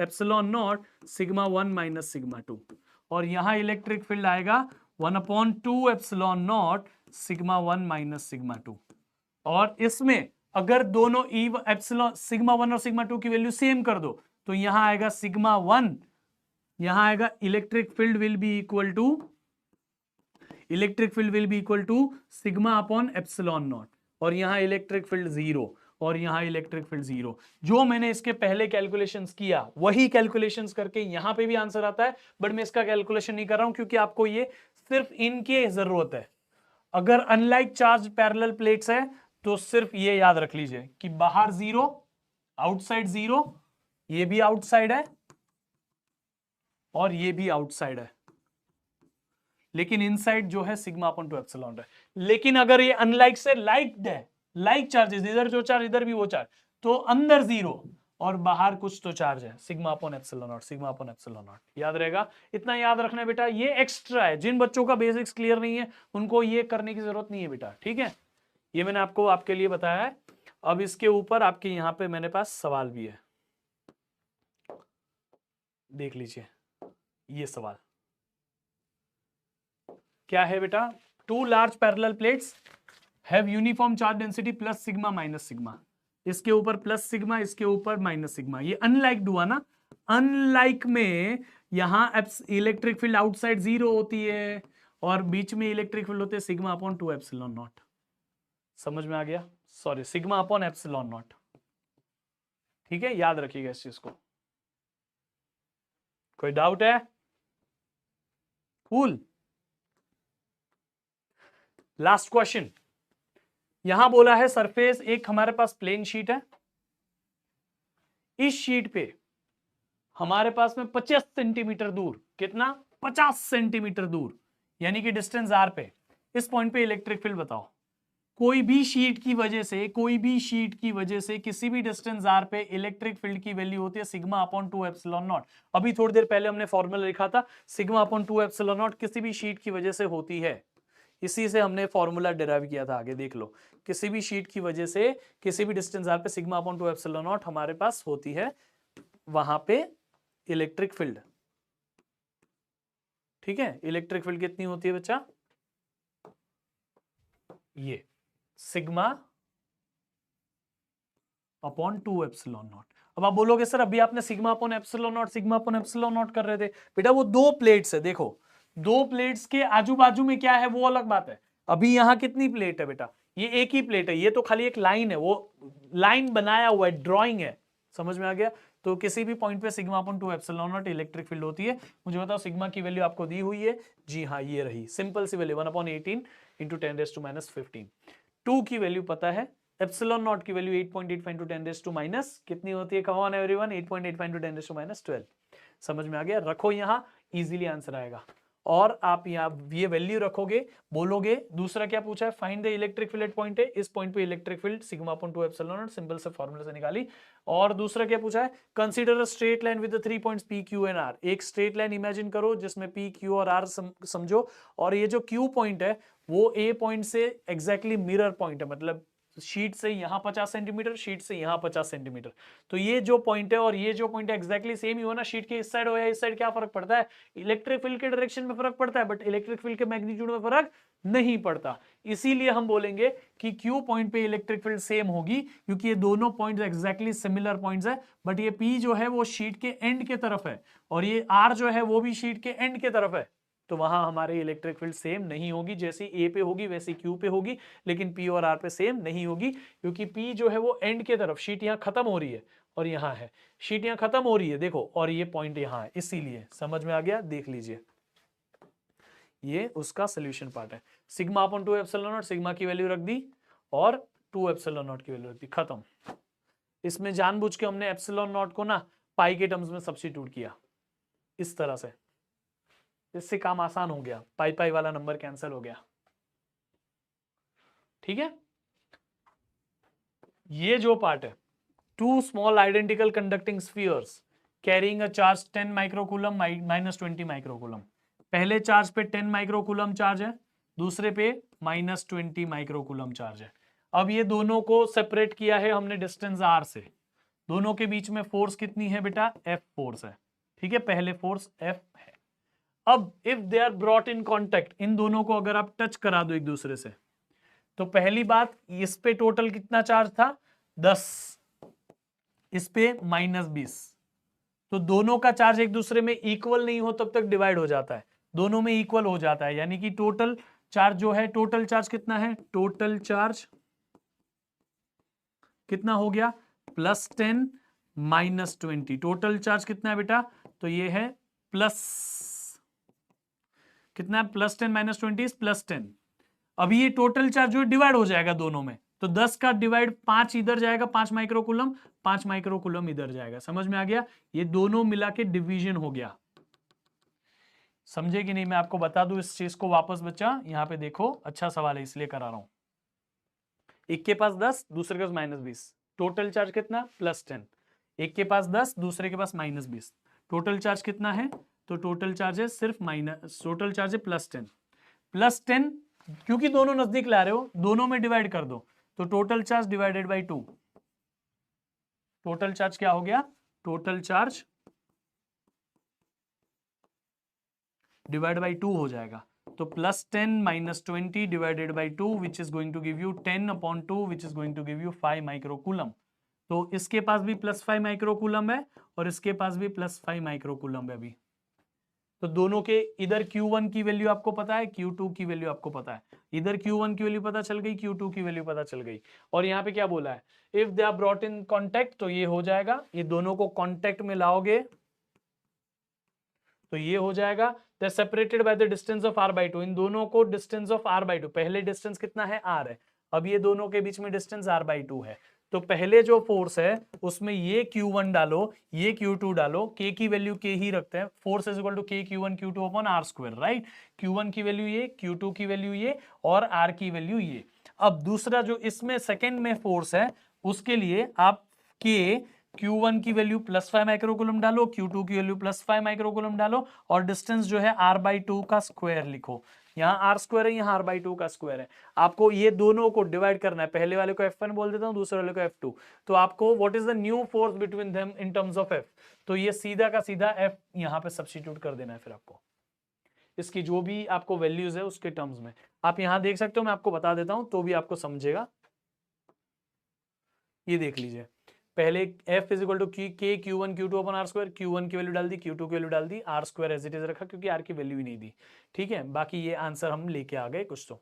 B: epsilon naught sigma 1 minus sigma 2, और यहां इलेक्ट्रिक फील्ड आएगा 1/2 epsilon naught sigma 1 minus sigma 2। और इसमें अगर दोनों एप्सिलॉन सिग्मा 1 और सिग्मा 2 की वैल्यू सेम कर दो तो यहां आएगा सिग्मा 1, यहां आएगा electric field will be equal to sigma upon epsilon naught, और यहां इलेक्ट्रिक फील्ड 0 और यहां इलेक्ट्रिक फील्ड 0। जो मैंने इसके पहले कैलकुलेशंस किया वही कैलकुलेशंस करके यहां पे भी आंसर आता है, बट मैं इसका कैलकुलेशन नहीं कर रहा हूं क्योंकि आपको ये सिर्फ इनके जरूरत है। अगर अनलाइक चार्ज पैरेलल प्लेट्स है तो सिर्फ ये याद रख लीजिए कि बाहर 0, आउटसाइड 0, ये भी आउटसाइड है और ये भी आउटसाइड है, लेकिन इनसाइड जो है सिग्मा अपॉन 2 एप्सिलॉन है। लेकिन अगर ये अनलाइक से लाइक्ड है, लाइक चार्जेस, इधर जो चार्ज इधर भी वो चार्ज, तो अंदर 0 और बाहर कुछ तो चार्ज है, sigma upon epsilon naught, sigma upon epsilon not. याद रहेगा, इतना याद रखना है बेटा, ये एक्स्ट्रा है, जिन बच्चों का बेसिक्स क्लियर नहीं है उनको ये करने की जरूरत नहीं है बेटा, ठीक है। ये मैंने आपको आपके लिए बताया है। अब इसके ऊपर आपके यहां पे मेरे पास सवाल भी है, देख लीजिए। ये सवाल क्या है बेटा, 2 large parallel plates have uniform charge density plus sigma minus sigma, इसके ऊपर प्लस सिग्मा, इसके ऊपर माइनस सिग्मा। ये अनलाइक हुआ ना, अनलाइक में यहां इलेक्ट्रिक फील्ड आउटसाइड 0 होती है और बीच में इलेक्ट्रिक फील्ड होते हैं सिग्मा अपॉन 2 एप्सिलॉन नॉट। समझ में आ गया, sorry sigma upon epsilon not, ठीक है, याद रखिएगा इस चीज को। कोई डाउट है? कूल। लास्ट क्वेश्चन, यहां बोला है सरफेस एक हमारे पास प्लेन शीट है, इस शीट पे हमारे पास में 50 सेंटीमीटर दूर, कितना, 50 सेंटीमीटर दूर, यानी कि डिस्टेंस r पे, इस पॉइंट पे इलेक्ट्रिक फील्ड बताओ। कोई भी शीट की वजह से किसी भी डिस्टेंस r पे इलेक्ट्रिक फील्ड की वैल्यू होती है सिग्मा अपॉन 2 एप्सिलॉन नॉट। अभी थोड़ी देर पहले हमने फॉर्मूला लिखा था, सिग्मा अपॉन 2 एप्सिलॉन नॉट किसी भी शीट की वजह से होती है, इसी से हमने फॉर्मूला डिराइव किया था, आगे देख लो। किसी भी शीट की वजह से किसी भी डिस्टेंस r पे सिग्मा अपॉन 2 एप्सिलॉन नॉट हमारे पास होती है, वहां पे इलेक्ट्रिक फील्ड, ठीक है। इलेक्ट्रिक फील्ड कितनी होती है बच्चा, ये सिग्मा अपॉन 2 एप्सिलॉन नॉट। अब आप बोलोगे सर अभी आपने सिग्मा अपॉन एप्सिलॉन नॉट कर रहे थे, बेटा वो 2 प्लेट्स है, देखो 2 प्लेट्स के आजू बाजू में क्या है वो अलग बात है। अभी यहां कितनी प्लेट है बेटा, ये एक ही प्लेट है, ये तो खाली एक लाइन है, वो लाइन बनाया हुआ है, ड्रॉइंग है, समझ में आ गया। तो किसी भी पॉइंट पे sigma upon 2 epsilon naught electric field होती है। मुझे बताओ सिग्मा की वैल्यू आपको दी हुई है, जी हाँ ये रही, सिंपल सी वैल्यू 1/18 इंटू 10⁻⁻15। 2 की वैल्यू पता है, एप्सिलॉन नॉट की वैल्यू 8.85 इंटू 10⁻⁻, कितनी होती है, कम ऑन एवरीवन, 8.85 इंटू 10⁻12। समझ में आ गया, रखो यहां, इजीली आंसर आएगा। और आप यहाँ ये वैल्यू रखोगे, बोलोगे दूसरा क्या पूछा है, find the electric field at point A, इस पॉइंट पे electric field sigma upon 2 epsilon naught, simple से फार्मूला से निकाली। और दूसरा क्या पूछा है, consider a straight line with the 3 points P Q and R. एक स्ट्रेट लाइन इमेजिन करो जिसमें पी क्यू और आर समझो, और ये जो क्यू पॉइंट है वो ए पॉइंट से एग्जैक्टली मिरर पॉइंट है, मतलब शीट से यहाँ 50 सेंटीमीटर, शीट से यहाँ 50 सेंटीमीटर। तो ये जो पॉइंट है और ये जो पॉइंट है एग्जैक्टली सेम ही हो ना, शीट के इस साइड हो या इस साइड, क्या फर्क पड़ता है? इलेक्ट्रिक फील्ड के डायरेक्शन में फर्क पड़ता है, बट इलेक्ट्रिक फील्ड के मैग्नीट्यूड में फर्क नहीं पड़ता। इसीलिए हम बोलेंगे कि क्यू पॉइंट पे इलेक्ट्रिक फील्ड सेम होगी, क्योंकि ये दोनों पॉइंट्स एग्जैक्टली सिमिलर पॉइंट्स है। बट ये पी जो है वो शीट के एंड के तरफ है और ये आर जो है वो भी शीट के एंड के तरफ है, तो वहां हमारी इलेक्ट्रिक फील्ड सेम नहीं होगी। जैसी ए पे होगी वैसी क्यू पे होगी, लेकिन पी और आर पे सेम नहीं होगी, क्योंकि पी जो है वो एंड के तरफ, शीट यहाँ खत्म हो रही है और यहाँ है, शीट यहाँ खत्म हो रही है देखो, और ये पॉइंट यहाँ है, इसीलिए। समझ में आ गया? देख लीजिए, ये उसका सोल्यूशन पार्ट है। Sigma upon 2 epsilon naught, sigma की वैल्यू रख दी और 2 एप्सिलॉन नॉट की वैल्यू रख दी, खत्म। इसमें जानबूझ के हमने एप्सिलॉन नॉट को ना पाई के टर्म्स में सब्स्टिट्यूट किया इस तरह से, इससे काम आसान हो गया, पाई पाई वाला नंबर कैंसिल हो गया। ठीक है, ये जो पार्ट है, 2 small identical conducting spheres carrying a charge 10 microcoulomb minus 20 microcoulomb. पहले चार्ज पे 10 माइक्रोकूलम चार्ज है, दूसरे पे माइनस 20 माइक्रोकूलम चार्ज है। अब ये दोनों को सेपरेट किया है हमने डिस्टेंस r से। दोनों के बीच में फोर्स कितनी है बेटा? F फोर्स है। ठीक है, पहले फोर्स F है। अब if they are brought in contact, इन दोनों को अगर आप टच करा दो एक दूसरे से, तो पहली बात, इस पे टोटल कितना चार्ज था? 10, इस पे माइनस 20। तो दोनों का चार्ज एक दूसरे में इक्वल नहीं हो तब तक डिवाइड हो जाता है, दोनों में इक्वल हो जाता है, यानी कि टोटल चार्ज जो है, टोटल चार्ज कितना है? टोटल चार्ज कितना हो गया? +10 -20। टोटल चार्ज कितना है बेटा? तो ये है प्लस कितना है? +10 - 20 +10। अभी ये टोटल चार्ज जो है डिवाइड हो जाएगा दोनों में, तो 10 का डिवाइड 5 इधर जाएगा, 5 माइक्रोकूलम, 5 माइक्रोकूलम इधर जाएगा। समझ में आ गया? ये दोनों मिला के डिवीजन हो गया। समझे कि नहीं? मैं आपको बता दूं इस चीज को वापस बच्चा, यहां पे देखो, अच्छा सवाल है इसलिए करा रहा हूं। एक के पास 10, दूसरे के पास -20, टोटल चार्ज कितना? +10। एक के पास 10, दूसरे के पास -20, टोटल चार्ज कितना है? तो टोटल चार्ज है सिर्फ टोटल चार्ज है +10। +10, क्योंकि दोनों नजदीक ला रहे हो, दोनों में डिवाइड कर दो, तो total charge divided by 2। Total charge क्या हो गया? टोटल चार्ज डिवाइड बाई 2 हो जाएगा। तो +10 - 20 divided by 2 which is going to give you 10/2 which is going to give you 5 microcoulomb. तो इसके पास भी +5 माइक्रोकूलम है और इसके पास भी +5 माइक्रोकूलम है अभी। तो दोनों के, इधर Q1 की वैल्यू आपको पता है, Q2 की वैल्यू आपको पता है, इधर Q1 की वैल्यू पता चल गई, Q2 की वैल्यू पता चल गई। और यहाँ पे क्या बोला है? If they are brought in contact, तो ये हो जाएगा, ये दोनों को कॉन्टेक्ट में लाओगे तो ये हो जाएगा, they are separated by the distance of r/2। इन दोनों को डिस्टेंस ऑफ r/2, पहले डिस्टेंस कितना है? r है, अब ये दोनों के बीच में डिस्टेंस r/2 है। तो पहले जो फोर्स है उसमें ये Q1 डालो, ये Q2 डालो, K की वैल्यू K ही रखते हैं, force is equal to K Q1 Q2 upon r², right? Q1 की वैल्यू ये, Q2 की वैल्यू ये और r की वैल्यू ये। अब दूसरा जो इसमें सेकेंड में फोर्स है, उसके लिए आप K Q1 की वैल्यू +5 माइक्रोकूलम डालो, Q2 की वैल्यू +5 माइक्रोकूलम डालो और डिस्टेंस जो है r/2 का स्क्वायर लिखो। यहाँ r² है, यहाँ r/2 का स्क्वायर है। आपको ये दोनों को डिवाइड करना है, पहले वाले को F1 बोल देता हूँ, दूसरे वाले को F2। तो आपको what is the new force between them in terms of F, तो ये सीधा का सीधा F यहाँ पे सब्स्टिट्यूट कर देना है। फिर आपको इसकी जो भी आपको वैल्यूज है उसके टर्म्स में आप यहाँ देख सकते हो, मैं आपको बता देता हूँ तो भी आपको समझेगा। ये देख लीजिए, पहले F is equal to K Q1 Q2 upon r², Q1 की वैल्यू डाल दी, Q2 की वैल्यू डाल दी, r² एज इट इज रखा क्योंकि r की वैल्यू ही नहीं दी। ठीक है, बाकी ये आंसर हम लेके आ गए कुछ। तो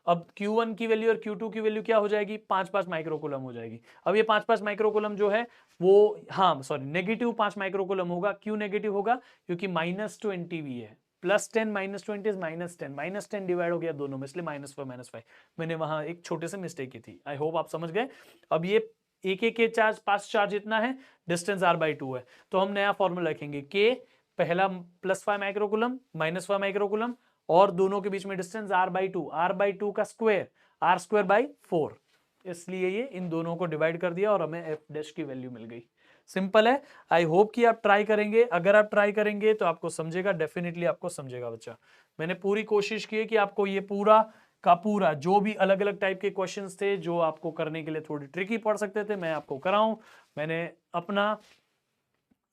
B: अब Q1 की वैल्यू और Q2 की वैल्यू क्या हो जाएगी? 5-5 माइक्रोकूलम हो जाएगी। अब ये 5-5 माइक्रोकूलम जो है वो, हाँ सॉरी, नेगेटिव 5 माइक्रोकूलम होगा। क्यों नेगेटिव होगा? क्योंकि -20 भी है, +10 - 20 इज -10, -10 डिवाइड हो गया दोनों में, इसलिए -4 - 5। मैंने वहां एक छोटे से मिस्टेक की थी, आई होप आप समझ गए। अब ये एक के चार्ज, 5 चार्ज इतना है, डिस्टेंस r/2 है, तो हम नया फॉर्मूला रखेंगे, K पहला +5 माइक्रोकूलम -5 माइक्रोकूलम और दोनों के बीच में डिस्टेंस r/2 का स्क्वायर, r²/4। इसलिए ये इन दोनों को डिवाइड कर दिया और हमें f' की वैल्यू मिल गई। सिंपल है। आई होप कि आप ट्राई करेंगे, अगर आप ट्राई करेंगे तो आपको समझेगा, डेफिनेटली आपको समझेगा बच्चा। मैंने पूरी कोशिश की है कि आपको ये पूरा का पूरा जो भी अलग अलग टाइप के क्वेश्चंस थे जो आपको करने के लिए थोड़ी ट्रिकी पड़ सकते थे, मैं आपको कराऊं। मैंने अपना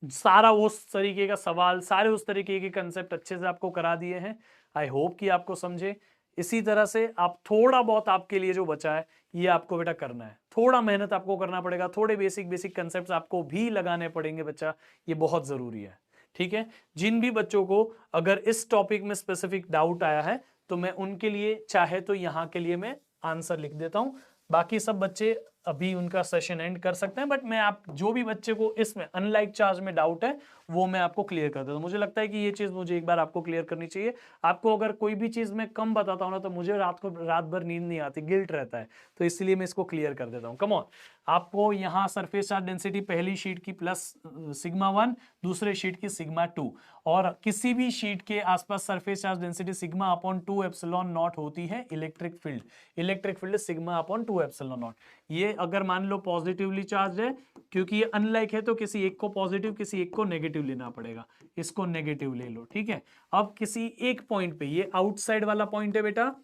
B: सारा उस तरीके का सवाल, सारे उस तरीके के कंसेप्ट अच्छे से आपको करा दिए हैं। आई होप कि आपको समझे। इसी तरह से आप थोड़ा बहुत आपके लिए जो बचा है ये आपको बेटा करना है, थोड़ा मेहनत आपको करना पड़ेगा, थोड़े बेसिक बेसिक कंसेप्ट्स आपको भी लगाने पड़ेंगे बच्चा, ये बहुत जरूरी है। ठीक है, जिन भी बच्चों को अगर इस टॉपिक में स्पेसिफिक डाउट आया है तो मैं उनके लिए चाहे तो यहाँ के लिए मैं आंसर लिख देता हूं, बाकी सब बच्चे अभी उनका सेशन एंड कर सकते हैं, बट मैं आप जो भी बच्चे को इसमें अनलाइक चार्ज में डाउट है वो मैं आपको क्लियर कर देता हूं। मुझे लगता है कि ये चीज मुझे एक बार आपको क्लियर करनी चाहिए। आपको अगर कोई भी चीज मैं कम बताता हूं ना तो मुझे रात भर नींद नहीं आती, गिल्ट रहता है, तो इसलिए मैं इसको क्लियर कर देता हूं। कम ऑन, आपको यहाँ सरफेस चार्ज डेंसिटी पहली शीट की प्लस सिग्मा 1, दूसरे शीट की सिग्मा 2, और किसी भी शीट के आसपास surface charge density sigma upon 2 epsilon not होती है electric field. Electric field sigma upon 2 epsilon not. ये अगर मान लो पॉजिटिवली चार्ज है, क्योंकि ये अनलाइक है तो किसी एक को पॉजिटिव किसी एक को नेगेटिव लेना पड़ेगा, इसको नेगेटिव ले लो। ठीक है, अब किसी एक पॉइंट पे, ये आउटसाइड वाला पॉइंट है बेटा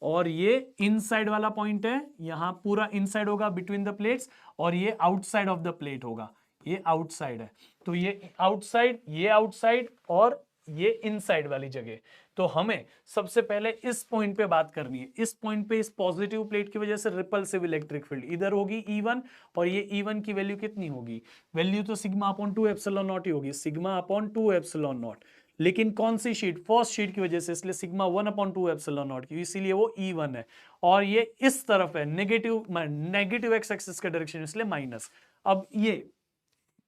B: और ये इनसाइड वाला पॉइंट है, यहां पूरा इनसाइड होगा बिटवीन द प्लेट्स, और ये आउटसाइड ऑफ द प्लेट होगा, ये आउटसाइड है। तो ये आउटसाइड और ये इनसाइड वाली जगह। तो हमें सबसे पहले इस पॉइंट पे बात करनी है। इस पॉइंट पे इस पॉजिटिव प्लेट की वजह से रिपल्सिव इलेक्ट्रिक फील्ड इधर होगी E1, और ये E1 की वैल्यू कितनी होगी? वैल्यू तो सिग्मा अपॉन 2 एप्सिलॉन नॉट ही होगी, सिग्मा अपॉन 2 एप्सिलॉन नॉट। लेकिन कौन सी शीट? फर्स्ट शीट की वजह से, इसलिए सिग्मा 1 अपॉन 2 एप्सिलॉन नॉट की, इसीलिए वो E1 है। और ये इस तरफ है, नेगेटिव एक्स एक्सिस का डायरेक्शन, इसलिए माइनस। अब ये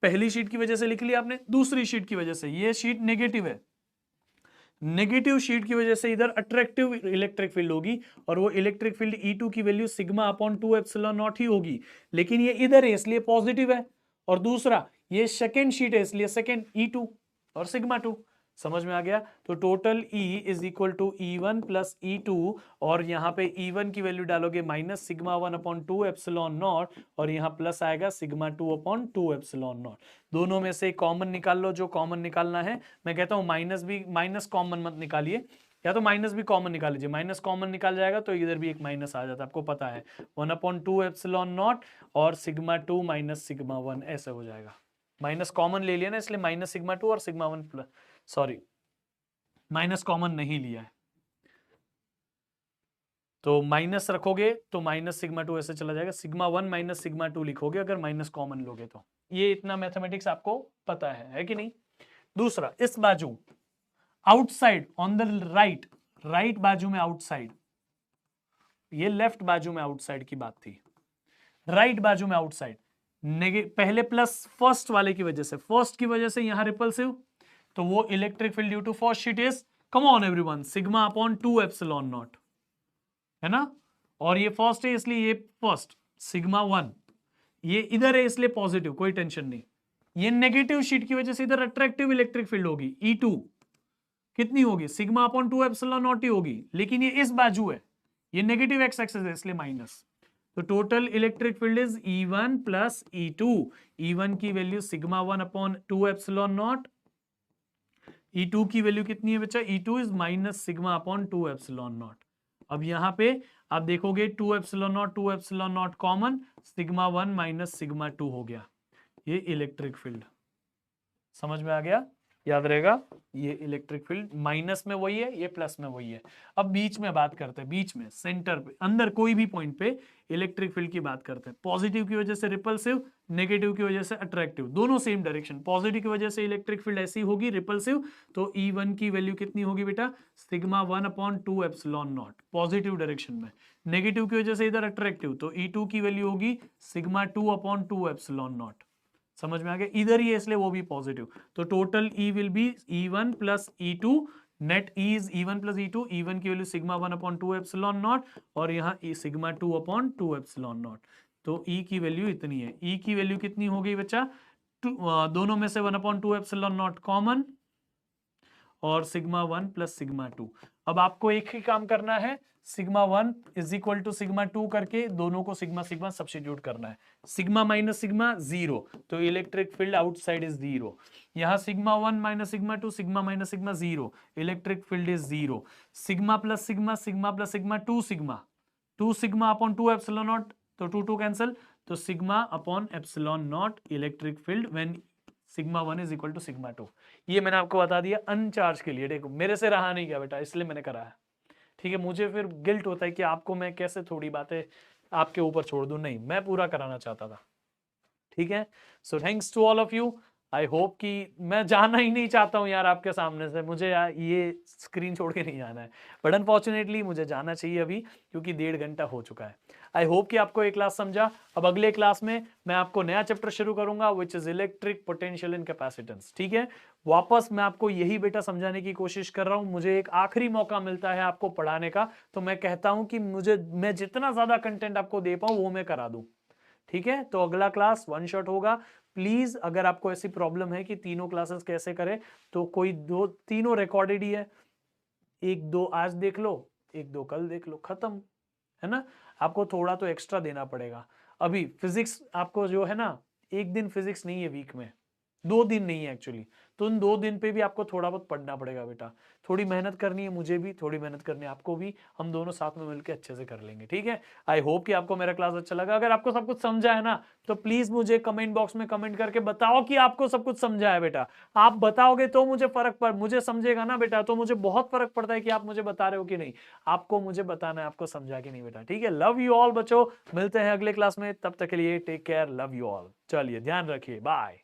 B: पहली शीट की वजह से लिख लिया आपने, दूसरी शीट की वजह से, ये शीट नेगेटिव है, नेगेटिव शीट की वजह से इधर अट्रैक्टिव इलेक्ट्रिक फील्ड होगी, और वो इलेक्ट्रिक फील्ड E2 की value sigma upon 2 epsilon not ही होगी। लेकिन ये इधर है इसलिए पॉजिटिव है, और दूसरा ये सेकेंड शीट है इसलिए सेकेंड E2 और सिग्मा 2। समझ में आ गया? तो total E is equal to E1 plus E2, और यहाँ पे E1 की वैल्यू डालोगे minus sigma 1 upon 2 epsilon naught, और यहाँ प्लस आएगा सिग्मा 2 अपॉन 2 एप्सिलॉन नॉट। दोनों में से कॉमन निकाल लो जो कॉमन निकालना है। मैं कहता हूँ माइनस कॉमन मत निकालिए, या तो माइनस भी कॉमन निकाल लीजिए, माइनस कॉमन निकाल जाएगा तो इधर भी एक माइनस आ जाता है, आपको पता है 1 अपॉन 2 एप्सिलॉन नॉट और सिग्मा 2 माइनस सिग्मा 1 ऐसे हो जाएगा। माइनस कॉमन ले लिया ना, इसलिए माइनस सिग्मा 2 और sigma 1 plus, sorry minus common नहीं लिया है, तो माइनस रखोगे तो माइनस सिग्मा 2 ऐसे चला जाएगा, सिग्मा 1 माइनस सिग्मा 2 लिखोगे अगर माइनस कॉमन लोगे तो। ये इतना मैथमेटिक्स आपको पता है कि नहीं? दूसरा, इस बाजू आउटसाइड ऑन द राइट बाजू में आउटसाइड, ये लेफ्ट बाजू में आउटसाइड की बात थी, राइट बाजू में आउटसाइड पहले प्लस फर्स्ट वाले की वजह से, फर्स्ट की वजह से यहां रिपल्सिव, तो वो electric field due to first sheet is, come on everyone, sigma upon 2 epsilon naught, है ना? और ये फर्स्ट है इसलिए ये फर्स्ट सिग्मा 1, ये इधर है इसलिए पॉजिटिव, कोई टेंशन नहीं। ये नेगेटिव शीट की वजह से इधर अट्रैक्टिव इलेक्ट्रिक फील्ड होगी, E2 कितनी होगी? सिग्मा अपॉन 2 एप्सिलॉन नॉट ही होगी, लेकिन ये इस बाजू है, ये नेगेटिव एक्स एक्सिस है इसलिए माइनस। तो total electric field is E1 plus E2। E1 की value sigma 1 upon 2 epsilon not, E2 की वैल्यू कितनी है बच्चा? E2 is minus sigma upon 2 epsilon not. अब यहां पे आप देखोगे 2 epsilon naught common, sigma 1 minus sigma 2 हो गया, ये इलेक्ट्रिक फील्ड। समझ में आ गया? याद रहेगा, ये इलेक्ट्रिक फील्ड माइनस में वही है, ये प्लस में वही है। अब बीच में बात करते हैं, बीच में सेंटर पे, अंदर कोई भी पॉइंट पे इलेक्ट्रिक फील्ड की बात करते हैं। पॉजिटिव की वजह से रिपल्सिव, नेगेटिव की वजह से अट्रैक्टिव, दोनों सेम डायरेक्शन। पॉजिटिव की वजह से इलेक्ट्रिक फील्ड ऐसी होगी रिपल्सिव, तो E1 की वैल्यू कितनी होगी बेटा? Sigma 1 upon 2 epsilon not, positive direction में। नेगेटिव की वजह से इधर अट्रैक्टिव, तो E2 की वैल्यू होगी सिग्मा 2 अपॉन 2 एप्सिलॉन नॉट। समझ में आ गया? इधर ही है इसलिए वो भी पॉजिटिव, तो total E will be E1 plus E2, net E is E1 plus E2, E1 की value sigma 1 upon 2 epsilon naught, और यहाँ सिग्मा 2 अपॉन 2 एप्सिलॉन नॉट। तो E की वैल्यू इतनी है। E की वैल्यू कितनी हो गई बच्चा? दोनों में से 1 अपॉन 2 एप्सिलॉन नॉट कॉमन, और सिग्मा 1 प्लस सिग्मा 2। अब आपको एक ही काम करना है, sigma 1 is equal to sigma 2 करके दोनों को सिग्मा सिग्मा सब्स्टिट्यूट करना है। सिग्मा माइनस सिग्मा 0, तो इलेक्ट्रिक फील्ड आउटसाइड इज 0। यहाँ sigma 1 minus sigma 2, sigma minus sigma 0, electric field is 0। Sigma plus sigma, sigma plus sigma 2 sigma, 2 sigma upon 2 epsilon naught, तो 2 2 cancel, तो sigma upon epsilon naught electric field when sigma 1 is equal to sigma 2। ये मैंने आपको बता दिया अनचार्ज के लिए। देखो मेरे से रहा नहीं गया बेटा, इसलिए मैंने करा है। ठीक है, मुझे फिर गिल्ट होता है कि आपको मैं कैसे थोड़ी बातें आपके ऊपर छोड़ दूं, नहीं मैं पूरा कराना चाहता था। ठीक है, so thanks to all of you. I hope कि मैं जाना ही नहीं चाहता हूँ यार आपके सामने से, मुझे यार ये स्क्रीन छोड़ के नहीं जाना है, बट अनफॉर्चुनेटली मुझे जाना चाहिए अभी क्योंकि 1.5 घंटा हो चुका है। आई होप कि आपको ये क्लास समझा। अब अगले क्लास में मैं आपको नया चैप्टर शुरू करूंगा which is electric potential in capacitance. ठीक है, वापस मैं आपको यही बेटा समझाने की कोशिश कर रहा हूं। मुझे एक आखिरी मौका मिलता है आपको पढ़ाने का, तो मैं कहता हूं कि मैं जितना ज्यादा कंटेंट आपको दे पाऊं वो मैं करा दूं। ठीक है, तो अगला क्लास 1 शॉट होगा। प्लीज अगर आपको ऐसी प्रॉब्लम है कि तीनों क्लासेस कैसे करें, तो कोई दो तीनों रिकॉर्डेड ही है, 1-2 आज देख लो, 1-2 कल देख लो, खत्म है ना। आपको थोड़ा तो एक्स्ट्रा देना पड़ेगा। अभी फिजिक्स आपको जो है ना, एक दिन फिजिक्स नहीं है वीक में, 2 दिन नहीं है एक्चुअली, तो उन 2 दिन पे भी आपको थोड़ा बहुत पढ़ना पड़ेगा बेटा। थोड़ी मेहनत करनी है मुझे भी, थोड़ी मेहनत करनी है आपको भी, हम दोनों साथ में मिलकर अच्छे से कर लेंगे। ठीक है, आई होप कि आपको मेरा क्लास अच्छा लगा। अगर आपको सब कुछ समझा है ना, तो प्लीज मुझे कमेंट बॉक्स में कमेंट करके बताओ कि आपको सब कुछ समझा है बेटा। आप बताओगे तो मुझे समझेगा ना बेटा, तो मुझे बहुत फर्क पड़ता है कि आप मुझे बता रहे हो कि नहीं। आपको मुझे बताना है आपको समझा कि नहीं बेटा। ठीक है, लव यू ऑल बच्चों, मिलते हैं अगले क्लास में, तब तक के लिए take care, love you all. चलिए ध्यान रखिए, बाय।